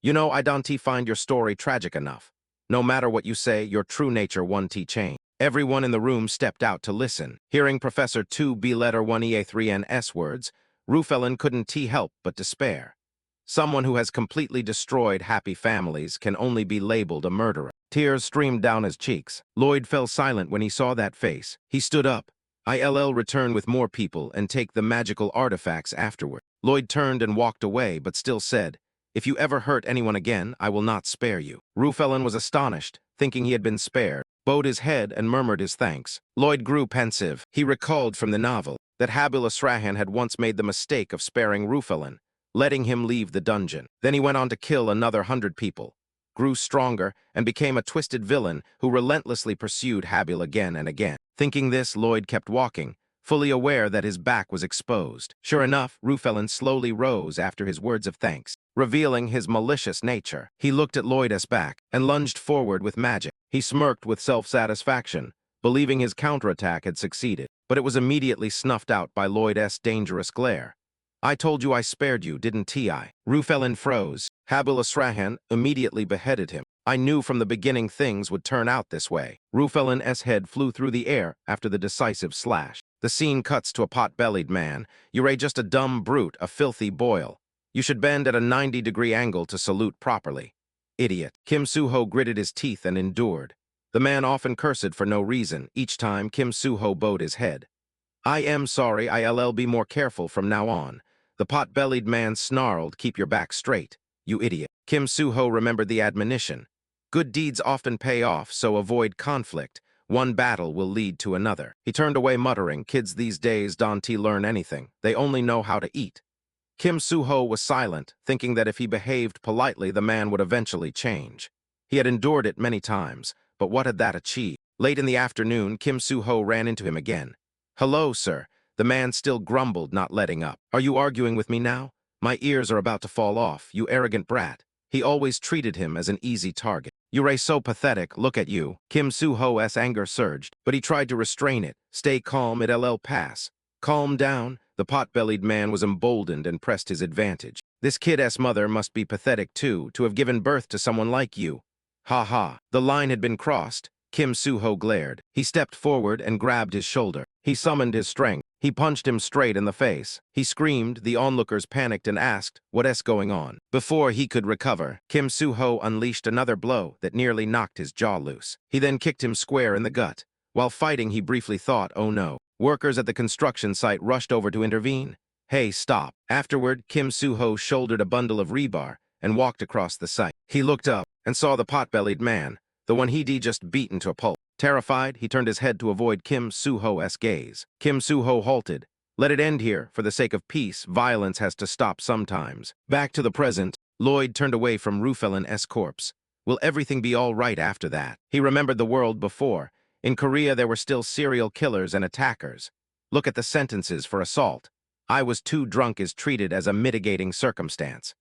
You know, I don't find your story tragic enough. No matter what you say, your true nature won't change. Everyone in the room stepped out to listen. Hearing Professor 2B letter 1EA3N words, Rufelin couldn't help but despair. Someone who has completely destroyed happy families can only be labeled a murderer. Tears streamed down his cheeks. Lloyd fell silent when he saw that face. He stood up. I'll return with more people and take the magical artifacts afterward. Lloyd turned and walked away, but still said, if you ever hurt anyone again, I will not spare you. Rufelin was astonished, thinking he had been spared, bowed his head and murmured his thanks. Lloyd grew pensive. He recalled from the novel that Habil Asrahan had once made the mistake of sparing Rufelin, letting him leave the dungeon. Then he went on to kill another 100 people, grew stronger, and became a twisted villain who relentlessly pursued Habil again and again. Thinking this, Lloyd kept walking, fully aware that his back was exposed. Sure enough, Rufelin slowly rose after his words of thanks, revealing his malicious nature. He looked at Lloyd's back and lunged forward with magic. He smirked with self-satisfaction, believing his counterattack had succeeded, but it was immediately snuffed out by Lloyd's dangerous glare. I told you I spared you, didn't I? Rufelin froze. Habil Asrahan immediately beheaded him. I knew from the beginning things would turn out this way. Rufelin's head flew through the air after the decisive slash. The scene cuts to a pot-bellied man. You're just a dumb brute, a filthy boil. You should bend at a 90-degree angle to salute properly. Idiot. Kim Suho gritted his teeth and endured. The man often cursed for no reason. Each time, Kim Suho bowed his head. I am sorry, I'll be more careful from now on. The pot-bellied man snarled, keep your back straight, you idiot. Kim Suho remembered the admonition. Good deeds often pay off, so avoid conflict. One battle will lead to another. He turned away muttering, kids these days don't learn anything. They only know how to eat. Kim Suho was silent, thinking that if he behaved politely, the man would eventually change. He had endured it many times, but what had that achieved? Late in the afternoon, Kim Suho ran into him again. Hello, sir. The man still grumbled, not letting up. Are you arguing with me now? My ears are about to fall off, you arrogant brat. He always treated him as an easy target. You're so pathetic, look at you. Kim Suho's anger surged, but he tried to restrain it. Stay calm, it'll pass. Calm down. The pot-bellied man was emboldened and pressed his advantage. This kid's mother must be pathetic too, to have given birth to someone like you. Ha ha. The line had been crossed. Kim Suho glared. He stepped forward and grabbed his shoulder. He summoned his strength. He punched him straight in the face. He screamed, the onlookers panicked and asked, what's going on? Before he could recover, Kim Suho unleashed another blow that nearly knocked his jaw loose. He then kicked him square in the gut. While fighting, he briefly thought, oh no. Workers at the construction site rushed over to intervene. Hey, stop. Afterward, Kim Suho shouldered a bundle of rebar and walked across the site. He looked up and saw the pot-bellied man, the one he'd just beaten to a pulp. Terrified, he turned his head to avoid Kim Suho's gaze. Kim Suho halted. Let it end here. For the sake of peace, violence has to stop sometimes. Back to the present, Lloyd turned away from Rufelin's corpse. Will everything be all right after that? He remembered the world before. In Korea, there were still serial killers and attackers. Look at the sentences for assault. I was too drunk is treated as a mitigating circumstance.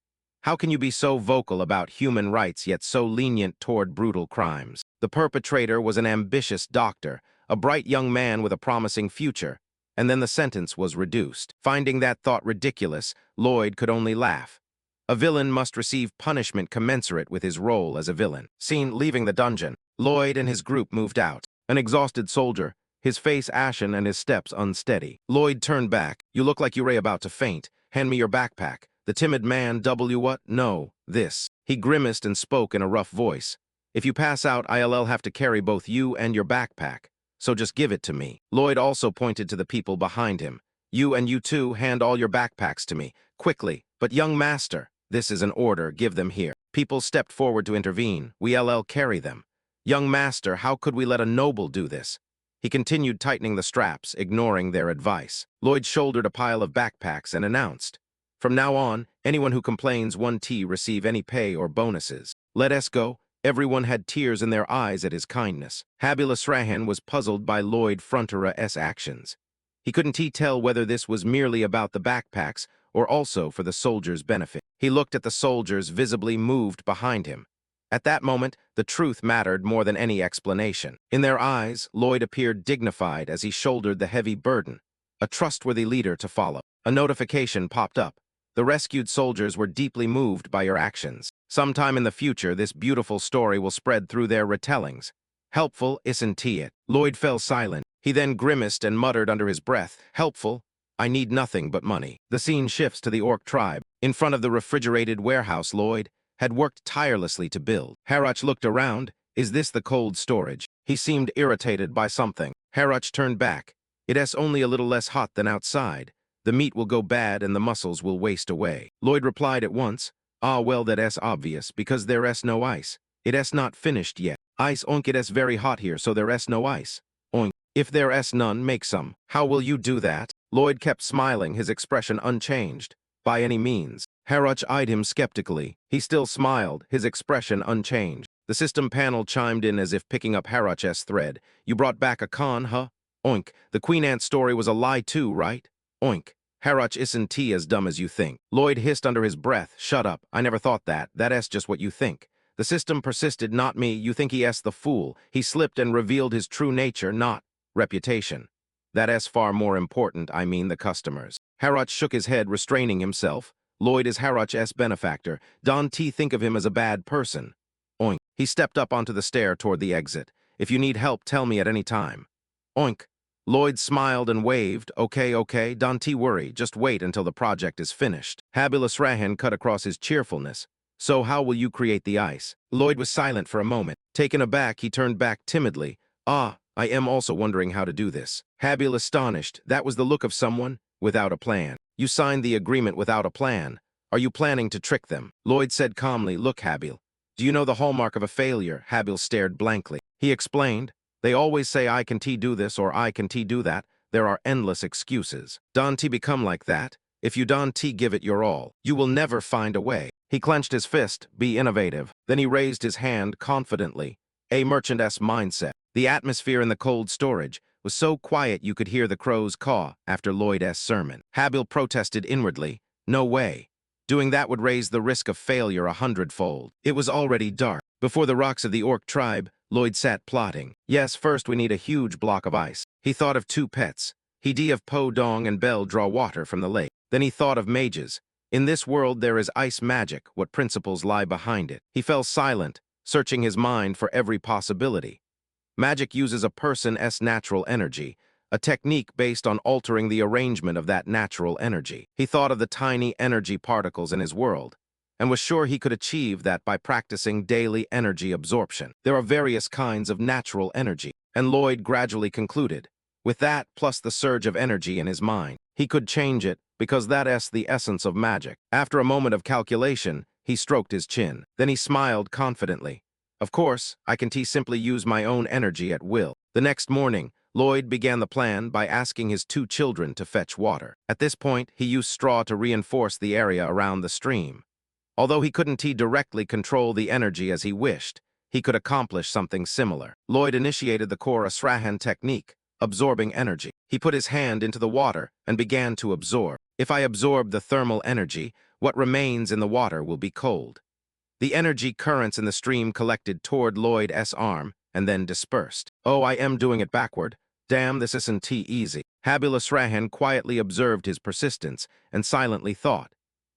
How can you be so vocal about human rights yet so lenient toward brutal crimes? The perpetrator was an ambitious doctor, a bright young man with a promising future. and then the sentence was reduced. Finding that thought ridiculous, Lloyd could only laugh. A villain must receive punishment commensurate with his role as a villain. Seen leaving the dungeon, Lloyd and his group moved out. An exhausted soldier, his face ashen and his steps unsteady. Lloyd turned back. "You look like you were about to faint. Hand me your backpack." The timid man, what? No, this. He grimaced and spoke in a rough voice. "If you pass out, I'll have to carry both you and your backpack. So just give it to me." Lloyd also pointed to the people behind him. "You and you too, hand all your backpacks to me. Quickly." "But young master." "This is an order, give them here." People stepped forward to intervene. "We'll carry them." "Young master, how could we let a noble do this?" He continued tightening the straps, ignoring their advice. Lloyd shouldered a pile of backpacks and announced, "From now on, anyone who complains 1T receive any pay or bonuses. Let us go." Everyone had tears in their eyes at his kindness. Habilus Rahan was puzzled by Lloyd Frontera's actions. He couldn't tell whether this was merely about the backpacks or also for the soldiers' benefit. He looked at the soldiers visibly moved behind him. At that moment, the truth mattered more than any explanation. In their eyes, Lloyd appeared dignified as he shouldered the heavy burden, a trustworthy leader to follow. A notification popped up. "The rescued soldiers were deeply moved by your actions. Sometime in the future, this beautiful story will spread through their retellings. Helpful, isn't it?" Lloyd fell silent. He then grimaced and muttered under his breath, "Helpful? I need nothing but money." The scene shifts to the orc tribe. In front of the refrigerated warehouse Lloyd had worked tirelessly to build. Harach looked around. "Is this the cold storage?" He seemed irritated by something. Harach turned back. "It's only a little less hot than outside. The meat will go bad and the muscles will waste away." Lloyd replied at once, "Ah, well, that's obvious, because there's no ice. It's not finished yet." "Ice, oink, it's very hot here, so there's no ice." "Oink. If there's none, make some." "How will you do that?" Lloyd kept smiling, his expression unchanged. "By any means." Harach eyed him skeptically. He still smiled, his expression unchanged. The system panel chimed in as if picking up Harach's thread. "You brought back a con, huh?" "Oink. The Queen Ant story was a lie too, right?" "Oink. Harach isn't as dumb as you think." Lloyd hissed under his breath. "Shut up. I never thought that. That's just what you think." The system persisted. "Not me. You think he's the fool." He slipped and revealed his true nature, not reputation. "That's far more important, I mean the customers." Harach shook his head, restraining himself. "Lloyd is Harach's benefactor. Don T think of him as a bad person." Oink. He stepped up onto the stair toward the exit. "If you need help, tell me at any time." Oink. Lloyd smiled and waved. Okay, don't worry, just wait until the project is finished." Habilus Rahan cut across his cheerfulness. "So how will you create the ice?" Lloyd was silent for a moment. Taken aback, he turned back timidly. "Ah, I am also wondering how to do this." Habil astonished. That was the look of someone without a plan. "You signed the agreement without a plan. Are you planning to trick them?" Lloyd said calmly, "Look, Habil. Do you know the hallmark of a failure?" Habil stared blankly. He explained, "They always say I can do this or I can do that. There are endless excuses. Don't become like that. If you don't give it your all, you will never find a way." He clenched his fist. "Be innovative." Then he raised his hand confidently. A merchant's mindset. The atmosphere in the cold storage was so quiet you could hear the crows caw after Lloyd's sermon. Habil protested inwardly. "No way. Doing that would raise the risk of failure 100-fold. It was already dark. Before the rocks of the orc tribe, Lloyd sat plotting. "Yes, first we need a huge block of ice." He thought of two pets. He of Po Dong and Bell draw water from the lake. Then he thought of mages. In this world there is ice magic. What principles lie behind it? He fell silent, searching his mind for every possibility. Magic uses a person's natural energy, a technique based on altering the arrangement of that natural energy. He thought of the tiny energy particles in his world, and was sure he could achieve that by practicing daily energy absorption. There are various kinds of natural energy, and Lloyd gradually concluded, with that plus the surge of energy in his mind, he could change it because that's the essence of magic. After a moment of calculation, he stroked his chin. Then he smiled confidently. "Of course, I can simply use my own energy at will." The next morning, Lloyd began the plan by asking his two children to fetch water. At this point, he used straw to reinforce the area around the stream. Although he couldn't directly control the energy as he wished, he could accomplish something similar. Lloyd initiated the core Asrahan technique, absorbing energy. He put his hand into the water and began to absorb. "If I absorb the thermal energy, what remains in the water will be cold." The energy currents in the stream collected toward Lloyd's arm and then dispersed. "Oh, I am doing it backward. Damn, this isn't easy." Habil Asrahan quietly observed his persistence and silently thought,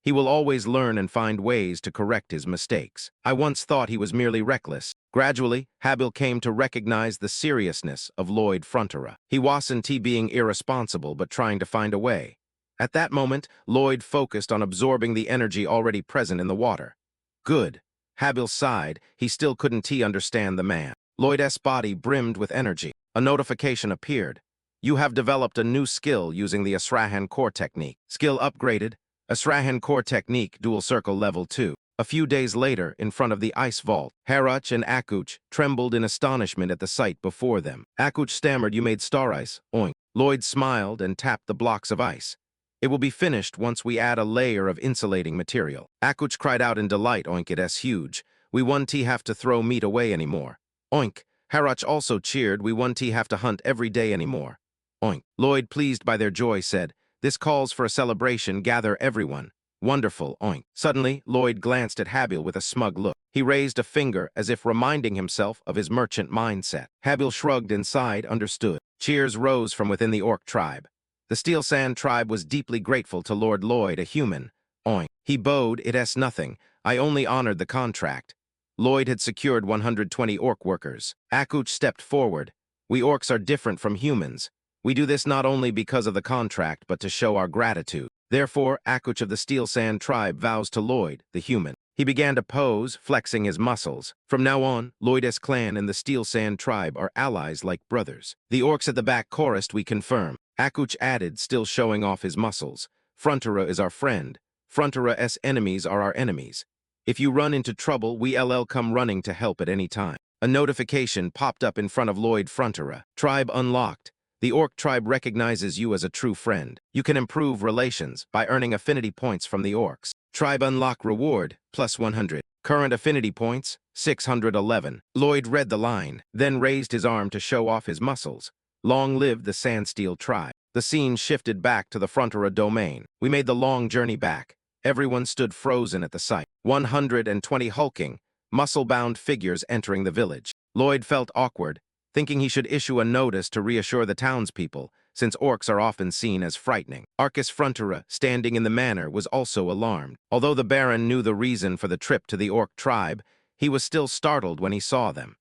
he will always learn and find ways to correct his mistakes. I once thought he was merely reckless. Gradually, Habil came to recognize the seriousness of Lloyd Frontera. He wasn't being irresponsible but trying to find a way. At that moment, Lloyd focused on absorbing the energy already present in the water. Good. Habil sighed. He still couldn't understand the man. Lloyd's body brimmed with energy. A notification appeared. You have developed a new skill using the Asrahan core technique. Skill upgraded. Asrahan core technique, dual circle level 2. A few days later, in front of the ice vault, Haruch and Akuch trembled in astonishment at the sight before them. Akuch stammered, "You made star ice." Oink. Lloyd smiled and tapped the blocks of ice. "It will be finished once we add a layer of insulating material." Akuch cried out in delight. Oink, it's huge. We won't have to throw meat away anymore. Oink. Haruch also cheered. We won't have to hunt every day anymore. Oink. Lloyd, pleased by their joy, said, "This calls for a celebration. Gather everyone." Wonderful, oink. Suddenly, Lloyd glanced at Habil with a smug look. He raised a finger as if reminding himself of his merchant mindset. Habil shrugged and sighed, understood. Cheers rose from within the orc tribe. The Steel Sand tribe was deeply grateful to Lord Lloyd, a human. Oink. He bowed, "It's nothing. I only honored the contract." Lloyd had secured 120 orc workers. Akuch stepped forward. "We orcs are different from humans. We do this not only because of the contract, but to show our gratitude." Therefore, Akuch of the Steel Sand tribe vows to Lloyd, the human. He began to pose, flexing his muscles. From now on, Lloyd's clan and the Steel Sand tribe are allies like brothers. The orcs at the back chorused, "We confirm." Akuch added, still showing off his muscles, "Frontera is our friend. Frontera's enemies are our enemies. If you run into trouble, we'll come running to help at any time." A notification popped up in front of Lloyd. Frontera. Tribe unlocked. The orc tribe recognizes you as a true friend. You can improve relations by earning affinity points from the orcs. Tribe unlock reward, plus 100. Current affinity points, 611. Lloyd read the line, then raised his arm to show off his muscles. Long live the Sandsteel tribe. The scene shifted back to the Frontera domain. We made the long journey back. Everyone stood frozen at the sight. 120 hulking, muscle-bound figures entering the village. Lloyd felt awkward, thinking he should issue a notice to reassure the townspeople, since orcs are often seen as frightening. Arcus Frontera, standing in the manor, was also alarmed. Although the Baron knew the reason for the trip to the orc tribe, he was still startled when he saw them.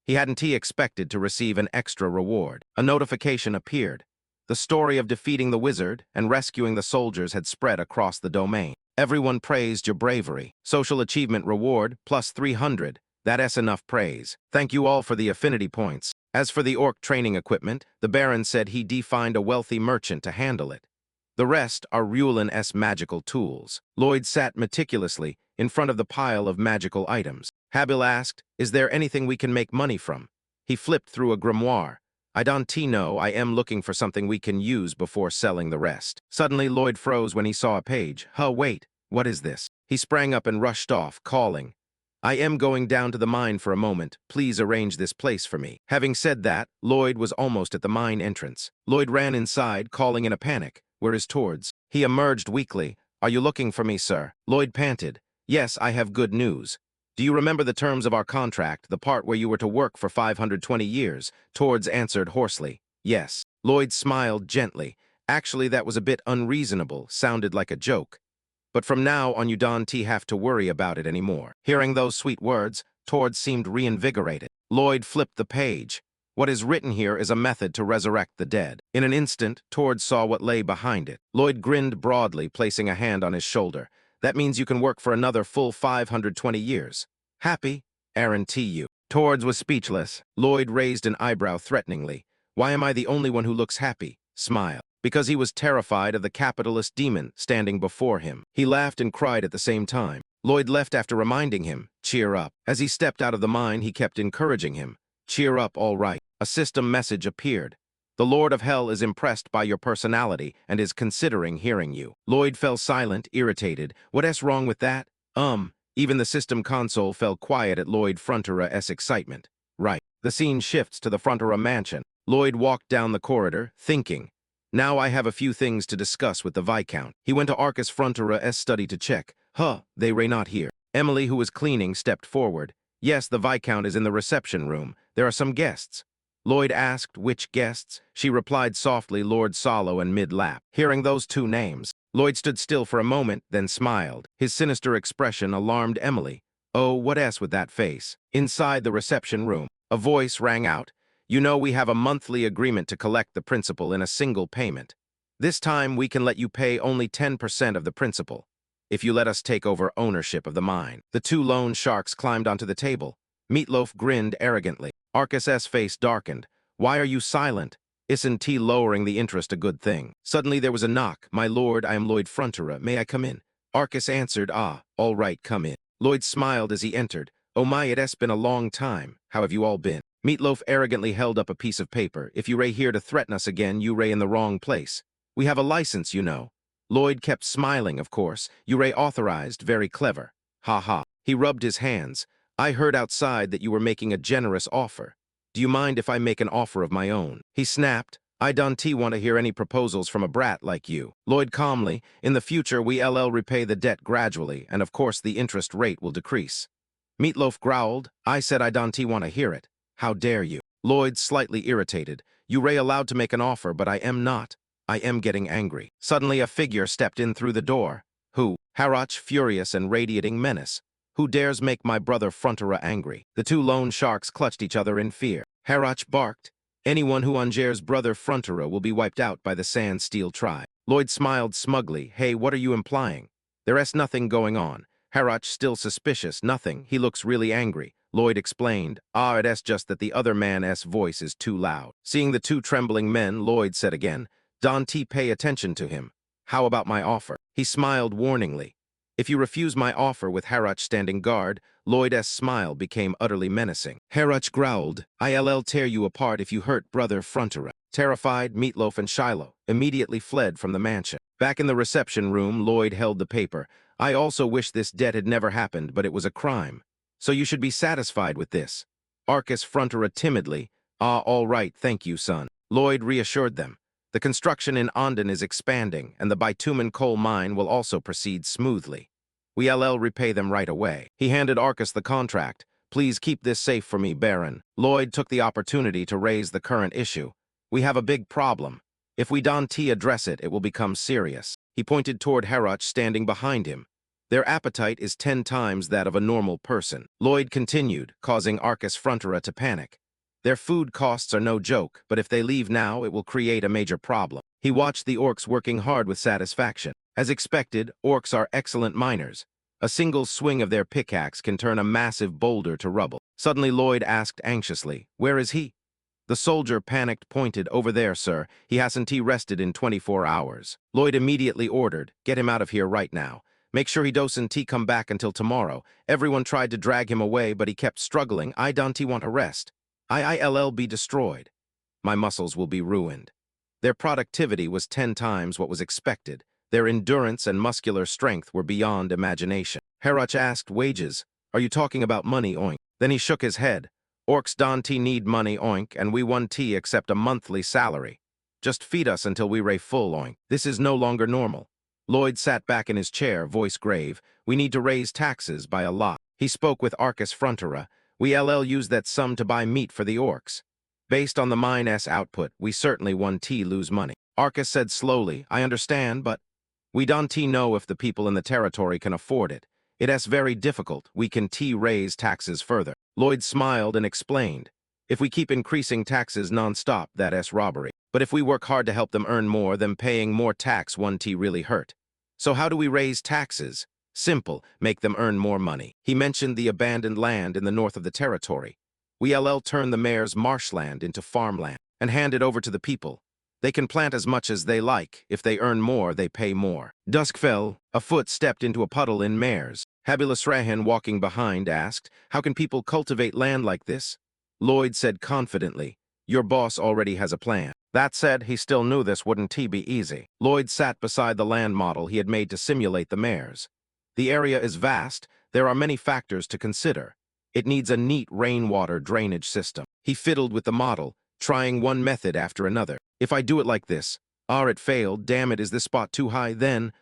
He hadn't expected to receive an extra reward. A notification appeared. The story of defeating the wizard and rescuing the soldiers had spread across the domain. Everyone praised your bravery. Social achievement reward, plus 300. That's enough praise. Thank you all for the affinity points. As for the orc training equipment, the Baron said he defined a wealthy merchant to handle it. The rest are Reulin's magical tools. Lloyd sat meticulously in front of the pile of magical items. Habil asked, "Is there anything we can make money from?" He flipped through a grimoire. "I don't know. I am looking for something we can use before selling the rest." Suddenly, Lloyd froze when he saw a page. Wait, what is this?" He sprang up and rushed off, calling, "I am going down to the mine for a moment. Please arrange this place for me." Having said that, Lloyd was almost at the mine entrance. Lloyd ran inside, calling in a panic, "Where is Tords?" He emerged weakly. "Are you looking for me, sir?" Lloyd panted. "Yes, I have good news. Do you remember the terms of our contract, the part where you were to work for 520 years? Tords answered hoarsely, "Yes." Lloyd smiled gently. "Actually, that was a bit unreasonable, sounded like a joke. But from now on you don't have to worry about it anymore." Hearing those sweet words, Tords seemed reinvigorated. Lloyd flipped the page. "What is written here is a method to resurrect the dead." In an instant, Tords saw what lay behind it. Lloyd grinned broadly, placing a hand on his shoulder. "That means you can work for another full 520 years. Happy? Guarantee you." Tords was speechless. Lloyd raised an eyebrow threateningly. "Why am I the only one who looks happy?" Smile. Because he was terrified of the capitalist demon standing before him. He laughed and cried at the same time. Lloyd left after reminding him, "Cheer up." As he stepped out of the mine, he kept encouraging him, "Cheer up, all right." A system message appeared. "The Lord of Hell is impressed by your personality and is considering hearing you." Lloyd fell silent, irritated. What's wrong with that? Even the system console fell quiet at Lloyd Frontera's excitement. Right. The scene shifts to the Frontera mansion. Lloyd walked down the corridor, thinking, "Now I have a few things to discuss with the Viscount." He went to Arcus Frontera's study to check. They were not here. Emily, who was cleaning, stepped forward. "Yes, the Viscount is in the reception room. There are some guests." Lloyd asked which guests. She replied softly, Lord Solo and Mid-Lap. Hearing those two names, Lloyd stood still for a moment, then smiled. His sinister expression alarmed Emily. Oh, what s with that face? Inside the reception room, a voice rang out. You know we have a monthly agreement to collect the principal in a single payment. This time we can let you pay only 10% of the principal, if you let us take over ownership of the mine. The two loan sharks climbed onto the table. Meatloaf grinned arrogantly. Arcus's face darkened. Why are you silent? Isn't T lowering the interest a good thing? Suddenly there was a knock. My lord, I am Lloyd Frontera. May I come in? Arcus answered, ah, all right, come in. Lloyd smiled as he entered. Oh my, it has been a long time. How have you all been? Meatloaf arrogantly held up a piece of paper. If you ray here to threaten us again, you ray in the wrong place. We have a license, you know. Lloyd kept smiling, of course. You ray authorized, very clever. Ha ha. He rubbed his hands. I heard outside that you were making a generous offer. Do you mind if I make an offer of my own? He snapped. I don't want to hear any proposals from a brat like you. Lloyd calmly, in the future we LL repay the debt gradually, and of course the interest rate will decrease. Meatloaf growled. I said I don't want to hear it. How dare you? Lloyd, slightly irritated. You ray allowed to make an offer, but I am not. I am getting angry. Suddenly a figure stepped in through the door. Who? Harach, furious and radiating menace. Who dares make my brother Frontera angry? The two lone sharks clutched each other in fear. Harach barked. Anyone who Anger's brother Frontera will be wiped out by the Sand Steel tribe. Lloyd smiled smugly. Hey, what are you implying? There's nothing going on. Harach still suspicious. Nothing. He looks really angry. Lloyd explained. Ah, it's just that the other man's voice is too loud. Seeing the two trembling men, Lloyd said again, Dante, pay attention to him. How about my offer? He smiled warningly. If you refuse my offer with Harach standing guard, Lloyd's smile became utterly menacing. Harach growled, I'll tear you apart if you hurt brother Frontera. Terrified, Meatloaf and Shiloh immediately fled from the mansion. Back in the reception room, Lloyd held the paper. I also wish this debt had never happened, but it was a crime. So you should be satisfied with this. Arcus Frontera timidly, ah, all right, thank you, son. Lloyd reassured them. The construction in Ondon is expanding, and the bitumen coal mine will also proceed smoothly. We LL repay them right away. He handed Arcus the contract. Please keep this safe for me, Baron. Lloyd took the opportunity to raise the current issue. We have a big problem. If we don't address it, it will become serious. He pointed toward Harach standing behind him. Their appetite is 10 times that of a normal person. Lloyd continued, causing Arcus Frontera to panic. Their food costs are no joke, but if they leave now, it will create a major problem. He watched the orcs working hard with satisfaction. As expected, orcs are excellent miners. A single swing of their pickaxe can turn a massive boulder to rubble. Suddenly Lloyd asked anxiously, where is he? The soldier panicked pointed, over there, sir. He hasn't rested in 24 hours. Lloyd immediately ordered, get him out of here right now. Make sure he doesn't come back until tomorrow. Everyone tried to drag him away, but he kept struggling. I don't want to rest. I'll be destroyed. My muscles will be ruined. Their productivity was 10 times what was expected. Their endurance and muscular strength were beyond imagination. Harach asked, wages? Are you talking about money, oink? Then he shook his head. Orcs don't need money, oink, and we won't accept a monthly salary. Just feed us until we ray full, oink. This is no longer normal. Lloyd sat back in his chair, voice grave. We need to raise taxes by a lot. He spoke with Arcus Frontera. We LL use that sum to buy meat for the orcs. Based on the mine's output, we certainly won't lose money. Arcus said slowly, I understand, but we don't know if the people in the territory can afford it. It's very difficult. We can raise taxes further. Lloyd smiled and explained. If we keep increasing taxes non-stop, that's robbery. But if we work hard to help them earn more, then paying more tax won't really hurt. So how do we raise taxes? Simple, make them earn more money. He mentioned the abandoned land in the north of the territory. We LL turn the mayor's marshland into farmland and hand it over to the people. They can plant as much as they like. If they earn more, they pay more. Dusk fell. A foot stepped into a puddle in Mares. Habilas Rahan, walking behind, asked, how can people cultivate land like this? Lloyd said confidently, your boss already has a plan. That said, he still knew this wouldn't be easy. Lloyd sat beside the land model he had made to simulate the Mares. The area is vast. There are many factors to consider. It needs a neat rainwater drainage system. He fiddled with the model, trying one method after another. If I do it like this, it failed. Damn it, is this spot too high? Then,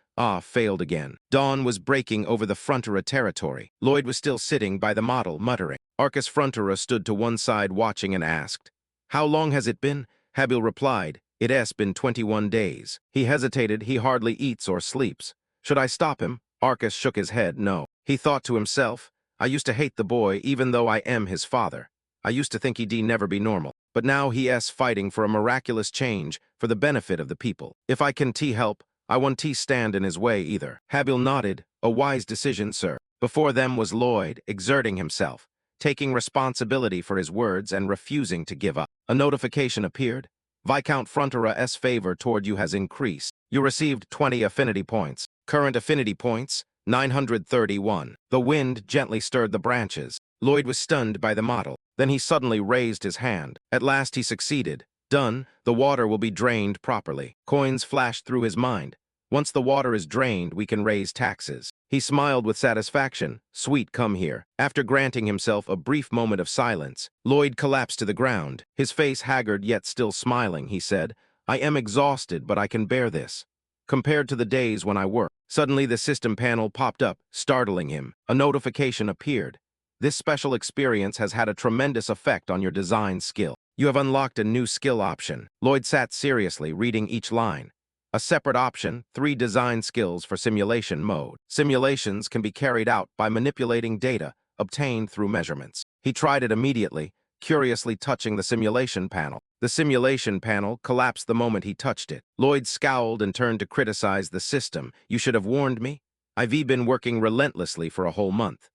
failed again. Dawn was breaking over the Frontera territory. Lloyd was still sitting by the model, muttering. Arcus Frontera stood to one side watching and asked, How long has it been? Habil replied, it has been 21 days. He hesitated, he hardly eats or sleeps. Should I stop him? Arcus shook his head, no. He thought to himself, I used to hate the boy even though I am his father. I used to think he'd never be normal. But now he is fighting for a miraculous change for the benefit of the people. If I can help, I won't stand in his way either. Habil nodded, a wise decision, sir. Before them was Lloyd, exerting himself, taking responsibility for his words and refusing to give up. A notification appeared. Viscount Frontera's favor toward you has increased. You received 20 affinity points. Current affinity points, 931. The wind gently stirred the branches. Lloyd was stunned by the model. Then he suddenly raised his hand. At last he succeeded. Done, the water will be drained properly. Coins flashed through his mind. Once the water is drained, we can raise taxes. He smiled with satisfaction. Sweet, come here. After granting himself a brief moment of silence, Lloyd collapsed to the ground. His face haggard yet still smiling, he said, I am exhausted, but I can bear this. Compared to the days when I worked. Suddenly the system panel popped up, startling him. A notification appeared. This special experience has had a tremendous effect on your design skill. You have unlocked a new skill option. Lloyd sat seriously, reading each line. A separate option, 3 design skills for simulation mode. Simulations can be carried out by manipulating data obtained through measurements. He tried it immediately, curiously touching the simulation panel. The simulation panel collapsed the moment he touched it. Lloyd scowled and turned to criticize the system. You should have warned me. I've been working relentlessly for a whole month.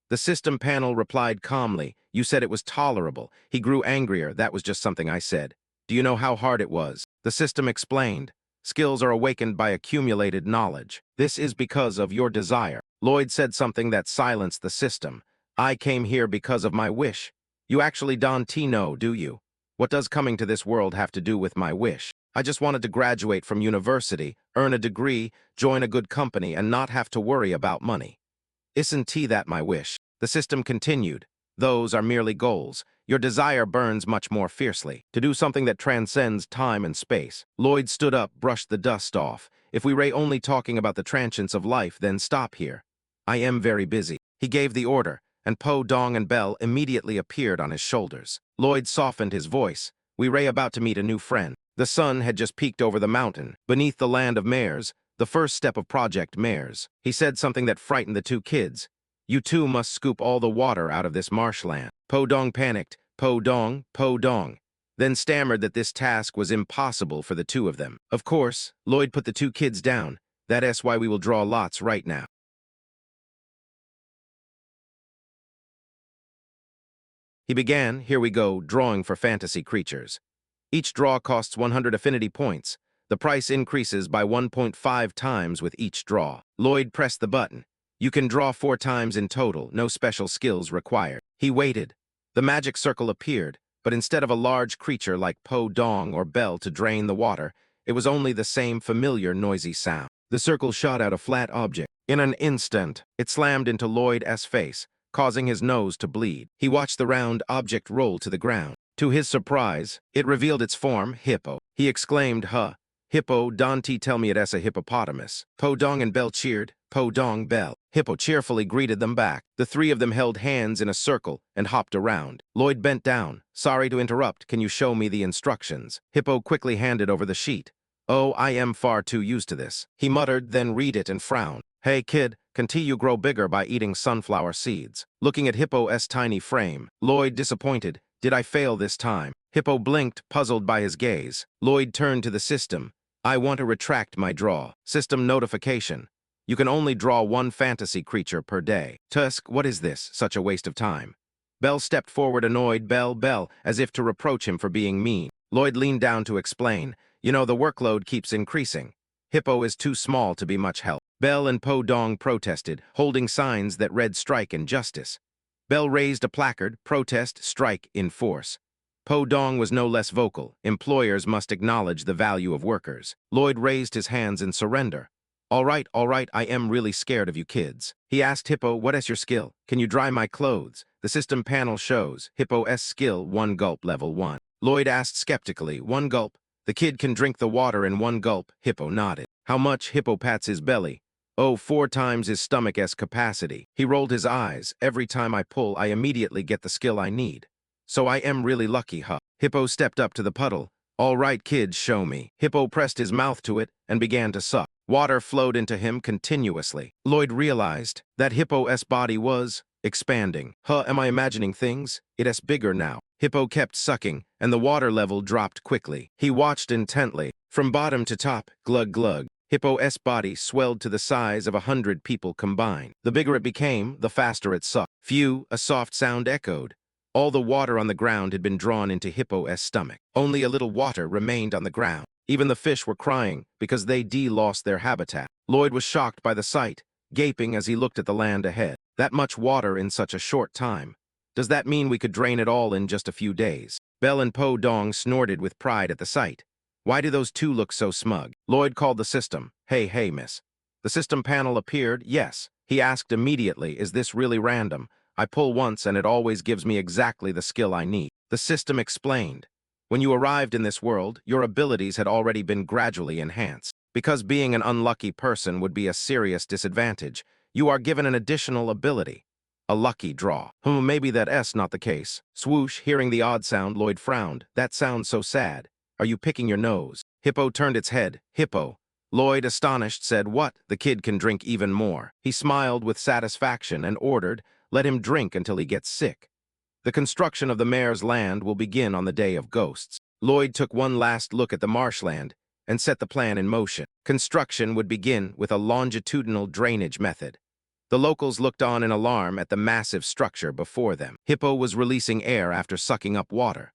The system panel replied calmly, you said it was tolerable. He grew angrier, that was just something I said. Do you know how hard it was? The system explained. Skills are awakened by accumulated knowledge. This is because of your desire. Lloyd said something that silenced the system. I came here because of my wish. You actually don't know, do you? What does coming to this world have to do with my wish? I just wanted to graduate from university, earn a degree, join a good company, and not have to worry about money. Isn't that my wish? The system continued. Those are merely goals. Your desire burns much more fiercely, to do something that transcends time and space. Lloyd stood up, brushed the dust off. If we were only talking about the transience of life, then stop here. I am very busy. He gave the order, and Po Dong and Bell immediately appeared on his shoulders. Lloyd softened his voice. We were about to meet a new friend. The sun had just peeked over the mountain, beneath the land of mares, the first step of Project Mares. He said something that frightened the 2 kids. You 2 must scoop all the water out of this marshland. Po Dong panicked, Po Dong, then stammered that this task was impossible for the 2 of them. Of course, Lloyd put the 2 kids down. That's why we will draw lots right now. He began, here we go, drawing for fantasy creatures. Each draw costs 100 affinity points. The price increases by 1.5 times with each draw. Lloyd pressed the button. You can draw 4 times in total, no special skills required. He waited. The magic circle appeared, but instead of a large creature like Po Dong or Bell to drain the water, it was only the same familiar noisy sound. The circle shot out a flat object. In an instant, it slammed into Lloyd's face, causing his nose to bleed. He watched the round object roll to the ground. To his surprise, it revealed its form, hippo. He exclaimed, huh, hippo, Dante tell me it's a hippopotamus. Po Dong and Bell cheered, Po Dong, Bell. Hippo cheerfully greeted them back. The 3 of them held hands in a circle and hopped around. Lloyd bent down. Sorry to interrupt, can you show me the instructions? Hippo quickly handed over the sheet. Oh, I am far too used to this. He muttered, then read it and frowned. Hey kid, continue grow bigger by eating sunflower seeds. Looking at Hippo's tiny frame, Lloyd disappointed. Did I fail this time? Hippo blinked, puzzled by his gaze. Lloyd turned to the system. I want to retract my draw. System notification. You can only draw 1 fantasy creature per day. Tusk, what is this? Such a waste of time. Bell stepped forward, annoyed, Bell, as if to reproach him for being mean. Lloyd leaned down to explain. You know, the workload keeps increasing. Hippo is too small to be much help. Bell and Po Dong protested, holding signs that read strike and justice. Bell raised a placard, protest, strike, in force. Po Dong was no less vocal. Employers must acknowledge the value of workers. Lloyd raised his hands in surrender. All right, I am really scared of you kids. He asked Hippo, what is your skill? Can you dry my clothes? The system panel shows Hippo's skill, 1 gulp, level 1. Lloyd asked skeptically, 1 gulp? The kid can drink the water in 1 gulp. Hippo nodded. How much? Hippo pats his belly. Oh, 4 times his stomach's capacity. He rolled his eyes. Every time I pull, I immediately get the skill I need. So I am really lucky, huh? Hippo stepped up to the puddle. All right, kids, show me. Hippo pressed his mouth to it and began to suck. Water flowed into him continuously. Lloyd realized that Hippo's body was expanding. Huh, am I imagining things? It's bigger now. Hippo kept sucking, and the water level dropped quickly. He watched intently. From bottom to top, glug glug. Hippo's body swelled to the size of 100 people combined. The bigger it became, the faster it sucked. Phew, a soft sound echoed. All the water on the ground had been drawn into Hippo's stomach. Only a little water remained on the ground. Even the fish were crying because they lost their habitat. Lloyd was shocked by the sight, gaping as he looked at the land ahead. That much water in such a short time. Does that mean we could drain it all in just a few days? Belle and Po Dong snorted with pride at the sight. Why do those two look so smug? Lloyd called the system. Hey, miss. The system panel appeared, yes. He asked immediately, is this really random? I pull once and it always gives me exactly the skill I need. The system explained. When you arrived in this world, your abilities had already been gradually enhanced. Because being an unlucky person would be a serious disadvantage, you are given an additional ability. A lucky draw. Maybe that's not the case. Swoosh, hearing the odd sound, Lloyd frowned. That sounds so sad. Are you picking your nose? Hippo turned its head. Hippo. Lloyd, astonished, said, what? The kid can drink even more. He smiled with satisfaction and ordered, let him drink until he gets sick. The construction of the mayor's land will begin on the Day of Ghosts. Lloyd took one last look at the marshland and set the plan in motion. Construction would begin with a longitudinal drainage method. The locals looked on in alarm at the massive structure before them. Hippo was releasing air after sucking up water.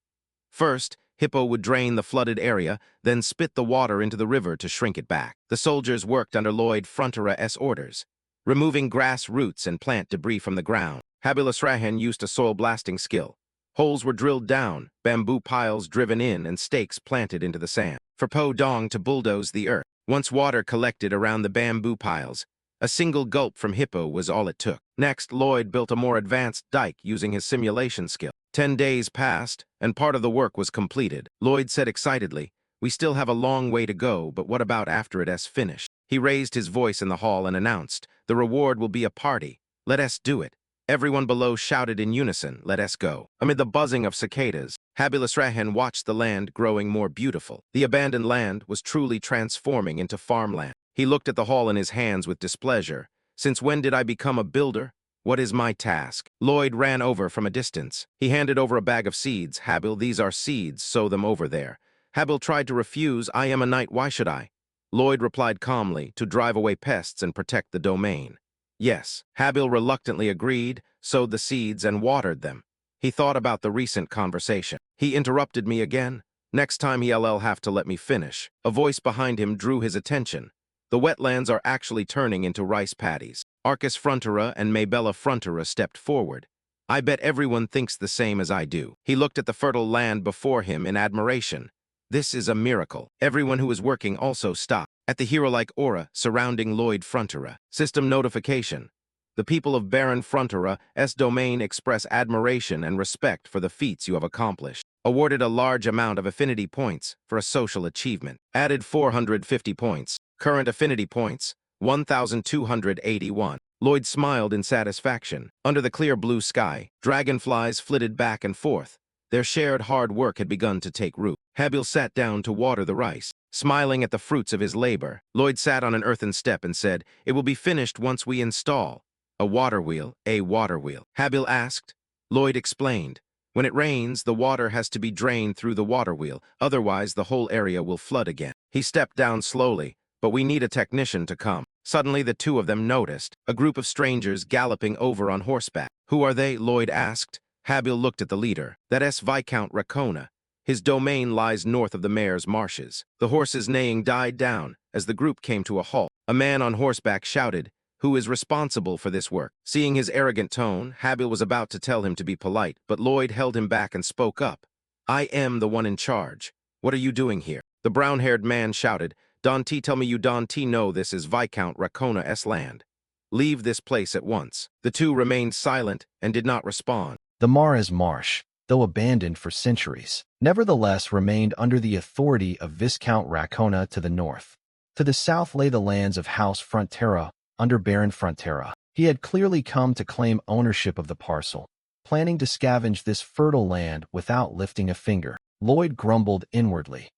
First, Hippo would drain the flooded area, then spit the water into the river to shrink it back. The soldiers worked under Lloyd Frontera's orders, removing grass roots and plant debris from the ground. Habilus Rahan used a soil blasting skill. Holes were drilled down, bamboo piles driven in, and stakes planted into the sand. For Po Dong to bulldoze the earth. Once water collected around the bamboo piles, a single gulp from Hippo was all it took. Next, Lloyd built a more advanced dike using his simulation skill. 10 days passed, and part of the work was completed. Lloyd said excitedly, we still have a long way to go, but what about after it's finished? He raised his voice in the hall and announced, the reward will be a party. Let us do it. Everyone below shouted in unison, let us go. Amid the buzzing of cicadas, Habilus Rahan watched the land growing more beautiful. The abandoned land was truly transforming into farmland. He looked at the hall in his hands with displeasure. Since when did I become a builder? What is my task? Lloyd ran over from a distance. He handed over a bag of seeds. Habil, these are seeds, sow them over there. Habil tried to refuse. I am a knight, why should I? Lloyd replied calmly, to drive away pests and protect the domain. Yes, Habil reluctantly agreed, sowed the seeds and watered them. He thought about the recent conversation. He interrupted me again. Next time he'll have to let me finish. A voice behind him drew his attention. The wetlands are actually turning into rice paddies. Arcus Frontera and Maybella Frontera stepped forward. I bet everyone thinks the same as I do. He looked at the fertile land before him in admiration. This is a miracle. Everyone who is working also stopped. At the hero-like aura surrounding Lloyd Frontera. System notification. The people of Baron Frontera's domain express admiration and respect for the feats you have accomplished. Awarded a large amount of affinity points for a social achievement. Added 450 points. Current affinity points, 1,281. Lloyd smiled in satisfaction. Under the clear blue sky, dragonflies flitted back and forth. Their shared hard work had begun to take root. Habil sat down to water the rice. Smiling at the fruits of his labor, Lloyd sat on an earthen step and said, it will be finished once we install. A water wheel, a water wheel. Habil asked. Lloyd explained. When it rains, the water has to be drained through the water wheel, otherwise the whole area will flood again. He stepped down slowly, but we need a technician to come. Suddenly the two of them noticed a group of strangers galloping over on horseback. Who are they? Lloyd asked. Habil looked at the leader. That's Viscount Racona. His domain lies north of the mayor's marshes. The horses' neighing died down as the group came to a halt. A man on horseback shouted, who is responsible for this work? Seeing his arrogant tone, Habil was about to tell him to be polite, but Lloyd held him back and spoke up. I am the one in charge. What are you doing here? The brown-haired man shouted, Don T, tell me you Don T know this is Viscount Racona's land. Leave this place at once. The two remained silent and did not respond. The Mara's Marsh, though abandoned for centuries, nevertheless remained under the authority of Viscount Racona to the north. To the south lay the lands of House Frontera, under Baron Frontera. He had clearly come to claim ownership of the parcel, planning to scavenge this fertile land without lifting a finger. Lloyd grumbled inwardly.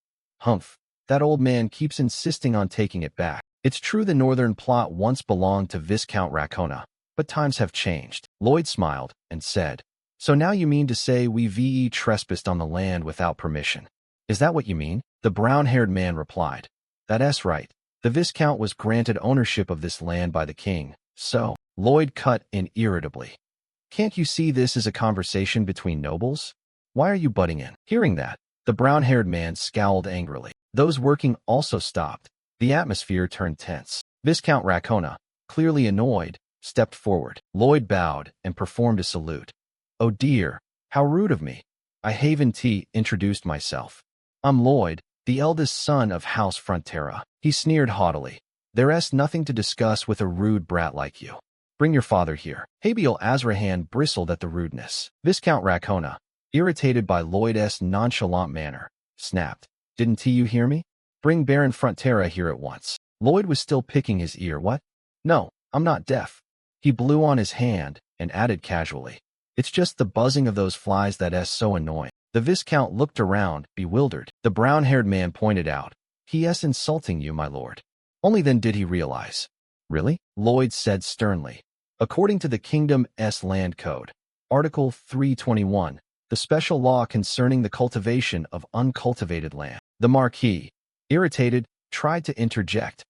Humph, that old man keeps insisting on taking it back. It's true the northern plot once belonged to Viscount Racona, but times have changed. Lloyd smiled and said, So now you mean to say we VE trespassed on the land without permission? Is that what you mean? The brown-haired man replied. That's right. The Viscount was granted ownership of this land by the king, so Lloyd cut in irritably. Can't you see this as a conversation between nobles? Why are you butting in? Hearing that, the brown-haired man scowled angrily. Those working also stopped. The atmosphere turned tense. Viscount Racona, clearly annoyed, stepped forward. Lloyd bowed and performed a salute. Oh dear, how rude of me. I Haven T introduced myself. I'm Lloyd, the eldest son of House Frontera. He sneered haughtily. There's nothing to discuss with a rude brat like you. Bring your father here. Habiel Azrahan bristled at the rudeness. Viscount Racona, irritated by Lloyd's nonchalant manner, snapped. Didn't you hear me? Bring Baron Frontera here at once. Lloyd was still picking his ear. What? No, I'm not deaf. He blew on his hand and added casually. It's just the buzzing of those flies that's so annoying. The Viscount looked around, bewildered. The brown-haired man pointed out. He's insulting you, my lord. Only then did he realize. Really? Lloyd said sternly. According to the Kingdom's Land Code, Article 321, the special law concerning the cultivation of uncultivated land. The Marquis, irritated, tried to interject.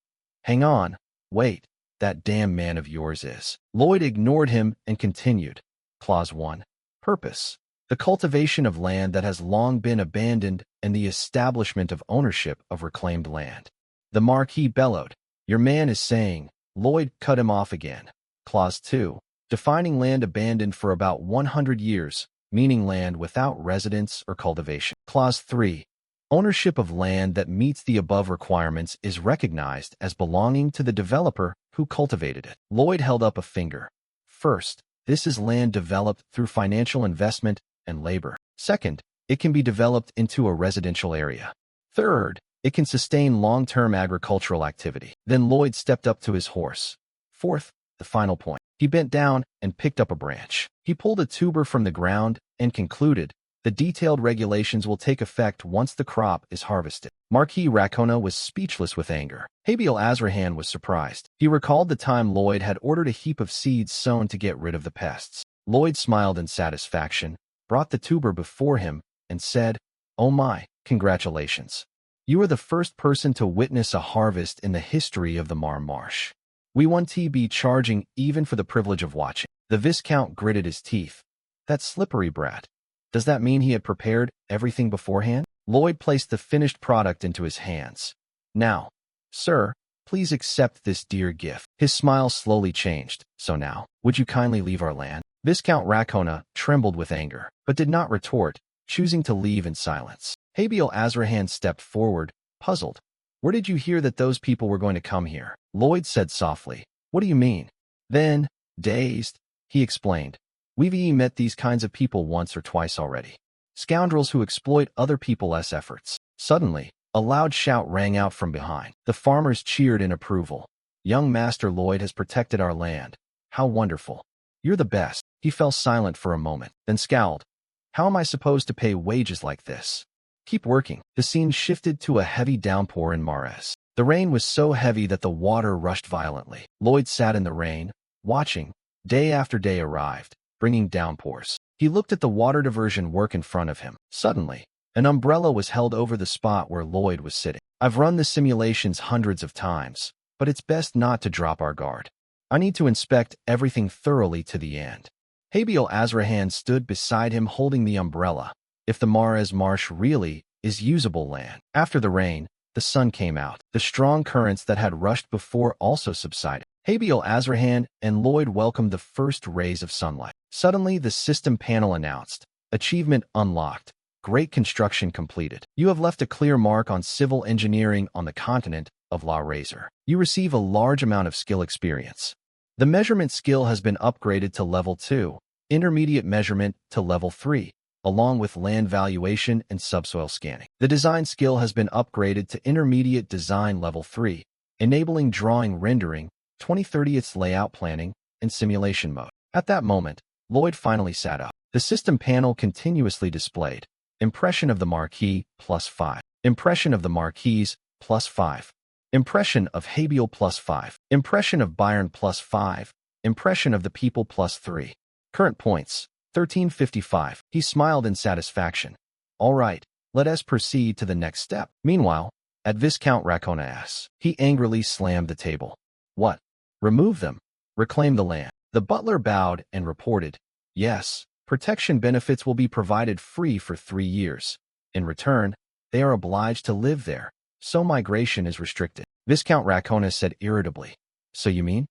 Hang on, wait, that damn man of yours is. Lloyd ignored him and continued. Clause 1. Purpose. The cultivation of land that has long been abandoned and the establishment of ownership of reclaimed land. The Marquis bellowed. Your man is saying. Lloyd cut him off again. Clause 2. Defining land abandoned for about 100 years, meaning land without residence or cultivation. Clause 3. Ownership of land that meets the above requirements is recognized as belonging to the developer who cultivated it. Lloyd held up a finger. First, this is land developed through financial investment and labor. Second, it can be developed into a residential area. Third, it can sustain long-term agricultural activity. Then Lloyd stepped up to his horse. Fourth, the final point. He bent down and picked up a branch. He pulled a tuber from the ground and concluded, the detailed regulations will take effect once the crop is harvested. Marquis Racona was speechless with anger. Habiel Azrahan was surprised. He recalled the time Lloyd had ordered a heap of seeds sown to get rid of the pests. Lloyd smiled in satisfaction, brought the tuber before him, and said, Oh my, congratulations. You are the first person to witness a harvest in the history of the Marsh. We won't be charging even for the privilege of watching. The Viscount gritted his teeth. That slippery brat. Does that mean he had prepared everything beforehand? Lloyd placed the finished product into his hands. Now, sir, please accept this dear gift. His smile slowly changed. So now, would you kindly leave our land? Viscount Racona trembled with anger, but did not retort, choosing to leave in silence. Habiel Azrahan stepped forward, puzzled. Where did you hear that those people were going to come here? Lloyd said softly. What do you mean? Then, dazed, he explained. We've met these kinds of people once or twice already. Scoundrels who exploit other people's efforts. Suddenly, a loud shout rang out from behind. The farmers cheered in approval. Young Master Lloyd has protected our land. How wonderful. You're the best. He fell silent for a moment, then scowled. How am I supposed to pay wages like this? Keep working. The scene shifted to a heavy downpour in Mares. The rain was so heavy that the water rushed violently. Lloyd sat in the rain, watching. Day after day arrived, bringing downpours. He looked at the water diversion work in front of him. Suddenly, an umbrella was held over the spot where Lloyd was sitting. I've run the simulations hundreds of times, but it's best not to drop our guard. I need to inspect everything thoroughly to the end. Habiel Azrahan stood beside him holding the umbrella. If the Mares Marsh really is usable land. After the rain, the sun came out. The strong currents that had rushed before also subsided. Habiel Azrahan and Lloyd welcomed the first rays of sunlight. Suddenly, the system panel announced, Achievement unlocked. Great construction completed. You have left a clear mark on civil engineering on the continent of La Razor. You receive a large amount of skill experience. The measurement skill has been upgraded to level 2, intermediate measurement to level 3, along with land valuation and subsoil scanning. The design skill has been upgraded to intermediate design level 3, enabling drawing rendering, 2030's layout planning, and simulation mode. At that moment, Lloyd finally sat up. The system panel continuously displayed. Impression of the Marquis, +5. Impression of the Marquise, +5. Impression of Habiel, +5. Impression of Byron, +5. Impression of the people, +3. Current points, 1355. He smiled in satisfaction. All right, let us proceed to the next step. Meanwhile, at Viscount Racona's, he angrily slammed the table. What? Remove them. Reclaim the land. The butler bowed and reported, yes, protection benefits will be provided free for 3 years. In return, they are obliged to live there, so migration is restricted. Viscount Racona said irritably. So you mean?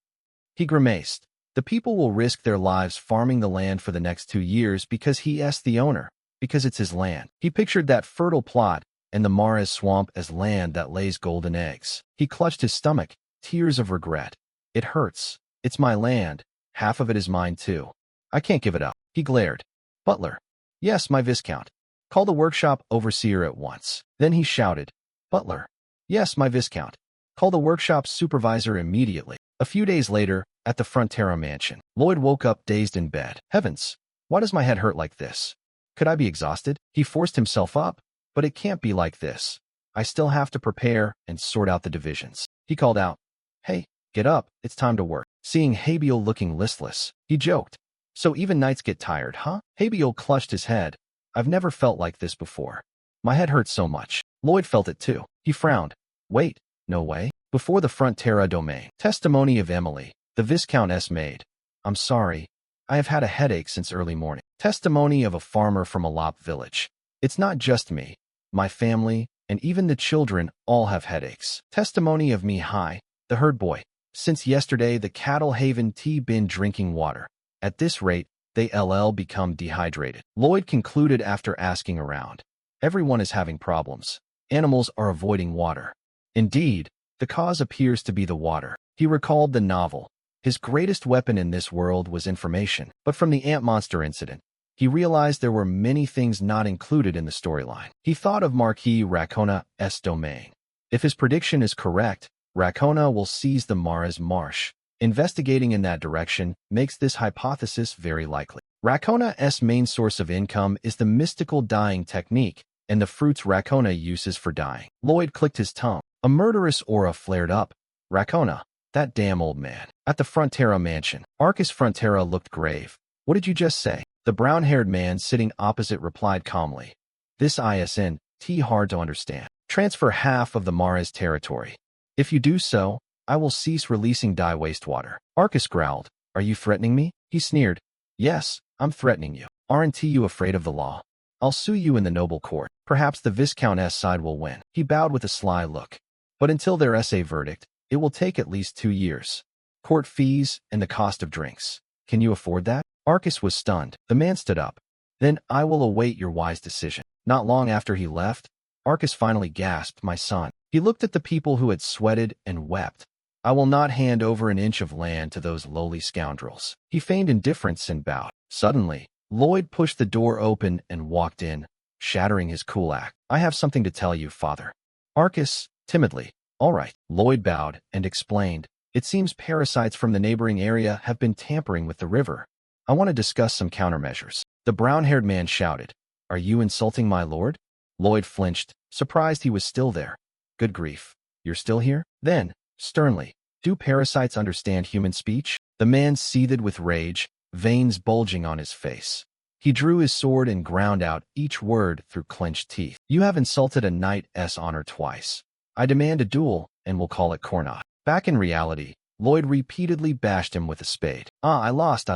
He grimaced. The people will risk their lives farming the land for the next 2 years because he is the owner, because it's his land. He pictured that fertile plot and the Mares swamp as land that lays golden eggs. He clutched his stomach, tears of regret. It hurts. It's my land. Half of it is mine too. I can't give it up. He glared. Butler. Yes, my Viscount. Call the workshop overseer at once. Then he shouted. Butler. Yes, my Viscount. Call the workshop supervisor immediately. A few days later, at the Frontera mansion, Lloyd woke up dazed in bed. Heavens, why does my head hurt like this? Could I be exhausted? He forced himself up, but it can't be like this. I still have to prepare and sort out the divisions. He called out, Hey, get up, it's time to work. Seeing Habiel looking listless, he joked. So even nights get tired, huh? Habiel clutched his head. I've never felt like this before. My head hurts so much. Lloyd felt it too. He frowned. Wait, no way. Before the Frontera domain. Testimony of Emily, the Viscountess maid. I'm sorry. I have had a headache since early morning. Testimony of a farmer from Alap village. It's not just me. My family, and even the children, all have headaches. Testimony of Mihai, the herd boy. Since yesterday, the cattle haven't been drinking water. At this rate, they become dehydrated. Lloyd concluded after asking around. Everyone is having problems. Animals are avoiding water. Indeed, the cause appears to be the water. He recalled the novel. His greatest weapon in this world was information. But from the ant monster incident, he realized there were many things not included in the storyline. He thought of Marquis Racona's domain. If his prediction is correct, Racona will seize the Mares Marsh. Investigating in that direction makes this hypothesis very likely. Racona's main source of income is the mystical dyeing technique and the fruits Racona uses for dyeing. Lloyd clicked his tongue. A murderous aura flared up. Racona, that damn old man. At the Frontera mansion, Arcus Frontera looked grave. What did you just say? The brown-haired man sitting opposite replied calmly. This isn't hard to understand. Transfer half of the Mares territory. If you do so, I will cease releasing dye wastewater. Arcus growled. Are you threatening me? He sneered. Yes, I'm threatening you. Aren't you afraid of the law? I'll sue you in the noble court. Perhaps the Viscountess side will win. He bowed with a sly look. But until there is a verdict, it will take at least 2 years. Court fees and the cost of drinks. Can you afford that? Arcus was stunned. The man stood up. Then I will await your wise decision. Not long after he left, Arcus finally gasped, my son. He looked at the people who had sweated and wept. I will not hand over an inch of land to those lowly scoundrels. He feigned indifference and bowed. Suddenly, Lloyd pushed the door open and walked in, shattering his cool act. I have something to tell you, father. Arcus, timidly. All right. Lloyd bowed and explained. It seems parasites from the neighboring area have been tampering with the river. I want to discuss some countermeasures. The brown-haired man shouted. Are you insulting my lord? Lloyd flinched, surprised he was still there. Good grief. You're still here? Then, sternly, do parasites understand human speech? The man seethed with rage, veins bulging on his face. He drew his sword and ground out each word through clenched teeth. You have insulted a knight's honor twice. I demand a duel, and we'll call it Cornot. Back in reality, Lloyd repeatedly bashed him with a spade. I lost.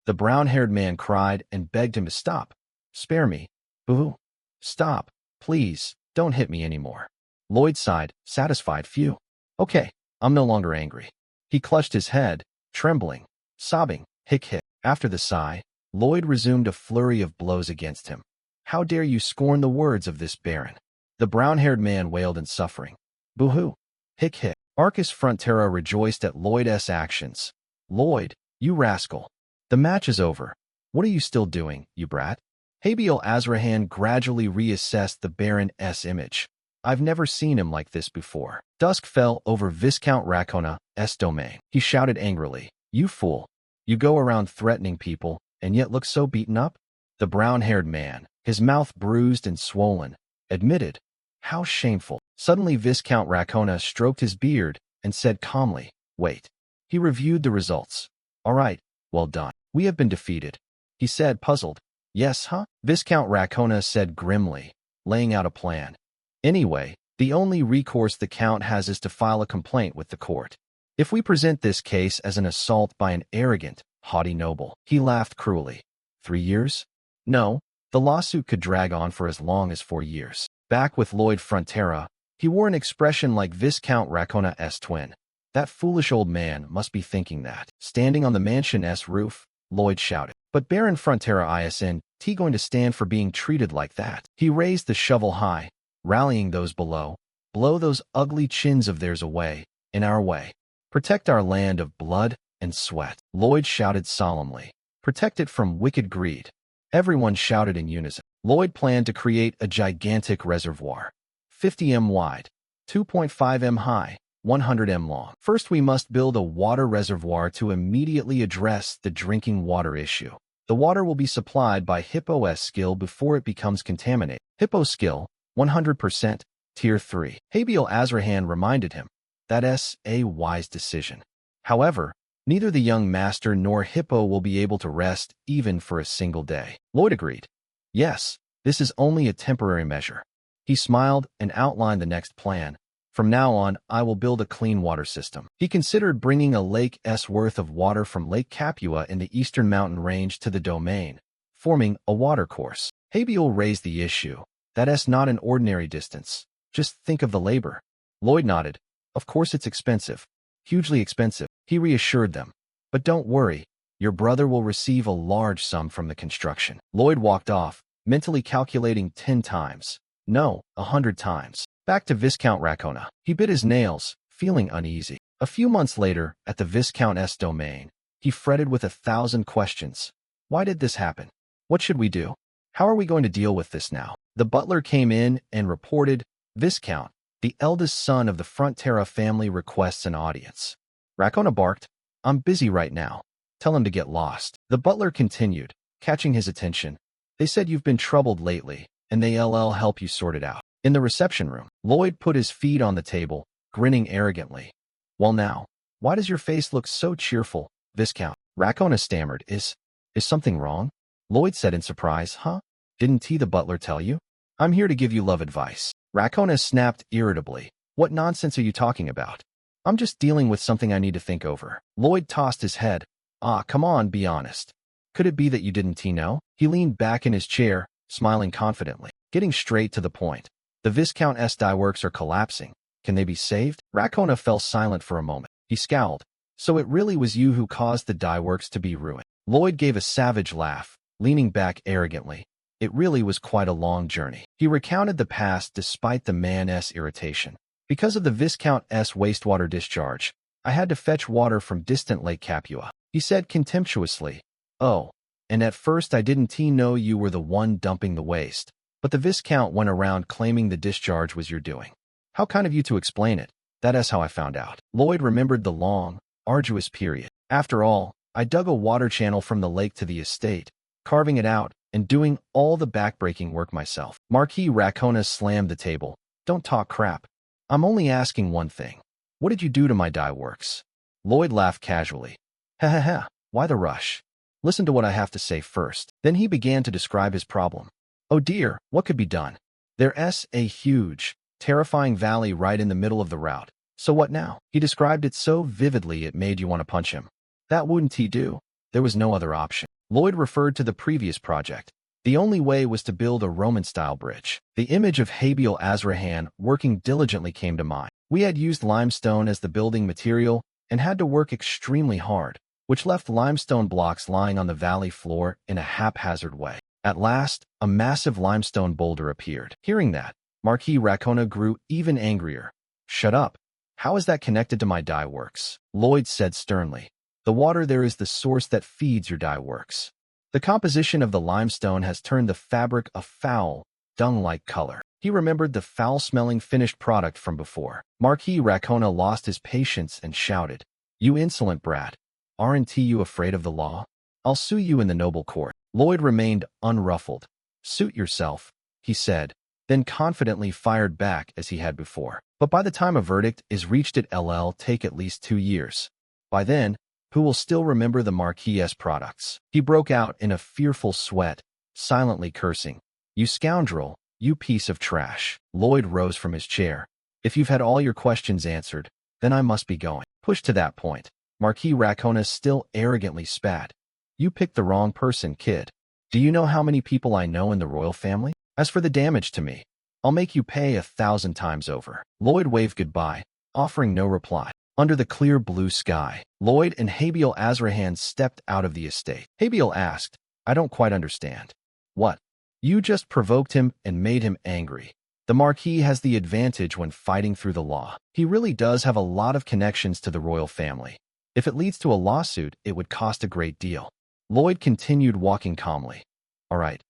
The brown-haired man cried and begged him to stop. Spare me. Boo. Stop. Please, don't hit me anymore. Lloyd sighed, satisfied. Phew. Okay, I'm no longer angry. He clutched his head, trembling, sobbing. Hick hick. After the sigh, Lloyd resumed a flurry of blows against him. How dare you scorn the words of this baron? The brown-haired man wailed in suffering. Boo-hoo. Hick hick. Arcus Frontera rejoiced at Lloyd's actions. Lloyd, you rascal. The match is over. What are you still doing, you brat? Habiel Azrahan gradually reassessed the Baron's image. I've never seen him like this before. Dusk fell over Viscount Racona's domain. He shouted angrily. You fool. You go around threatening people, and yet look so beaten up? The brown-haired man, his mouth bruised and swollen, admitted, "How shameful." Suddenly Viscount Racona stroked his beard and said calmly, "Wait." He reviewed the results. "All right, well done. We have been defeated," he said, puzzled. "Yes, huh?" Viscount Racona said grimly, laying out a plan. "Anyway, the only recourse the Count has is to file a complaint with the court. If we present this case as an assault by an arrogant, haughty noble," he laughed cruelly. 3 years? No, the lawsuit could drag on for as long as 4 years. Back with Lloyd Frontera, he wore an expression like Viscount Racona's twin. That foolish old man must be thinking that. Standing on the mansion's roof, Lloyd shouted, "But Baron Frontera isn't going to stand for being treated like that." He raised the shovel high, rallying those below. "Blow those ugly chins of theirs away, in our way. Protect our land of blood and sweat." Lloyd shouted solemnly. "Protect it from wicked greed." Everyone shouted in unison. Lloyd planned to create a gigantic reservoir, 50 m wide, 2.5 m high, 100 m long. "First, we must build a water reservoir to immediately address the drinking water issue. The water will be supplied by Hippo's skill before it becomes contaminated. Hippo's skill, 100%, Tier 3. Habiel Azrahan reminded him. That's a wise decision. However, neither the young master nor Hippo will be able to rest even for a single day. Lloyd agreed. "Yes, this is only a temporary measure." He smiled and outlined the next plan. "From now on, I will build a clean water system." He considered bringing a lake's worth of water from Lake Capua in the eastern mountain range to the domain, forming a watercourse. Habiel raised the issue. That's not an ordinary distance. Just think of the labor. Lloyd nodded. "Of course it's expensive. Hugely expensive." He reassured them. "But don't worry, your brother will receive a large sum from the construction." Lloyd walked off, mentally calculating 10 times. No, 100 times. Back to Viscount Racona. He bit his nails, feeling uneasy. A few months later, at the Viscount's domain, he fretted with 1,000 questions. Why did this happen? What should we do? How are we going to deal with this now? The butler came in and reported, "Viscount, the eldest son of the Frontera family requests an audience." Racona barked, "I'm busy right now. Tell him to get lost." The butler continued, catching his attention. "They said you've been troubled lately, and they'll help you sort it out." In the reception room, Lloyd put his feet on the table, grinning arrogantly. "Well now, why does your face look so cheerful, Viscount?" Racona stammered. Is something wrong?" Lloyd said in surprise. "Huh? Didn't the butler tell you? I'm here to give you love advice." Racona snapped irritably. "What nonsense are you talking about? I'm just dealing with something I need to think over." Lloyd tossed his head. Come on, be honest. Could it be that you didn't know?" He leaned back in his chair, smiling confidently. Getting straight to the point. "The Viscount's dieworks are collapsing. Can they be saved?" Racona fell silent for a moment. He scowled. "So it really was you who caused the dieworks to be ruined?" Lloyd gave a savage laugh, leaning back arrogantly. It really was quite a long journey. He recounted the past despite the man's irritation. "Because of the Viscount's wastewater discharge, I had to fetch water from distant Lake Capua," he said contemptuously. "Oh, and at first I didn't know you were the one dumping the waste. But the Viscount went around claiming the discharge was your doing. How kind of you to explain it. That's how I found out." Lloyd remembered the long, arduous period. "After all, I dug a water channel from the lake to the estate, carving it out, and doing all the backbreaking work myself." Marquis Racona slammed the table. "Don't talk crap. I'm only asking one thing. What did you do to my dye works?" Lloyd laughed casually. "Ha ha ha, why the rush? Listen to what I have to say first." Then he began to describe his problem. "Oh dear, what could be done? There's a huge, terrifying valley right in the middle of the route. So what now?" He described it so vividly it made you want to punch him. That wouldn't he do? There was no other option. Lloyd referred to the previous project. The only way was to build a Roman-style bridge. The image of Habiel Azrahan working diligently came to mind. "We had used limestone as the building material and had to work extremely hard, which left limestone blocks lying on the valley floor in a haphazard way. At last, a massive limestone boulder appeared." Hearing that, Marquis Racona grew even angrier. "Shut up. How is that connected to my dye works?" Lloyd said sternly. "The water there is the source that feeds your dye works. The composition of the limestone has turned the fabric a foul, dung-like color." He remembered the foul-smelling finished product from before. Marquis Racona lost his patience and shouted, "You insolent brat. Aren't you afraid of the law? I'll sue you in the noble court." Lloyd remained unruffled. Suit yourself, he said, then confidently fired back as he had before. But by the time a verdict is reached it'll take at least 2 years. By then, who will still remember the Marquis' products? He broke out in a fearful sweat, silently cursing. You scoundrel, you piece of trash. Lloyd rose from his chair. If you've had all your questions answered, then I must be going. Pushed to that point, Marquis Racona still arrogantly spat. You picked the wrong person, kid. Do you know how many people I know in the royal family? As for the damage to me, I'll make you pay 1,000 times over. Lloyd waved goodbye, offering no reply. Under the clear blue sky, Lloyd and Habiel Azrahan stepped out of the estate. Habiel asked, I don't quite understand. What? You just provoked him and made him angry. The Marquis has the advantage when fighting through the law. He really does have a lot of connections to the royal family. If it leads to a lawsuit, it would cost a great deal. Lloyd continued walking calmly. All right,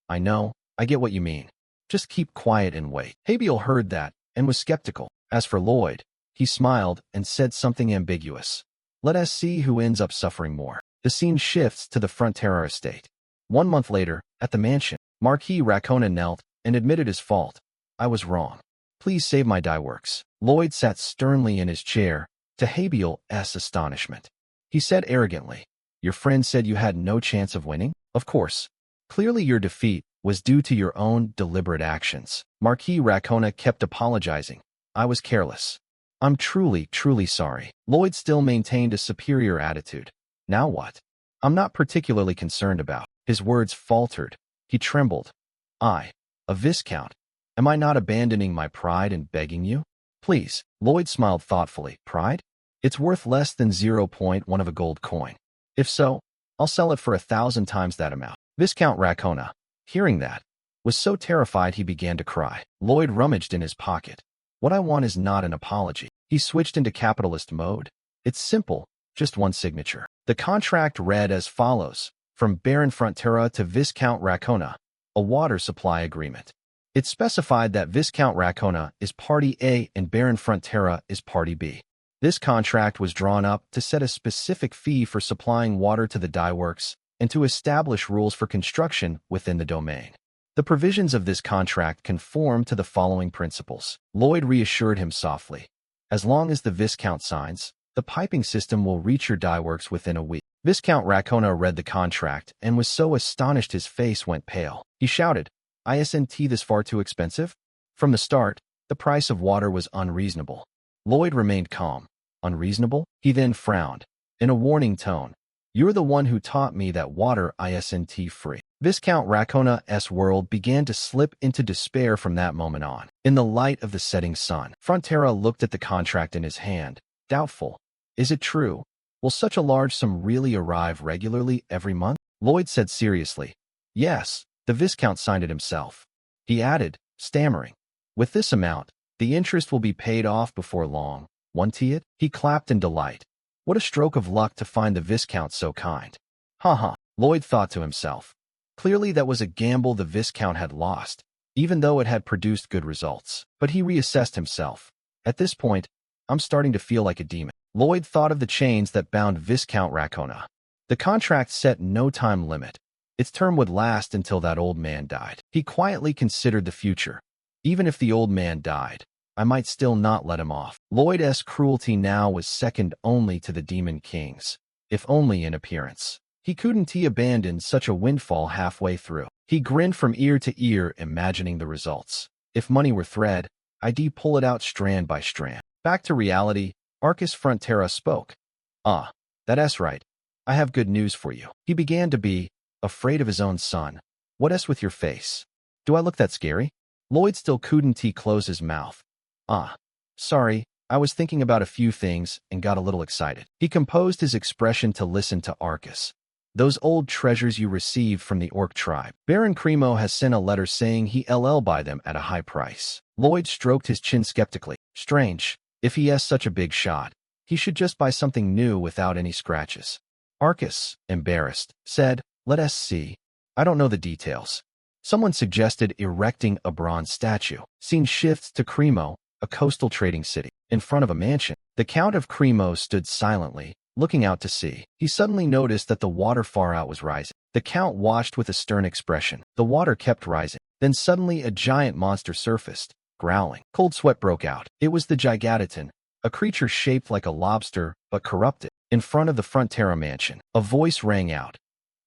I know, I get what you mean. Just keep quiet and wait. Habiel heard that and was skeptical. As for Lloyd, he smiled and said something ambiguous. Let us see who ends up suffering more. The scene shifts to the Frontera estate. 1 month later, at the mansion, Marquis Racona knelt and admitted his fault. I was wrong. Please save my dye works. Lloyd sat sternly in his chair, to Habiel's astonishment. He said arrogantly, Your friend said you had no chance of winning? Of course. Clearly your defeat was due to your own deliberate actions. Marquis Racona kept apologizing. I was careless. I'm truly sorry. Lloyd still maintained a superior attitude. Now what? I'm not particularly concerned about. His words faltered. He trembled. A viscount. Am I not abandoning my pride and begging you? Please. Lloyd smiled thoughtfully. Pride? It's worth less than 0.1 of a gold coin. If so, I'll sell it for 1,000 times that amount. Viscount Racona, hearing that, was so terrified he began to cry. Lloyd rummaged in his pocket. What I want is not an apology. He switched into capitalist mode. It's simple, just one signature. The contract read as follows. From Baron Frontera to Viscount Racona, a water supply agreement. It specified that Viscount Racona is Party A and Baron Frontera is Party B. This contract was drawn up to set a specific fee for supplying water to the dye works and to establish rules for construction within the domain. The provisions of this contract conform to the following principles. Lloyd reassured him softly. As long as the Viscount signs, the piping system will reach your dye works within a week. Viscount Racona read the contract and was so astonished his face went pale. He shouted, Isn't this far too expensive? From the start, the price of water was unreasonable. Lloyd remained calm. Unreasonable? He then frowned. In a warning tone, You're the one who taught me that water isn't free. Viscount Racona's world began to slip into despair from that moment on. In the light of the setting sun, Frontera looked at the contract in his hand, doubtful. Is it true? Will such a large sum really arrive regularly every month? Lloyd said seriously. Yes, the Viscount signed it himself. He added, stammering. With this amount, the interest will be paid off before long, won't it? He clapped in delight. What a stroke of luck to find the Viscount so kind. Ha, Lloyd thought to himself. Clearly that was a gamble the Viscount had lost, even though it had produced good results. But he reassessed himself. At this point, I'm starting to feel like a demon. Lloyd thought of the chains that bound Viscount Racona. The contract set no time limit. Its term would last until that old man died. He quietly considered the future. Even if the old man died, I might still not let him off. Lloyd's cruelty now was second only to the Demon King's, if only in appearance. He couldn't abandon such a windfall halfway through. He grinned from ear to ear, imagining the results. If money were thread, I'd pull it out strand by strand. Back to reality, Arcus Frontera spoke. That's right. I have good news for you. He began to be afraid of his own son. What's with your face? Do I look that scary? Lloyd still couldn't close his mouth. Sorry, I was thinking about a few things and got a little excited. He composed his expression to listen to Arcus. Those old treasures you received from the orc tribe. Baron Cremo has sent a letter saying he'll buy them at a high price. Lloyd stroked his chin skeptically. Strange. If he has such a big shot, he should just buy something new without any scratches. Arcus, embarrassed, said, Let us see. I don't know the details. Someone suggested erecting a bronze statue. Scene shifts to Cremo, a coastal trading city. In front of a mansion, the Count of Cremo stood silently, looking out to sea. He suddenly noticed that the water far out was rising. The Count watched with a stern expression. The water kept rising. Then suddenly a giant monster surfaced, growling. Cold sweat broke out. It was the Gigantitan, a creature shaped like a lobster but corrupted. In front of the Frontera mansion, a voice rang out.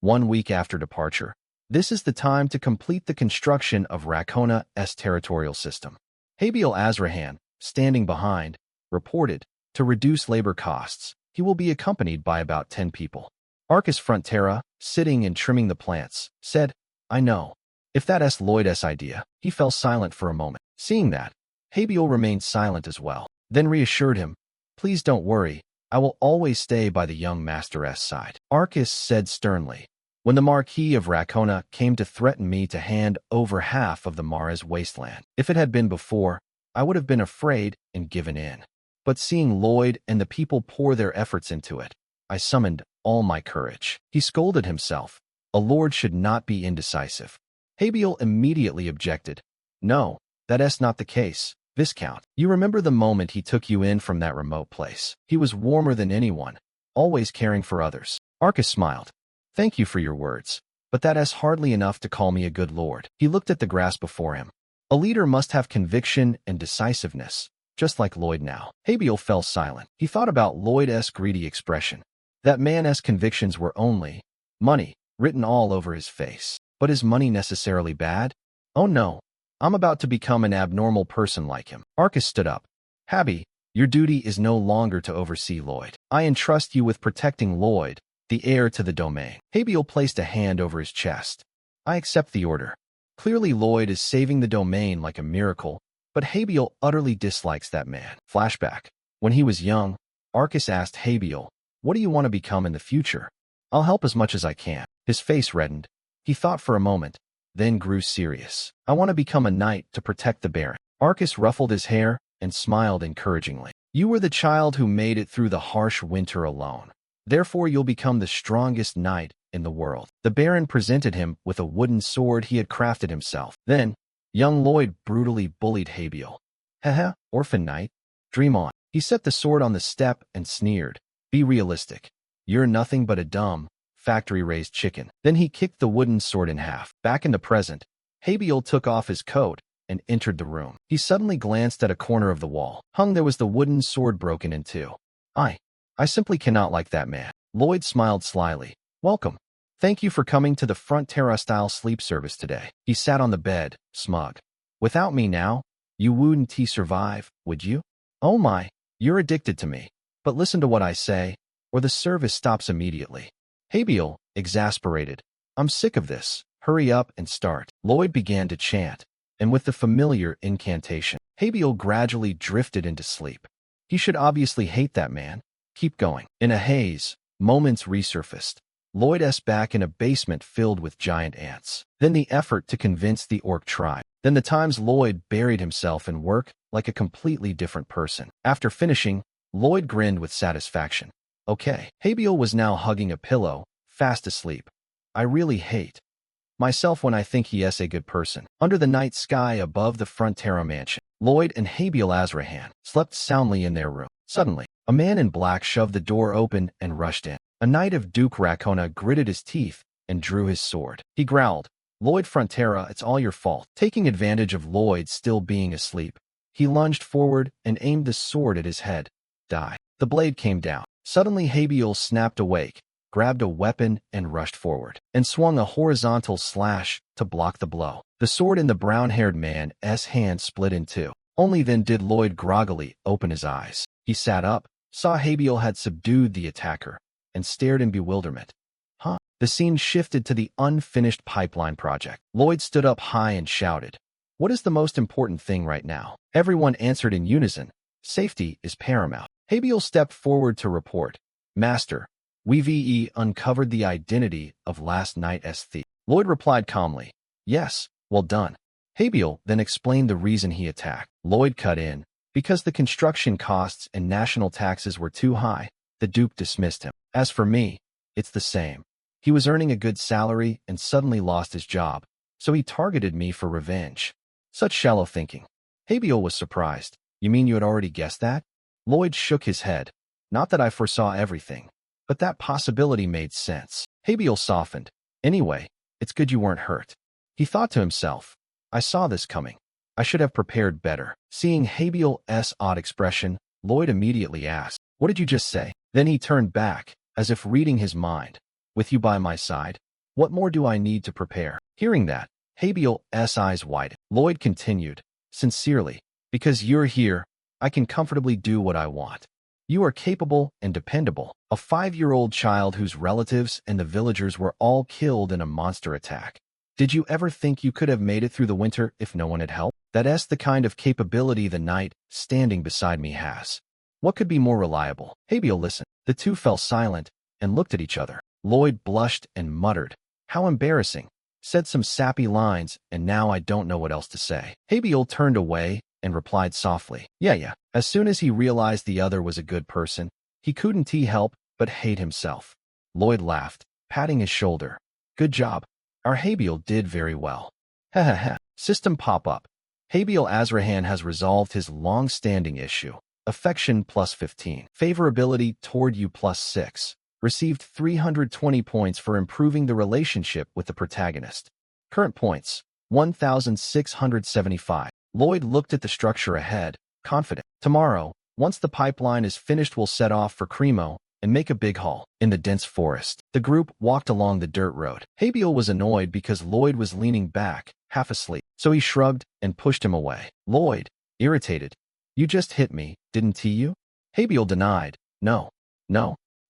1 week after departure, this is the time to complete the construction of Rakona's territorial system. Habiel Azrahan, standing behind, reported, to reduce labor costs, he will be accompanied by about 10 people. Arcus Frontera, sitting and trimming the plants, said, I know. If that's Lloyd's idea. He fell silent for a moment. Seeing that, Habiel remained silent as well, then reassured him, please don't worry, I will always stay by the young master's side. Arcus said sternly, when the Marquis of Rakona came to threaten me to hand over half of the Mara's wasteland. If it had been before, I would have been afraid and given in. But seeing Lloyd and the people pour their efforts into it, I summoned all my courage. He scolded himself. A lord should not be indecisive. Habiel immediately objected. No, that's not the case, Viscount. You remember the moment he took you in from that remote place. He was warmer than anyone, always caring for others. Arcus smiled. Thank you for your words, but that's hardly enough to call me a good lord. He looked at the grass before him. A leader must have conviction and decisiveness, just like Lloyd now. Habiel fell silent. He thought about Lloyd's greedy expression. That man's convictions were only money, written all over his face. But is money necessarily bad? Oh no, I'm about to become an abnormal person like him. Arcus stood up. Habby, your duty is no longer to oversee Lloyd. I entrust you with protecting Lloyd, the heir to the domain. Habiel placed a hand over his chest. I accept the order. Clearly Lloyd is saving the domain like a miracle, but Habiel utterly dislikes that man. Flashback. When he was young, Arcus asked Habiel, what do you want to become in the future? I'll help as much as I can. His face reddened. He thought for a moment, then grew serious. I want to become a knight to protect the Baron. Arcus ruffled his hair and smiled encouragingly. You were the child who made it through the harsh winter alone. Therefore you'll become the strongest knight in the world. The Baron presented him with a wooden sword he had crafted himself. Then, young Lloyd brutally bullied Habiel. Haha, orphan knight. Dream on. He set the sword on the step and sneered. Be realistic. You're nothing but a dumb, factory-raised chicken. Then he kicked the wooden sword in half. Back in the present, Habiel took off his coat and entered the room. He suddenly glanced at a corner of the wall. There was the wooden sword broken in two. I simply cannot like that man. Lloyd smiled slyly. Welcome. Thank you for coming to the Frontera-style sleep service today. He sat on the bed, smug. Without me now, you wouldn't survive, would you? Oh my, you're addicted to me. But listen to what I say, or the service stops immediately. Habiel, exasperated. I'm sick of this. Hurry up and start. Lloyd began to chant, and with the familiar incantation, Habiel gradually drifted into sleep. He should obviously hate that man. Keep going. In a haze, moments resurfaced. Lloyd's back in a basement filled with giant ants. Then the effort to convince the orc tribe. Then the times Lloyd buried himself in work like a completely different person. After finishing, Lloyd grinned with satisfaction. Okay. Habiel was now hugging a pillow, fast asleep. I really hate myself when I think he is a good person. Under the night sky above the Frontera mansion, Lloyd and Habiel Azrahan slept soundly in their room. Suddenly, a man in black shoved the door open and rushed in. A knight of Duke Rakona gritted his teeth and drew his sword. He growled, Lloyd Frontera, it's all your fault. Taking advantage of Lloyd still being asleep, he lunged forward and aimed the sword at his head. Die. The blade came down. Suddenly Habiel snapped awake, grabbed a weapon and rushed forward, and swung a horizontal slash to block the blow. The sword in the brown-haired man's hand split in two. Only then did Lloyd groggily open his eyes. He sat up, saw Habiel had subdued the attacker, and stared in bewilderment. Huh? The scene shifted to the unfinished pipeline project. Lloyd stood up high and shouted, what is the most important thing right now? Everyone answered in unison, safety is paramount. Habiel stepped forward to report, Master, we've uncovered the identity of last night's thief. Lloyd replied calmly, yes, well done. Habiel then explained the reason he attacked. Lloyd cut in. Because the construction costs and national taxes were too high, the Duke dismissed him. As for me, it's the same. He was earning a good salary and suddenly lost his job, so he targeted me for revenge. Such shallow thinking. Habiel was surprised. You mean you had already guessed that? Lloyd shook his head. Not that I foresaw everything, but that possibility made sense. Habiel softened. Anyway, it's good you weren't hurt. He thought to himself, I saw this coming. I should have prepared better. Seeing Habiel's odd expression, Lloyd immediately asked, what did you just say? Then he turned back, as if reading his mind. With you by my side, what more do I need to prepare? Hearing that, Habiel's eyes widened. Lloyd continued, sincerely, because you're here, I can comfortably do what I want. You are capable and dependable. A 5-year-old child whose relatives and the villagers were all killed in a monster attack. Did you ever think you could have made it through the winter if no one had helped? That's the kind of capability the knight standing beside me has. What could be more reliable? Habiel listened. The two fell silent and looked at each other. Lloyd blushed and muttered, how embarrassing. Said some sappy lines, and now I don't know what else to say. Habiel turned away and replied softly, yeah. As soon as he realized the other was a good person, he couldn't help but hate himself. Lloyd laughed, patting his shoulder. Good job. Our Habiel did very well. Ha. System pop-up. Habiel Azrahan has resolved his long-standing issue. Affection +15. Favorability toward you +6. Received 320 points for improving the relationship with the protagonist. Current points, 1,675. Lloyd looked at the structure ahead, confident. Tomorrow, once the pipeline is finished, we'll set off for Cremo and make a big haul. In the dense forest, the group walked along the dirt road. Habiel was annoyed because Lloyd was leaning back, half asleep, so he shrugged and pushed him away. Lloyd, irritated, you just hit me, didn't you? Habiel denied, no,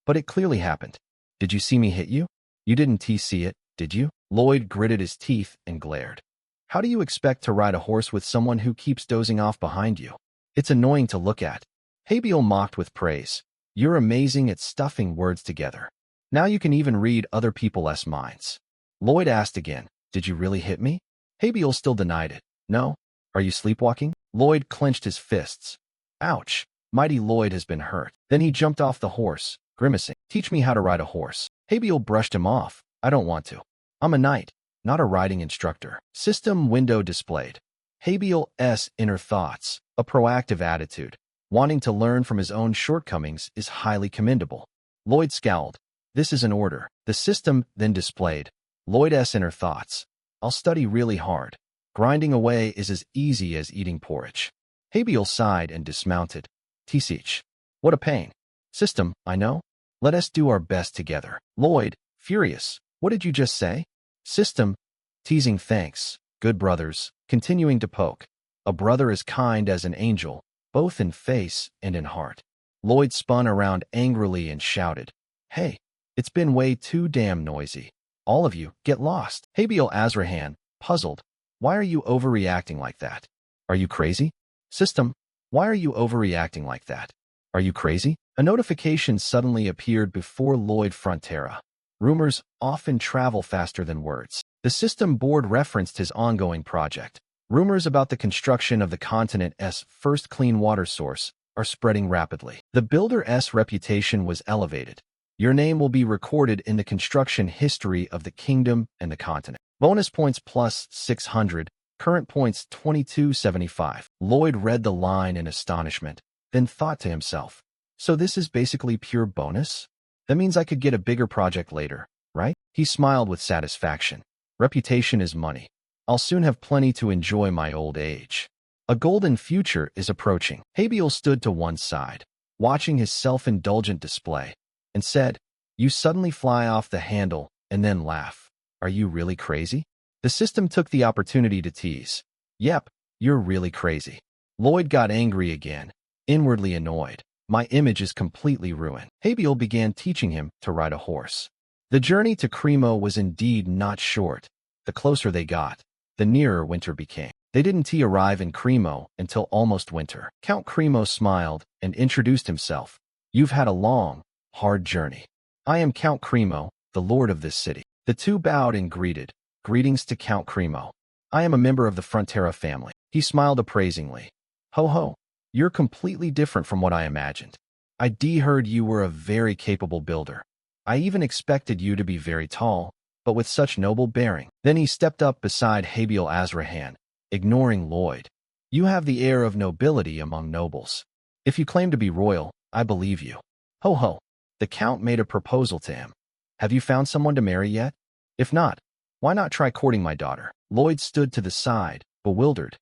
but it clearly happened. Did you see me hit you? You didn't see it, did you? Lloyd gritted his teeth and glared. How do you expect to ride a horse with someone who keeps dozing off behind you? It's annoying to look at. Habiel mocked with praise. You're amazing at stuffing words together. Now you can even read other people's minds. Lloyd asked again, did you really hit me? Habiel still denied it. No. Are you sleepwalking? Lloyd clenched his fists. Ouch. Mighty Lloyd has been hurt. Then he jumped off the horse, grimacing. Teach me how to ride a horse. Habiel brushed him off. I don't want to. I'm a knight, not a riding instructor. System window displayed. Habiel's inner thoughts, a proactive attitude. Wanting to learn from his own shortcomings is highly commendable. Lloyd scowled. This is an order. The system then displayed. Lloyd's inner thoughts. I'll study really hard. Grinding away is as easy as eating porridge. Habiel sighed and dismounted. Teach. What a pain. System, I know. Let us do our best together. Lloyd, furious. What did you just say? System, teasing thanks. Good brothers, continuing to poke. A brother as kind as an angel, both in face and in heart. Lloyd spun around angrily and shouted, hey, it's been way too damn noisy. All of you, get lost. Habiel Azrahan, puzzled. Why are you overreacting like that? Are you crazy? System, why are you overreacting like that? Are you crazy? A notification suddenly appeared before Lloyd Frontera. Rumors often travel faster than words. The system board referenced his ongoing project. Rumors about the construction of the continent's first clean water source are spreading rapidly. The builder's reputation was elevated. Your name will be recorded in the construction history of the kingdom and the continent. Bonus points +600, current points 2275. Lloyd read the line in astonishment, then thought to himself, so this is basically pure bonus? That means I could get a bigger project later, right? He smiled with satisfaction. Reputation is money. I'll soon have plenty to enjoy my old age. A golden future is approaching. Habiel stood to one side, watching his self-indulgent display, and said, you suddenly fly off the handle and then laugh. Are you really crazy? The system took the opportunity to tease. Yep, you're really crazy. Lloyd got angry again, inwardly annoyed. My image is completely ruined. Habiel began teaching him to ride a horse. The journey to Cremo was indeed not short. The closer they got, the nearer winter became. They didn't arrive in Cremo until almost winter. Count Cremo smiled and introduced himself. You've had a long, hard journey. I am Count Cremo, the lord of this city. The two bowed and greeted. Greetings to Count Cremo. I am a member of the Frontera family. He smiled appraisingly. Ho ho, you're completely different from what I imagined. I heard you were a very capable builder. I even expected you to be very tall, but with such noble bearing. Then he stepped up beside Habiel Azrahan, ignoring Lloyd. You have the air of nobility among nobles. If you claim to be royal, I believe you. Ho ho. The Count made a proposal to him. Have you found someone to marry yet? If not, why not try courting my daughter? Lloyd stood to the side, bewildered.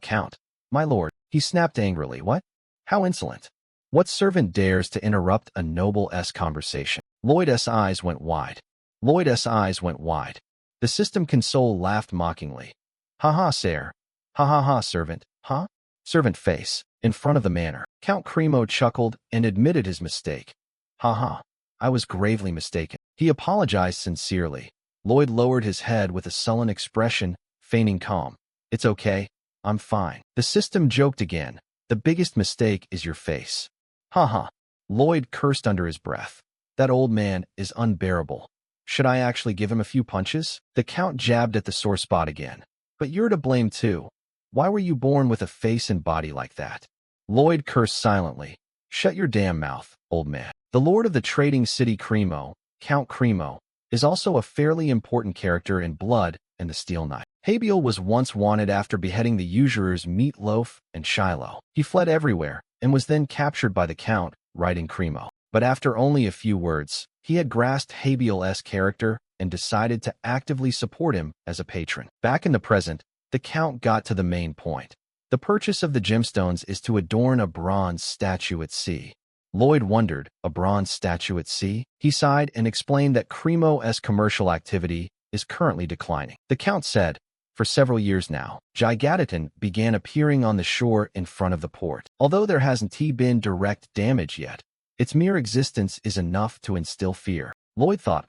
Count. My lord, he snapped angrily. What? How insolent. What servant dares to interrupt a noble's conversation? Lloyd's eyes went wide. Lloyd's eyes went wide. The system console laughed mockingly. Ha ha, sire. Ha ha ha, servant. Huh? Servant face, in front of the manor. Count Cremo chuckled and admitted his mistake. Ha ha. I was gravely mistaken. He apologized sincerely. Lloyd lowered his head with a sullen expression, feigning calm. It's okay. I'm fine. The system joked again. The biggest mistake is your face. Ha ha. Lloyd cursed under his breath. That old man is unbearable. Should I actually give him a few punches? The Count jabbed at the sore spot again. But you're to blame too. Why were you born with a face and body like that? Lloyd cursed silently. Shut your damn mouth, old man. The lord of the trading city Cremo, Count Cremo, is also a fairly important character in Blood and the Steel Knight. Habiel was once wanted after beheading the usurers Meatloaf and Shiloh. He fled everywhere and was then captured by the Count, riding Cremo. But after only a few words, he had grasped Habiel's character and decided to actively support him as a patron. Back in the present, the Count got to the main point. The purchase of the gemstones is to adorn a bronze statue at sea. Lloyd wondered, a bronze statue at sea? He sighed and explained that Cremo's commercial activity is currently declining. The Count said, for several years now, Gigatitan began appearing on the shore in front of the port. Although there hasn't been direct damage yet, its mere existence is enough to instill fear. Lloyd thought,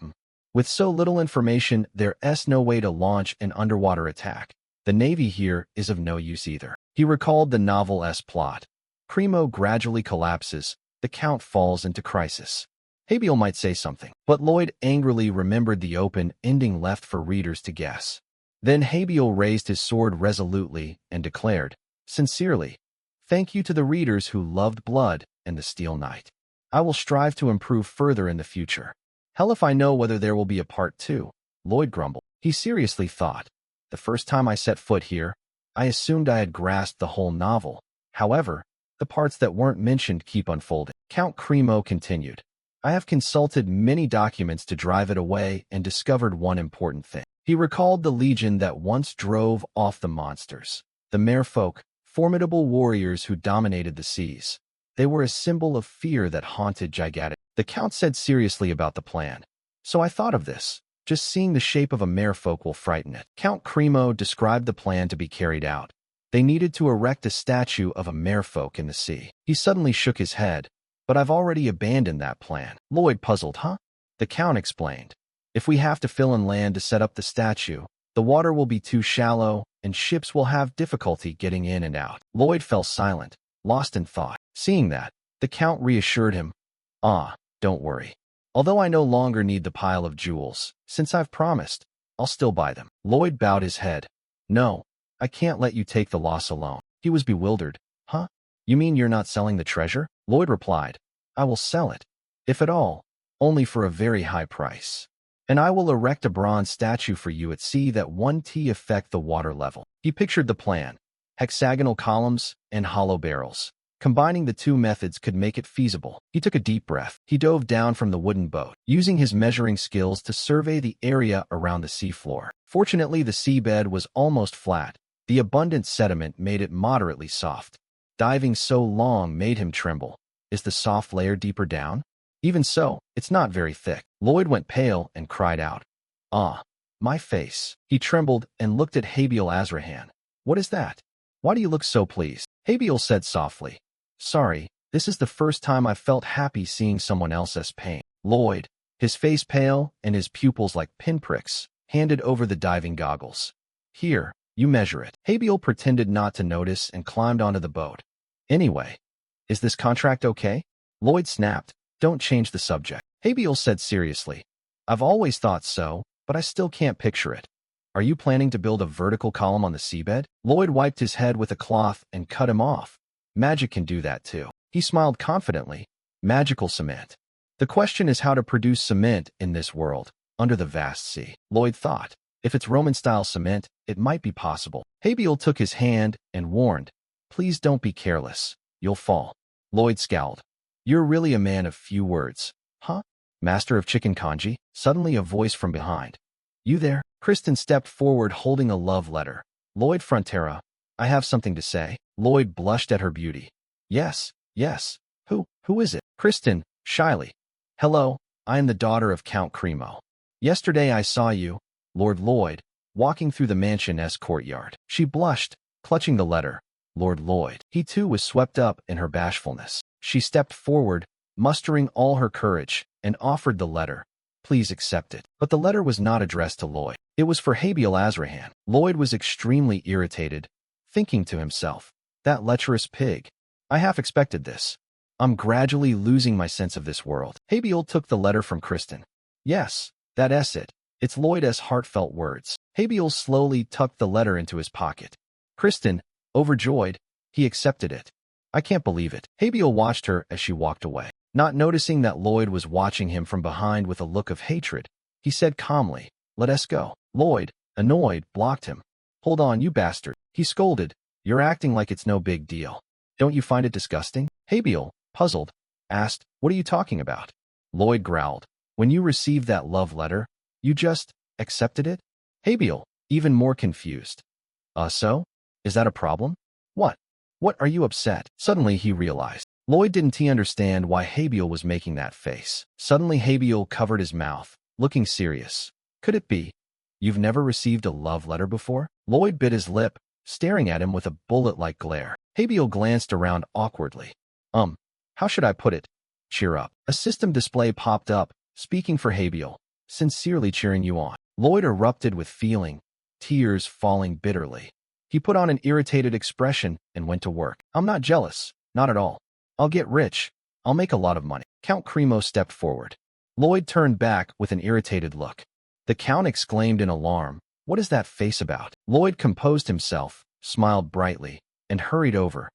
with so little information, there's no way to launch an underwater attack. The Navy here is of no use either. He recalled the novel's plot. Cremo gradually collapses. The Count falls into crisis. Habiel might say something, but Lloyd angrily remembered the open ending left for readers to guess. Then Habiel raised his sword resolutely and declared, sincerely, thank you to the readers who loved Blood and the Steel Knight. I will strive to improve further in the future. Hell if I know whether there will be a part 2, Lloyd grumbled. He seriously thought, the first time I set foot here, I assumed I had grasped the whole novel. However, the parts that weren't mentioned keep unfolding. Count Cremo continued, I have consulted many documents to drive it away and discovered one important thing. He recalled the legion that once drove off the monsters. The merfolk, formidable warriors who dominated the seas. They were a symbol of fear that haunted Gigatitan. The Count said seriously about the plan. So I thought of this. Just seeing the shape of a merfolk will frighten it. Count Cremo described the plan to be carried out. They needed to erect a statue of a merfolk in the sea. He suddenly shook his head. But I've already abandoned that plan. Lloyd puzzled, huh? The Count explained. If we have to fill in land to set up the statue, the water will be too shallow and ships will have difficulty getting in and out. Lloyd fell silent, lost in thought. Seeing that, the Count reassured him. Don't worry. Although I no longer need the pile of jewels, since I've promised, I'll still buy them. Lloyd bowed his head. No, I can't let you take the loss alone. He was bewildered. Huh? You mean you're not selling the treasure? Lloyd replied. I will sell it, if at all, only for a very high price. And I will erect a bronze statue for you at sea that won't affect the water level. He pictured the plan. Hexagonal columns and hollow barrels. Combining the two methods could make it feasible. He took a deep breath. He dove down from the wooden boat, using his measuring skills to survey the area around the seafloor. Fortunately, the seabed was almost flat. The abundant sediment made it moderately soft. Diving so long made him tremble. Is the soft layer deeper down? Even so, it's not very thick. Lloyd went pale and cried out. My face. He trembled and looked at Habiel Azrahan. What is that? Why do you look so pleased? Habiel said softly. Sorry, this is the first time I've felt happy seeing someone else's pain. Lloyd, his face pale and his pupils like pinpricks, handed over the diving goggles. Here, you measure it. Habiel pretended not to notice and climbed onto the boat. Anyway, is this contract okay? Lloyd snapped. Don't change the subject. Habiel said seriously. I've always thought so, but I still can't picture it. Are you planning to build a vertical column on the seabed? Lloyd wiped his head with a cloth and cut him off. Magic can do that too. He smiled confidently. Magical cement. The question is how to produce cement in this world, under the vast sea. Lloyd thought. If it's Roman-style cement, it might be possible. Habiel took his hand and warned. Please don't be careless. You'll fall. Lloyd scowled. You're really a man of few words. Huh? Master of chicken kanji? Suddenly a voice from behind. You there? Kristen stepped forward holding a love letter. Lloyd Frontera, I have something to say. Lloyd blushed at her beauty. Yes, yes. Who is it? Kristen, shyly. Hello, I am the daughter of Count Cremo. Yesterday I saw you, Lord Lloyd, walking through the mansion's courtyard. She blushed, clutching the letter. Lord Lloyd. He too was swept up in her bashfulness. She stepped forward, mustering all her courage, and offered the letter. Please accept it. But the letter was not addressed to Lloyd. It was for Habiel Azrahan. Lloyd was extremely irritated, thinking to himself, that lecherous pig. I half expected this. I'm gradually losing my sense of this world. Habiel took the letter from Kristen. Yes, that's it. It's Lloyd's heartfelt words. Habiel slowly tucked the letter into his pocket. Kristen, overjoyed, he accepted it. I can't believe it. Habiel watched her as she walked away. Not noticing that Lloyd was watching him from behind with a look of hatred, he said calmly, let us go. Lloyd, annoyed, blocked him. Hold on, you bastard. He scolded. You're acting like it's no big deal. Don't you find it disgusting? Habiel, puzzled, asked, what are you talking about? Lloyd growled. When you received that love letter, you just accepted it? Habiel, even more confused. So? Is that a problem? What? What are you upset? Suddenly he realized. Lloyd didn't understand why Habiel was making that face. Suddenly Habiel covered his mouth, looking serious. Could it be? You've never received a love letter before? Lloyd bit his lip, staring at him with a bullet-like glare. Habiel glanced around awkwardly. How should I put it? Cheer up. A system display popped up, speaking for Habiel, sincerely cheering you on. Lloyd erupted with feeling, tears falling bitterly. He put on an irritated expression and went to work. I'm not jealous, not at all. I'll get rich. I'll make a lot of money. Count Cremo stepped forward. Lloyd turned back with an irritated look. The Count exclaimed in alarm, what is that face about? Lloyd composed himself, smiled brightly, and hurried over.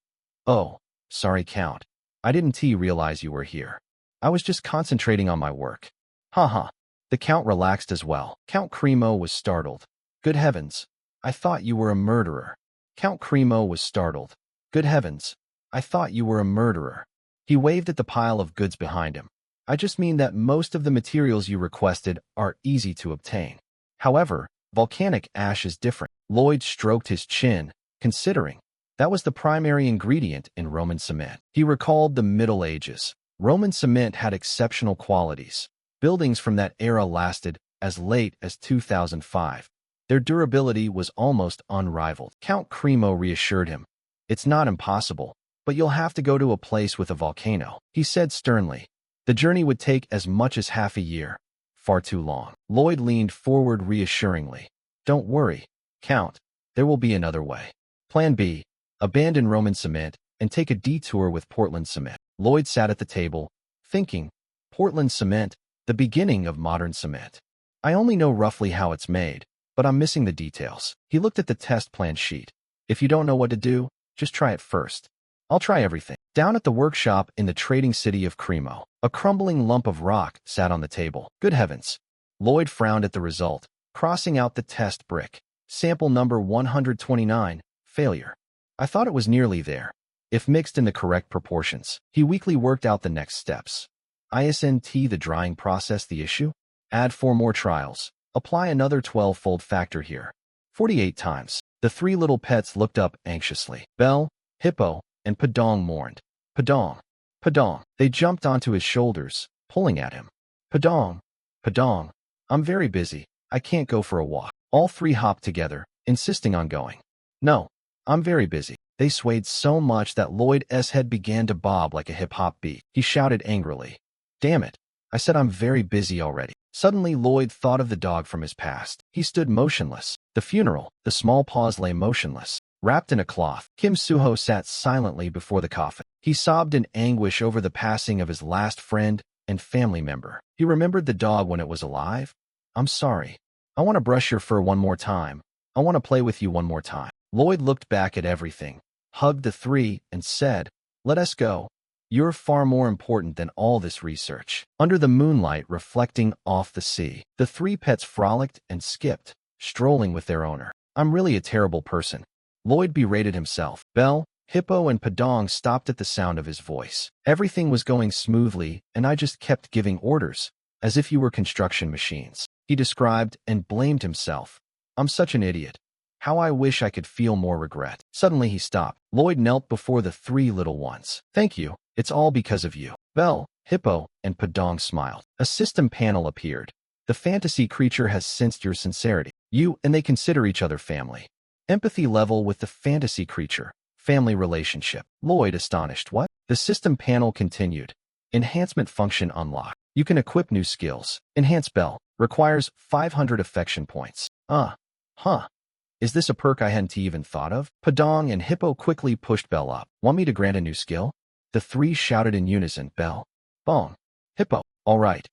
Oh, sorry, Count. I didn't realize you were here. I was just concentrating on my work. Haha. The Count relaxed as well. Count Cremo was startled. Good heavens. I thought you were a murderer. Count Cremo was startled. Good heavens. I thought you were a murderer. He waved at the pile of goods behind him. I just mean that most of the materials you requested are easy to obtain. However, volcanic ash is different. Lloyd stroked his chin, considering. That was the primary ingredient in Roman cement. He recalled the Middle Ages. Roman cement had exceptional qualities. Buildings from that era lasted as late as 2005. Their durability was almost unrivaled. Count Cremo reassured him. It's not impossible, but you'll have to go to a place with a volcano, he said sternly. The journey would take as much as half a year. Far too long. Lloyd leaned forward reassuringly. Don't worry, Count. There will be another way. Plan B. Abandon Roman cement and take a detour with Portland cement. Lloyd sat at the table, thinking, Portland cement, the beginning of modern cement. I only know roughly how it's made, but I'm missing the details. He looked at the test plan sheet. If you don't know what to do, just try it first. I'll try everything. Down at the workshop in the trading city of Cremo, a crumbling lump of rock sat on the table. Good heavens. Lloyd frowned at the result, crossing out the test brick. Sample number 129, failure. I thought it was nearly there, if mixed in the correct proportions. He weakly worked out the next steps. ISNT the drying process the issue? Add 4 more trials. Apply another 12-fold factor here. 48 times. The 3 little pets looked up anxiously. Belle, Hippo, and Padong mourned. Padong. Padong. They jumped onto his shoulders, pulling at him. Padong. Padong. I'm very busy. I can't go for a walk. All 3 hopped together, insisting on going. No. I'm very busy. They swayed so much that Lloyd's head began to bob like a hip-hop beat. He shouted angrily. Damn it. I said I'm very busy already. Suddenly Lloyd thought of the dog from his past. He stood motionless. The funeral, the small paws lay motionless. Wrapped in a cloth, Kim Suho sat silently before the coffin. He sobbed in anguish over the passing of his last friend and family member. He remembered the dog when it was alive. I'm sorry. I want to brush your fur one more time. I want to play with you one more time. Lloyd looked back at everything, hugged the 3, and said, let us go. You're far more important than all this research. Under the moonlight reflecting off the sea, the 3 pets frolicked and skipped, strolling with their owner. I'm really a terrible person. Lloyd berated himself. Belle, Hippo, and Padong stopped at the sound of his voice. Everything was going smoothly, and I just kept giving orders. as if you were construction machines. He described and blamed himself. I'm such an idiot. How I wish I could feel more regret. Suddenly he stopped. Lloyd knelt before the three little ones. Thank you. It's all because of you. Belle, Hippo, and Padong smiled. A system panel appeared. The fantasy creature has sensed your sincerity. You and they consider each other family. Empathy level with the fantasy creature. Family relationship. Lloyd astonished. What? The system panel continued. Enhancement function unlocked. You can equip new skills. Enhance Belle. Requires 500 affection points. Huh. Is this a perk I hadn't even thought of? Padong and Hippo quickly pushed Belle up. Want me to grant a new skill? The three shouted in unison. Belle. Bong. Hippo. All right.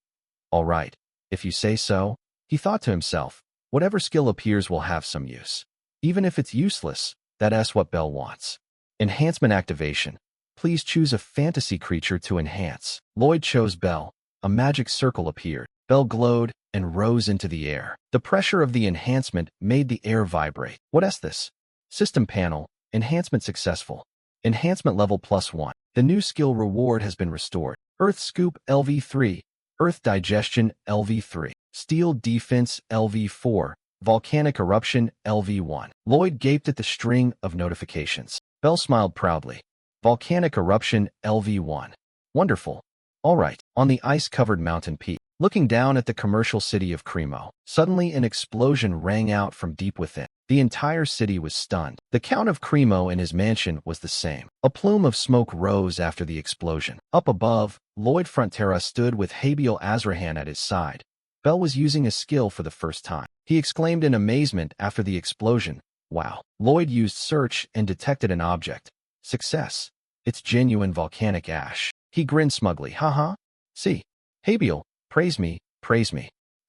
If you say so. He thought to himself, whatever skill appears will have some use. Even if it's useless, that's what Belle wants. Enhancement activation. Please choose a fantasy creature to enhance. Lloyd chose Belle. A magic circle appeared. Belle glowed and rose into the air. The pressure of the enhancement made the air vibrate. What is this? System panel. Enhancement successful. Enhancement level +1. The new skill reward has been restored. Earth Scoop LV3. Earth Digestion LV3. Steel Defense LV4. Volcanic Eruption LV1. Lloyd gaped at the string of notifications. Belle smiled proudly. Volcanic Eruption LV1. Wonderful. All right. On the ice-covered mountain peak. Looking down at the commercial city of Cremo, suddenly an explosion rang out from deep within. The entire city was stunned. The Count of Cremo and his mansion was the same. A plume of smoke rose after the explosion. Up above, Lloyd Frontera stood with Habiel Azrahan at his side. Belle was using a skill for the first time. He exclaimed in amazement after the explosion. Wow. Lloyd used search and detected an object. Success. It's genuine volcanic ash. He grinned smugly. Haha. See. Habiel. Praise me.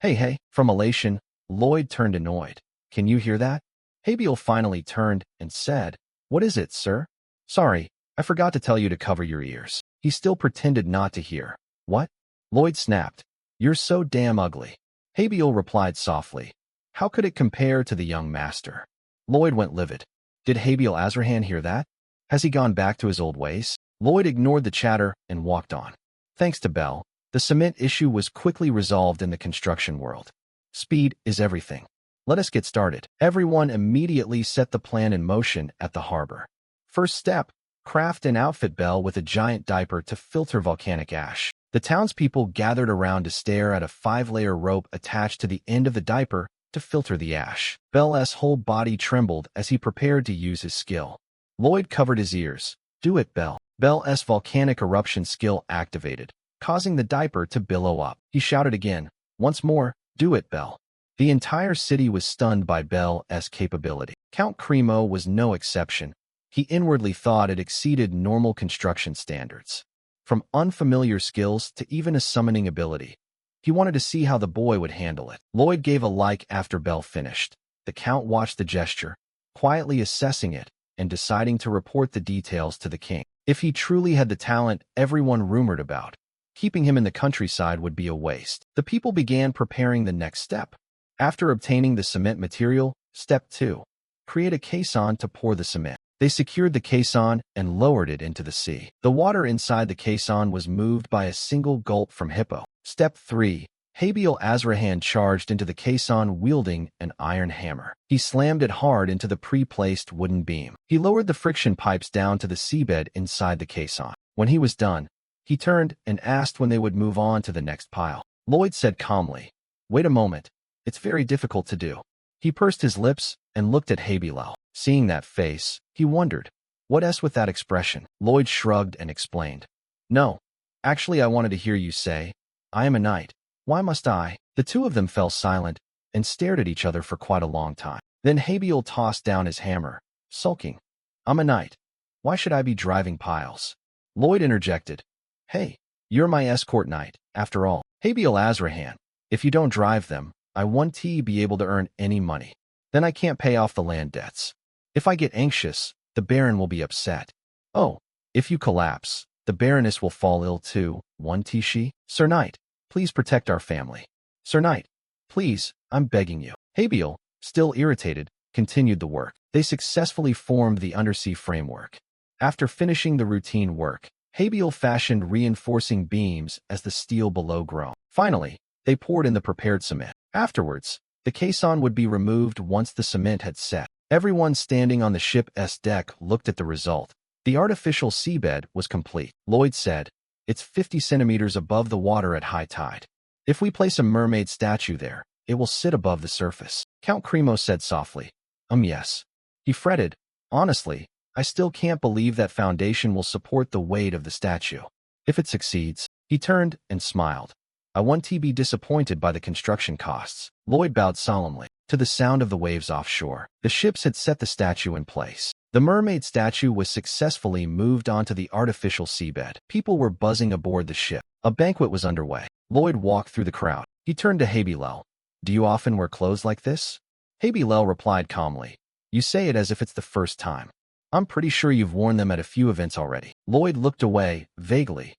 Hey. From elation, Lloyd turned annoyed. Can you hear that? Habiel finally turned and said, What is it, sir? Sorry, I forgot to tell you to cover your ears. He still pretended not to hear. What? Lloyd snapped. You're so damn ugly. Habiel replied softly. How could it compare to the young master? Lloyd went livid. Did Habiel Azrahan hear that? Has he gone back to his old ways? Lloyd ignored the chatter and walked on. Thanks to Belle, the cement issue was quickly resolved in the construction world. Speed is everything. Let us get started. Everyone immediately set the plan in motion at the harbor. First step, craft and outfit Belle with a giant diaper to filter volcanic ash. The townspeople gathered around to stare at a 5-layer rope attached to the end of the diaper to filter the ash. Belle's whole body trembled as he prepared to use his skill. Lloyd covered his ears. Do it, Belle. Belle's volcanic eruption skill activated, causing the diaper to billow up. He shouted again. Once more, do it, Belle. The entire city was stunned by Belle's capability. Count Cremo was no exception. He inwardly thought it exceeded normal construction standards. From unfamiliar skills to even a summoning ability. He wanted to see how the boy would handle it. Lloyd gave a like after Belle finished. The Count watched the gesture, quietly assessing it and deciding to report the details to the king. If he truly had the talent everyone rumored about, keeping him in the countryside would be a waste. The people began preparing the next step. After obtaining the cement material, step 2. Create a caisson to pour the cement. They secured the caisson and lowered it into the sea. The water inside the caisson was moved by a single gulp from Hippo. Step 3. Habiel Azrahan charged into the caisson wielding an iron hammer. He slammed it hard into the pre-placed wooden beam. He lowered the friction pipes down to the seabed inside the caisson. When he was done, he turned and asked when they would move on to the next pile. Lloyd said calmly, Wait a moment. It's very difficult to do. He pursed his lips and looked at Habiel. Seeing that face, he wondered, what with that expression? Lloyd shrugged and explained. No, actually I wanted to hear you say, I am a knight. Why must I? The two of them fell silent and stared at each other for quite a long time. Then Habiel tossed down his hammer, sulking. I'm a knight. Why should I be driving piles? Lloyd interjected. Hey, you're my escort knight, after all. Habiel Azrahan, if you don't drive them, I won't be able to earn any money. Then I can't pay off the land debts. If I get anxious, the Baron will be upset. Oh, if you collapse, the Baroness will fall ill too, won't she? Sir Knight, please protect our family. Sir Knight, please, I'm begging you. Habiel, still irritated, continued the work. They successfully formed the undersea framework. After finishing the routine work, Habiel fashioned reinforcing beams as the steel below grown. Finally, They poured in the prepared cement. Afterwards, the caisson would be removed once the cement had set. Everyone standing on the ship's deck looked at the result. The artificial seabed was complete. Lloyd said, "It's 50 centimeters above the water at high tide. If we place a mermaid statue there, it will sit above the surface." Count Cremo said softly, yes. He fretted, "Honestly, I still can't believe that foundation will support the weight of the statue. If it succeeds." He turned and smiled. "I want to be disappointed by the construction costs." Lloyd bowed solemnly. To the sound of the waves offshore, the ships had set the statue in place. The mermaid statue was successfully moved onto the artificial seabed. People were buzzing aboard the ship. A banquet was underway. Lloyd walked through the crowd. He turned to Habilel. "Do you often wear clothes like this?" Habilel replied calmly, "You say it as if it's the first time. I'm pretty sure you've worn them at a few events already." Lloyd looked away, vaguely.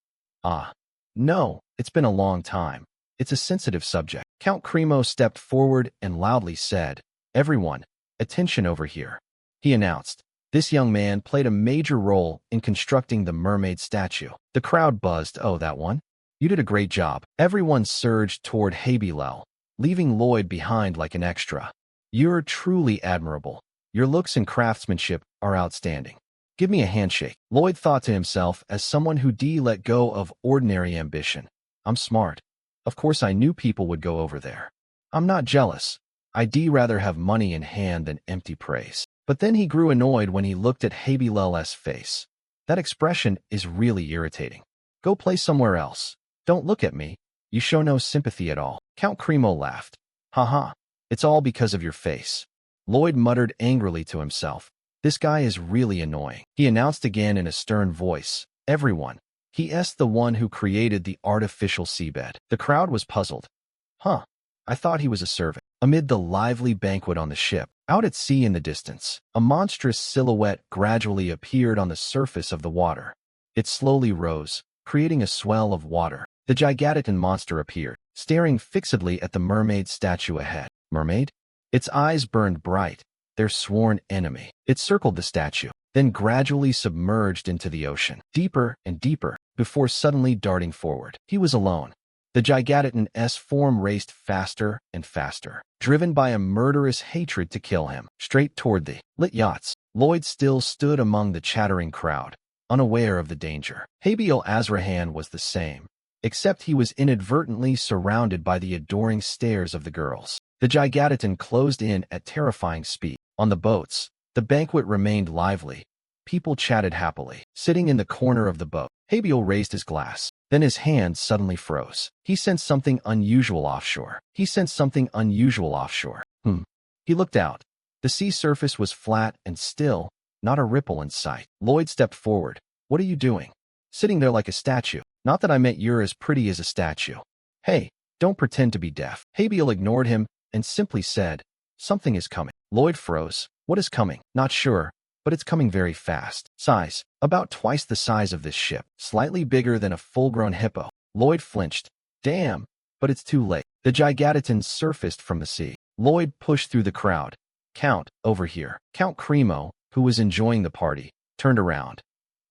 No, it's been a long time. It's a sensitive subject." Count Cremo stepped forward and loudly said, "Everyone, attention over here." He announced. This young man played a major role in constructing the mermaid statue. The crowd buzzed. "Oh, that one? You did a great job." Everyone surged toward Habilel, leaving Lloyd behind like an extra. "You're truly admirable. Your looks and craftsmanship are outstanding. Give me a handshake." Lloyd thought to himself as someone who let go of ordinary ambition. "I'm smart. Of course I knew people would go over there. I'm not jealous. I'd rather have money in hand than empty praise." But then he grew annoyed when he looked at Habilel's face. That expression is really irritating. "Go play somewhere else. Don't look at me. You show no sympathy at all." Count Cremo laughed. "Haha, it's all because of your face." Lloyd muttered angrily to himself. "This guy is really annoying." He announced again in a stern voice, "Everyone, he's the one who created the artificial seabed." The crowd was puzzled. I thought he was a servant." Amid the lively banquet on the ship, out at sea in the distance, a monstrous silhouette gradually appeared on the surface of the water. It slowly rose, creating a swell of water. The gigantic monster appeared, staring fixedly at the mermaid statue ahead. Mermaid? Its eyes burned bright, their sworn enemy. It circled the statue, then gradually submerged into the ocean, deeper and deeper, before suddenly darting forward. He was alone. The gigantic form raced faster and faster, driven by a murderous hatred to kill him, straight toward the lit yachts. Lloyd still stood among the chattering crowd, unaware of the danger. Habil Azrahan was the same, except he was inadvertently surrounded by the adoring stares of the girls. The gigantic closed in at terrifying speed. On the boats, the banquet remained lively. People chatted happily. Sitting in the corner of the boat, Habil raised his glass. Then his hand suddenly froze. He sensed something unusual offshore. He looked out. The sea surface was flat and still, not a ripple in sight. Lloyd stepped forward. "What are you doing? Sitting there like a statue." "Not that I meant you're as pretty as a statue." "Hey, don't pretend to be deaf." Habil ignored him and simply said, "Something is coming." Lloyd froze. "What is coming?" "Not sure, but it's coming very fast." "Size?" "About twice the size of this ship. Slightly bigger than a full-grown hippo." Lloyd flinched. "Damn, but it's too late." The gigantic surfaced from the sea. Lloyd pushed through the crowd. "Count, over here." Count Cremo, who was enjoying the party, turned around.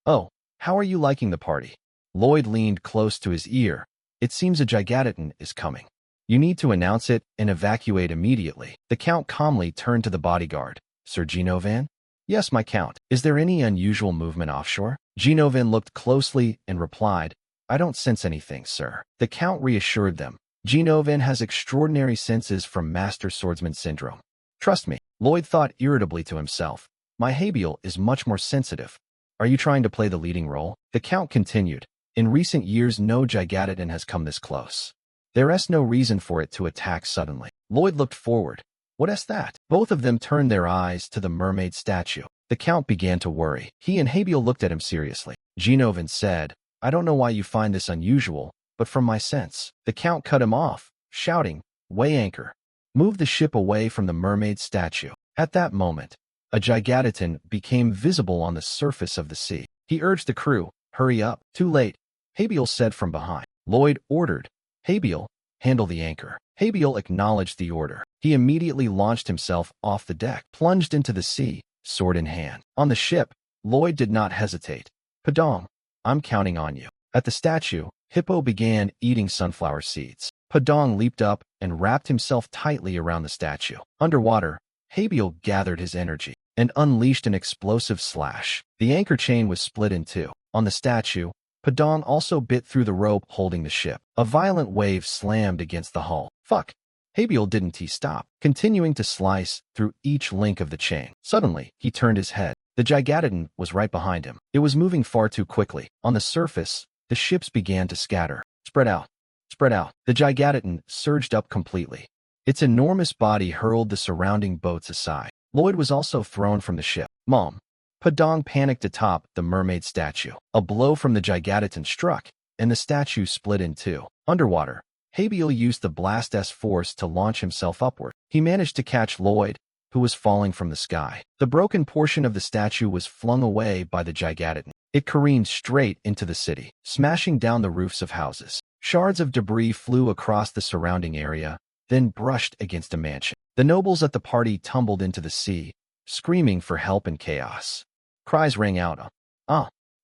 "Oh, how are you liking the party?" Lloyd leaned close to his ear. "It seems a gigantic is coming. You need to announce it and evacuate immediately." The Count calmly turned to the bodyguard. "Sir Genovan?" "Yes, my Count. Is there any unusual movement offshore?" Genovan looked closely and replied, "I don't sense anything, sir." The Count reassured them. "Genovan has extraordinary senses from Master Swordsman Syndrome. Trust me." Lloyd thought irritably to himself, "My Habil is much more sensitive. Are you trying to play the leading role?" The Count continued, "In recent years no gigantic has come this close. There's no reason for it to attack suddenly." Lloyd looked forward. "What is that?" Both of them turned their eyes to the mermaid statue. The Count began to worry. He and Habil looked at him seriously. Genovan said, "I don't know why you find this unusual, but from my sense." The Count cut him off, shouting, "Weigh anchor. Move the ship away from the mermaid statue." At that moment, a gigantic became visible on the surface of the sea. He urged the crew, "Hurry up." "Too late," Habil said from behind. Lloyd ordered, "Habil, handle the anchor." Habil acknowledged the order. He immediately launched himself off the deck, plunged into the sea, sword in hand. On the ship, Lloyd did not hesitate. "Padong, I'm counting on you." At the statue, Hippo began eating sunflower seeds. Padong leaped up and wrapped himself tightly around the statue. Underwater, Habiel gathered his energy and unleashed an explosive slash. The anchor chain was split in two. On the statue, Padong also bit through the rope holding the ship. A violent wave slammed against the hull. Fuck! Habiel didn't stop, continuing to slice through each link of the chain. Suddenly, he turned his head. The Gigadidon was right behind him. It was moving far too quickly. On the surface, the ships began to scatter. Spread out. Spread out. The Gigadidon surged up completely. Its enormous body hurled the surrounding boats aside. Lloyd was also thrown from the ship. Mom! Padong panicked atop the mermaid statue. A blow from the Gigadidon struck, and the statue split in two. Underwater, Habiel used the blast's force to launch himself upward. He managed to catch Lloyd, who was falling from the sky. The broken portion of the statue was flung away by the Gigadidon. It careened straight into the city, smashing down the roofs of houses. Shards of debris flew across the surrounding area, then brushed against a mansion. The nobles at the party tumbled into the sea, screaming for help in chaos. Cries rang out,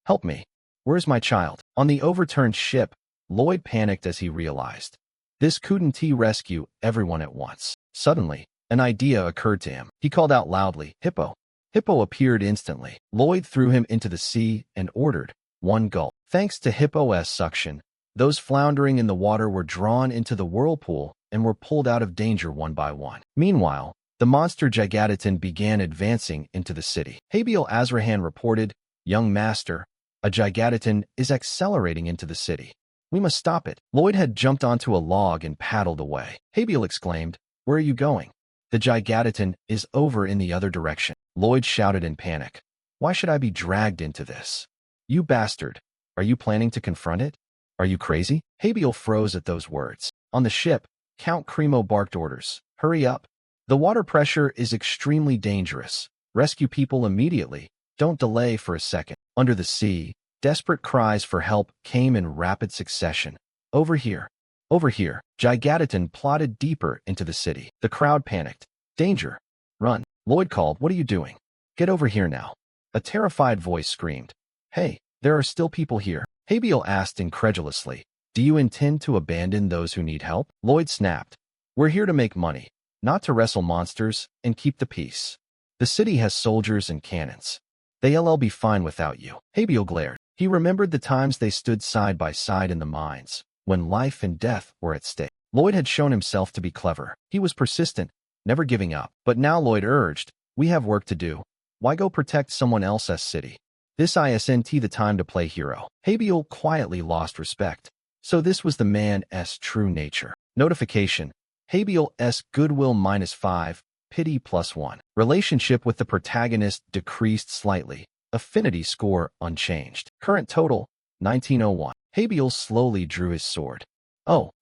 help me. Where's my child? On the overturned ship, Lloyd panicked as he realized this couldn't rescue everyone at once. Suddenly, an idea occurred to him. He called out loudly, Hippo. Hippo appeared instantly. Lloyd threw him into the sea and ordered one gulp. Thanks to Hippo's suction, those floundering in the water were drawn into the whirlpool and were pulled out of danger one by one. Meanwhile, the monster Gigadidon began advancing into the city. Habiel Azrahan reported, Young Master, a Gigadidon is accelerating into the city. We must stop it. Lloyd had jumped onto a log and paddled away. Habiel exclaimed, Where are you going? The Gigadidon is over in the other direction. Lloyd shouted in panic. Why should I be dragged into this? You bastard. Are you planning to confront it? Are you crazy? Habiel froze at those words. On the ship, Count Cremo barked orders. Hurry up. The water pressure is extremely dangerous. Rescue people immediately. Don't delay for a second. Under the sea, desperate cries for help came in rapid succession. Over here. Over here. Gigadidon plodded deeper into the city. The crowd panicked. Danger. Run. Lloyd called, What are you doing? Get over here now. A terrified voice screamed. Hey, there are still people here. Habiel asked incredulously. Do you intend to abandon those who need help? Lloyd snapped. We're here to make money, not to wrestle monsters and keep the peace. The city has soldiers and cannons. They'll be fine without you. Habiel glared. He remembered the times they stood side by side in the mines, when life and death were at stake. Lloyd had shown himself to be clever. He was persistent, never giving up. But now Lloyd urged, We have work to do. Why go protect someone else's city? This isn't the time to play hero. Habiel quietly lost respect. So this was the man's true nature. Notification. Habiel's goodwill -5, pity +1. Relationship with the protagonist decreased slightly. Affinity score unchanged. Current total, 1901. Habiel slowly drew his sword.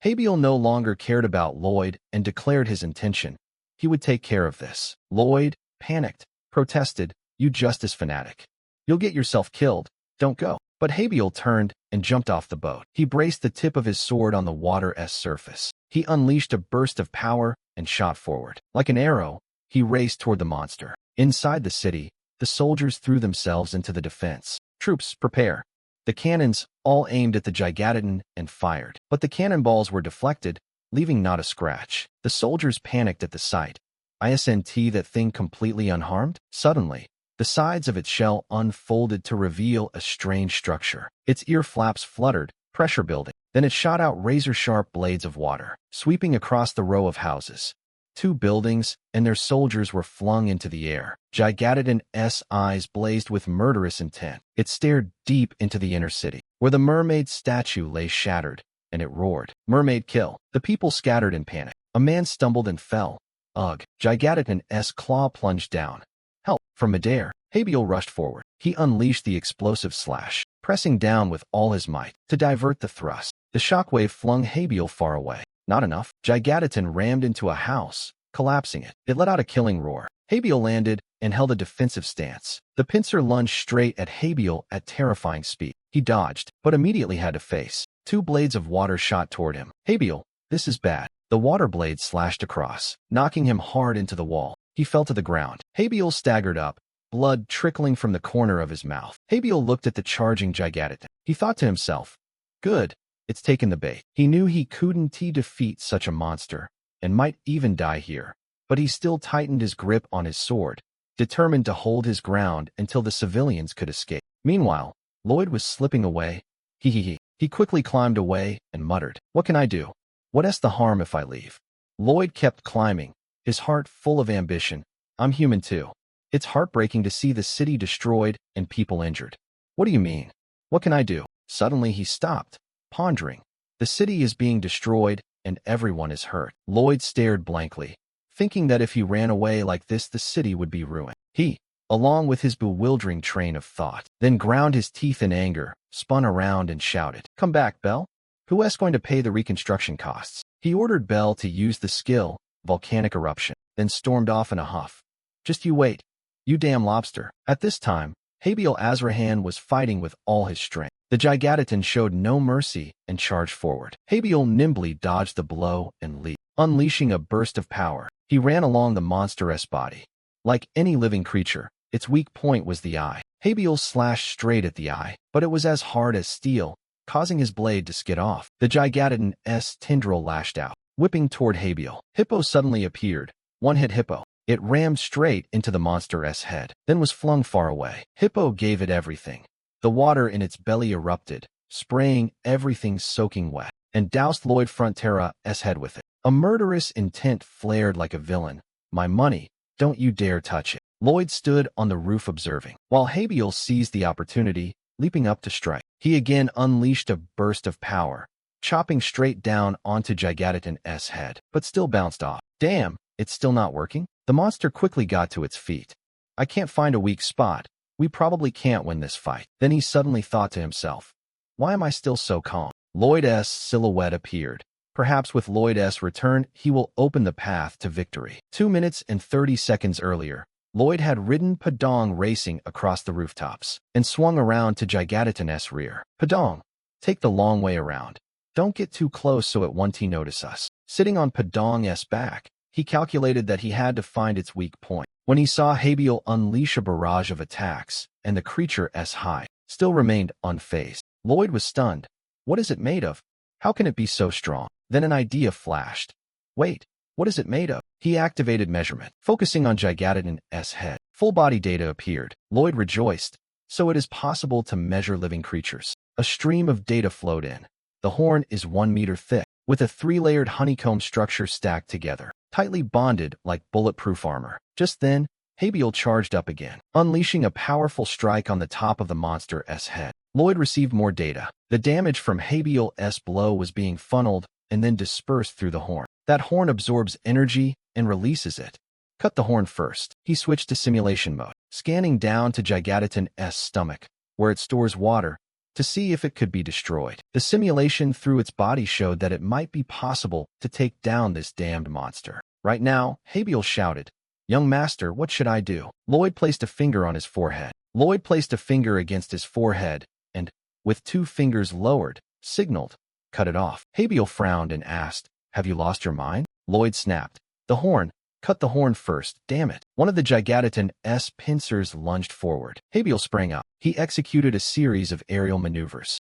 Habiel no longer cared about Lloyd and declared his intention. He would take care of this. Lloyd panicked, protested, You justice fanatic. You'll get yourself killed. Don't go. But Habiel turned and jumped off the boat. He braced the tip of his sword on the water's surface. He unleashed a burst of power and shot forward. Like an arrow, he raced toward the monster. Inside the city, the soldiers threw themselves into the defense. Troops, prepare. The cannons all aimed at the Gigadidon and fired. But the cannonballs were deflected, leaving not a scratch. The soldiers panicked at the sight. Isn't that thing completely unharmed? Suddenly, the sides of its shell unfolded to reveal a strange structure. Its ear flaps fluttered, pressure building. Then it shot out razor-sharp blades of water, sweeping across the row of houses. 2 buildings and their soldiers were flung into the air. Gigadidon's eyes blazed with murderous intent. It stared deep into the inner city, where the mermaid statue lay shattered, and it roared. Mermaid kill. The people scattered in panic. A man stumbled and fell. Ugh. Gigadidon's claw plunged down. Help! From midair, Habiel rushed forward. He unleashed the explosive slash, pressing down with all his might to divert the thrust. The shockwave flung Habiel far away. Not enough. Gigadidon rammed into a house, collapsing it. It let out a killing roar. Habiel landed and held a defensive stance. The pincer lunged straight at Habiel at terrifying speed. He dodged, but immediately had to face. 2 blades of water shot toward him. Habiel, this is bad. The water blade slashed across, knocking him hard into the wall. He fell to the ground. Habiel staggered up, blood trickling from the corner of his mouth. Habiel looked at the charging Gigadidon. He thought to himself, Good. It's taken the bait. He knew he couldn't defeat such a monster, and might even die here. But he still tightened his grip on his sword, determined to hold his ground until the civilians could escape. Meanwhile, Lloyd was slipping away. He quickly climbed away and muttered, "What can I do? What's the harm if I leave?" Lloyd kept climbing, his heart full of ambition. "I'm human too. It's heartbreaking to see the city destroyed and people injured." "What do you mean? What can I do?" Suddenly he stopped, pondering. The city is being destroyed and everyone is hurt. Lloyd stared blankly, thinking that if he ran away like this, the city would be ruined. He, along with his bewildering train of thought, then ground his teeth in anger, spun around and shouted, "Come back, Belle. Who's going to pay the reconstruction costs?" He ordered Belle to use the skill, volcanic eruption, then stormed off in a huff. "Just you wait, you damn lobster." At this time, Habil Azrahan was fighting with all his strength. The Gigantitan showed no mercy and charged forward. Habil nimbly dodged the blow and leaped, unleashing a burst of power. He ran along the monstrous body. Like any living creature, its weak point was the eye. Habil slashed straight at the eye, but it was as hard as steel, causing his blade to skid off. The Gigantitan's tendril lashed out, whipping toward Habil. Hippo suddenly appeared. One hit Hippo. It rammed straight into the monster's head, then was flung far away. Hippo gave it everything. The water in its belly erupted, spraying everything soaking wet, and doused Lloyd Frontera's head with it. A murderous intent flared like a villain. "My money, don't you dare touch it." Lloyd stood on the roof observing, while Habil seized the opportunity, leaping up to strike. He again unleashed a burst of power, chopping straight down onto Gigantitan's head, but still bounced off. "Damn, it's still not working?" The monster quickly got to its feet. "I can't find a weak spot. We probably can't win this fight." Then he suddenly thought to himself, "Why am I still so calm?" Lloyd's silhouette appeared. Perhaps with Lloyd's return, he will open the path to victory. 2 minutes and 30 seconds earlier, Lloyd had ridden Padong racing across the rooftops and swung around to Gigantitan's rear. "Padong, take the long way around. Don't get too close so it won't notice us." Sitting on Padong's back, he calculated that he had to find its weak point. When he saw Habil unleash a barrage of attacks, and the creature's hide still remained unfazed, Lloyd was stunned. What is it made of? How can it be so strong? Then an idea flashed. Wait, what is it made of? He activated measurement, focusing on Gigantitan's head. Full body data appeared. Lloyd rejoiced. So it is possible to measure living creatures. A stream of data flowed in. The horn is 1 meter thick, with a 3-layered honeycomb structure stacked together, tightly bonded like bulletproof armor. Just then, Habil charged up again, unleashing a powerful strike on the top of the monster's head. Lloyd received more data. The damage from Habil's blow was being funneled and then dispersed through the horn. That horn absorbs energy and releases it. Cut the horn first. He switched to simulation mode, scanning down to Gigantitan's stomach, where it stores water, to see if it could be destroyed. The simulation through its body showed that it might be possible to take down this damned monster. Right now, Habil shouted, "Young master, what should I do?" Lloyd placed a finger on his forehead. Lloyd placed a finger against his forehead and, with 2 fingers lowered, signaled, "Cut it off." Habil frowned and asked, "Have you lost your mind?" Lloyd snapped, "The horn. Cut the horn first, damn it." One of the Gigantitan's pincers lunged forward. Habil sprang up. He executed a series of aerial maneuvers,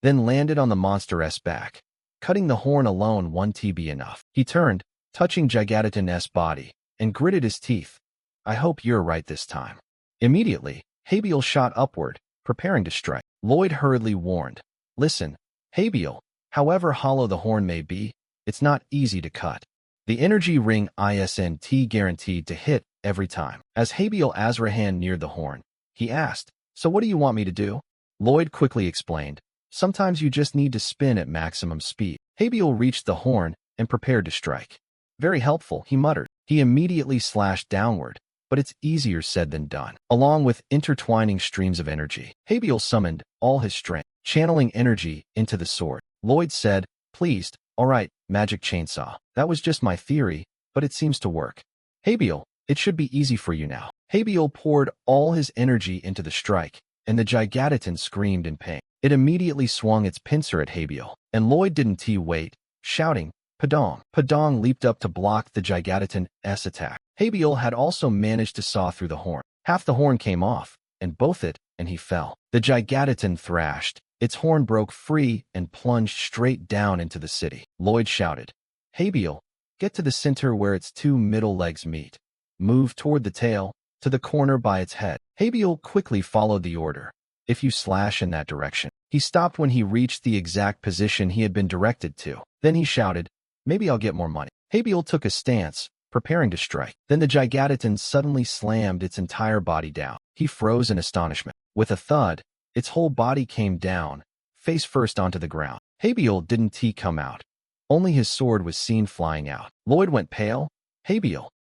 then landed on the monster's back. Cutting the horn alone wouldn't be enough. He turned, touching Gigantitan's body, and gritted his teeth. "I hope you're right this time." Immediately, Habil shot upward, preparing to strike. Lloyd hurriedly warned, "Listen, Habil, however hollow the horn may be, it's not easy to cut. The energy ring isn't guaranteed to hit every time." As Habil Azrahan neared the horn, he asked, "So what do you want me to do?" Lloyd quickly explained, "Sometimes you just need to spin at maximum speed." Habil reached the horn and prepared to strike. "Very helpful," he muttered. He immediately slashed downward, but it's easier said than done. Along with intertwining streams of energy, Habil summoned all his strength, channeling energy into the sword. Lloyd said, pleased, "All right, magic chainsaw. That was just my theory, but it seems to work." "Habil, it should be easy for you now." Habil poured all his energy into the strike, and the Gigantitan screamed in pain. It immediately swung its pincer at Habil, and Lloyd didn't wait, shouting, "Padong." Padong leaped up to block the Gigantitan's attack. Habil had also managed to saw through the horn. Half the horn came off, and both it and he fell. The Gigatoton thrashed. Its horn broke free and plunged straight down into the city. Lloyd shouted, "Habiel, get to the center where its two middle legs meet. Move toward the tail, to the corner by its head." Habiel quickly followed the order. "If you slash in that direction." He stopped when he reached the exact position he had been directed to. Then he shouted, "Maybe I'll get more money." Habiel took a stance, preparing to strike. Then the Gigatoton suddenly slammed its entire body down. He froze in astonishment. With a thud, its whole body came down, face first onto the ground. Habiel didn't come out. Only his sword was seen flying out. Lloyd went pale. "Habiel,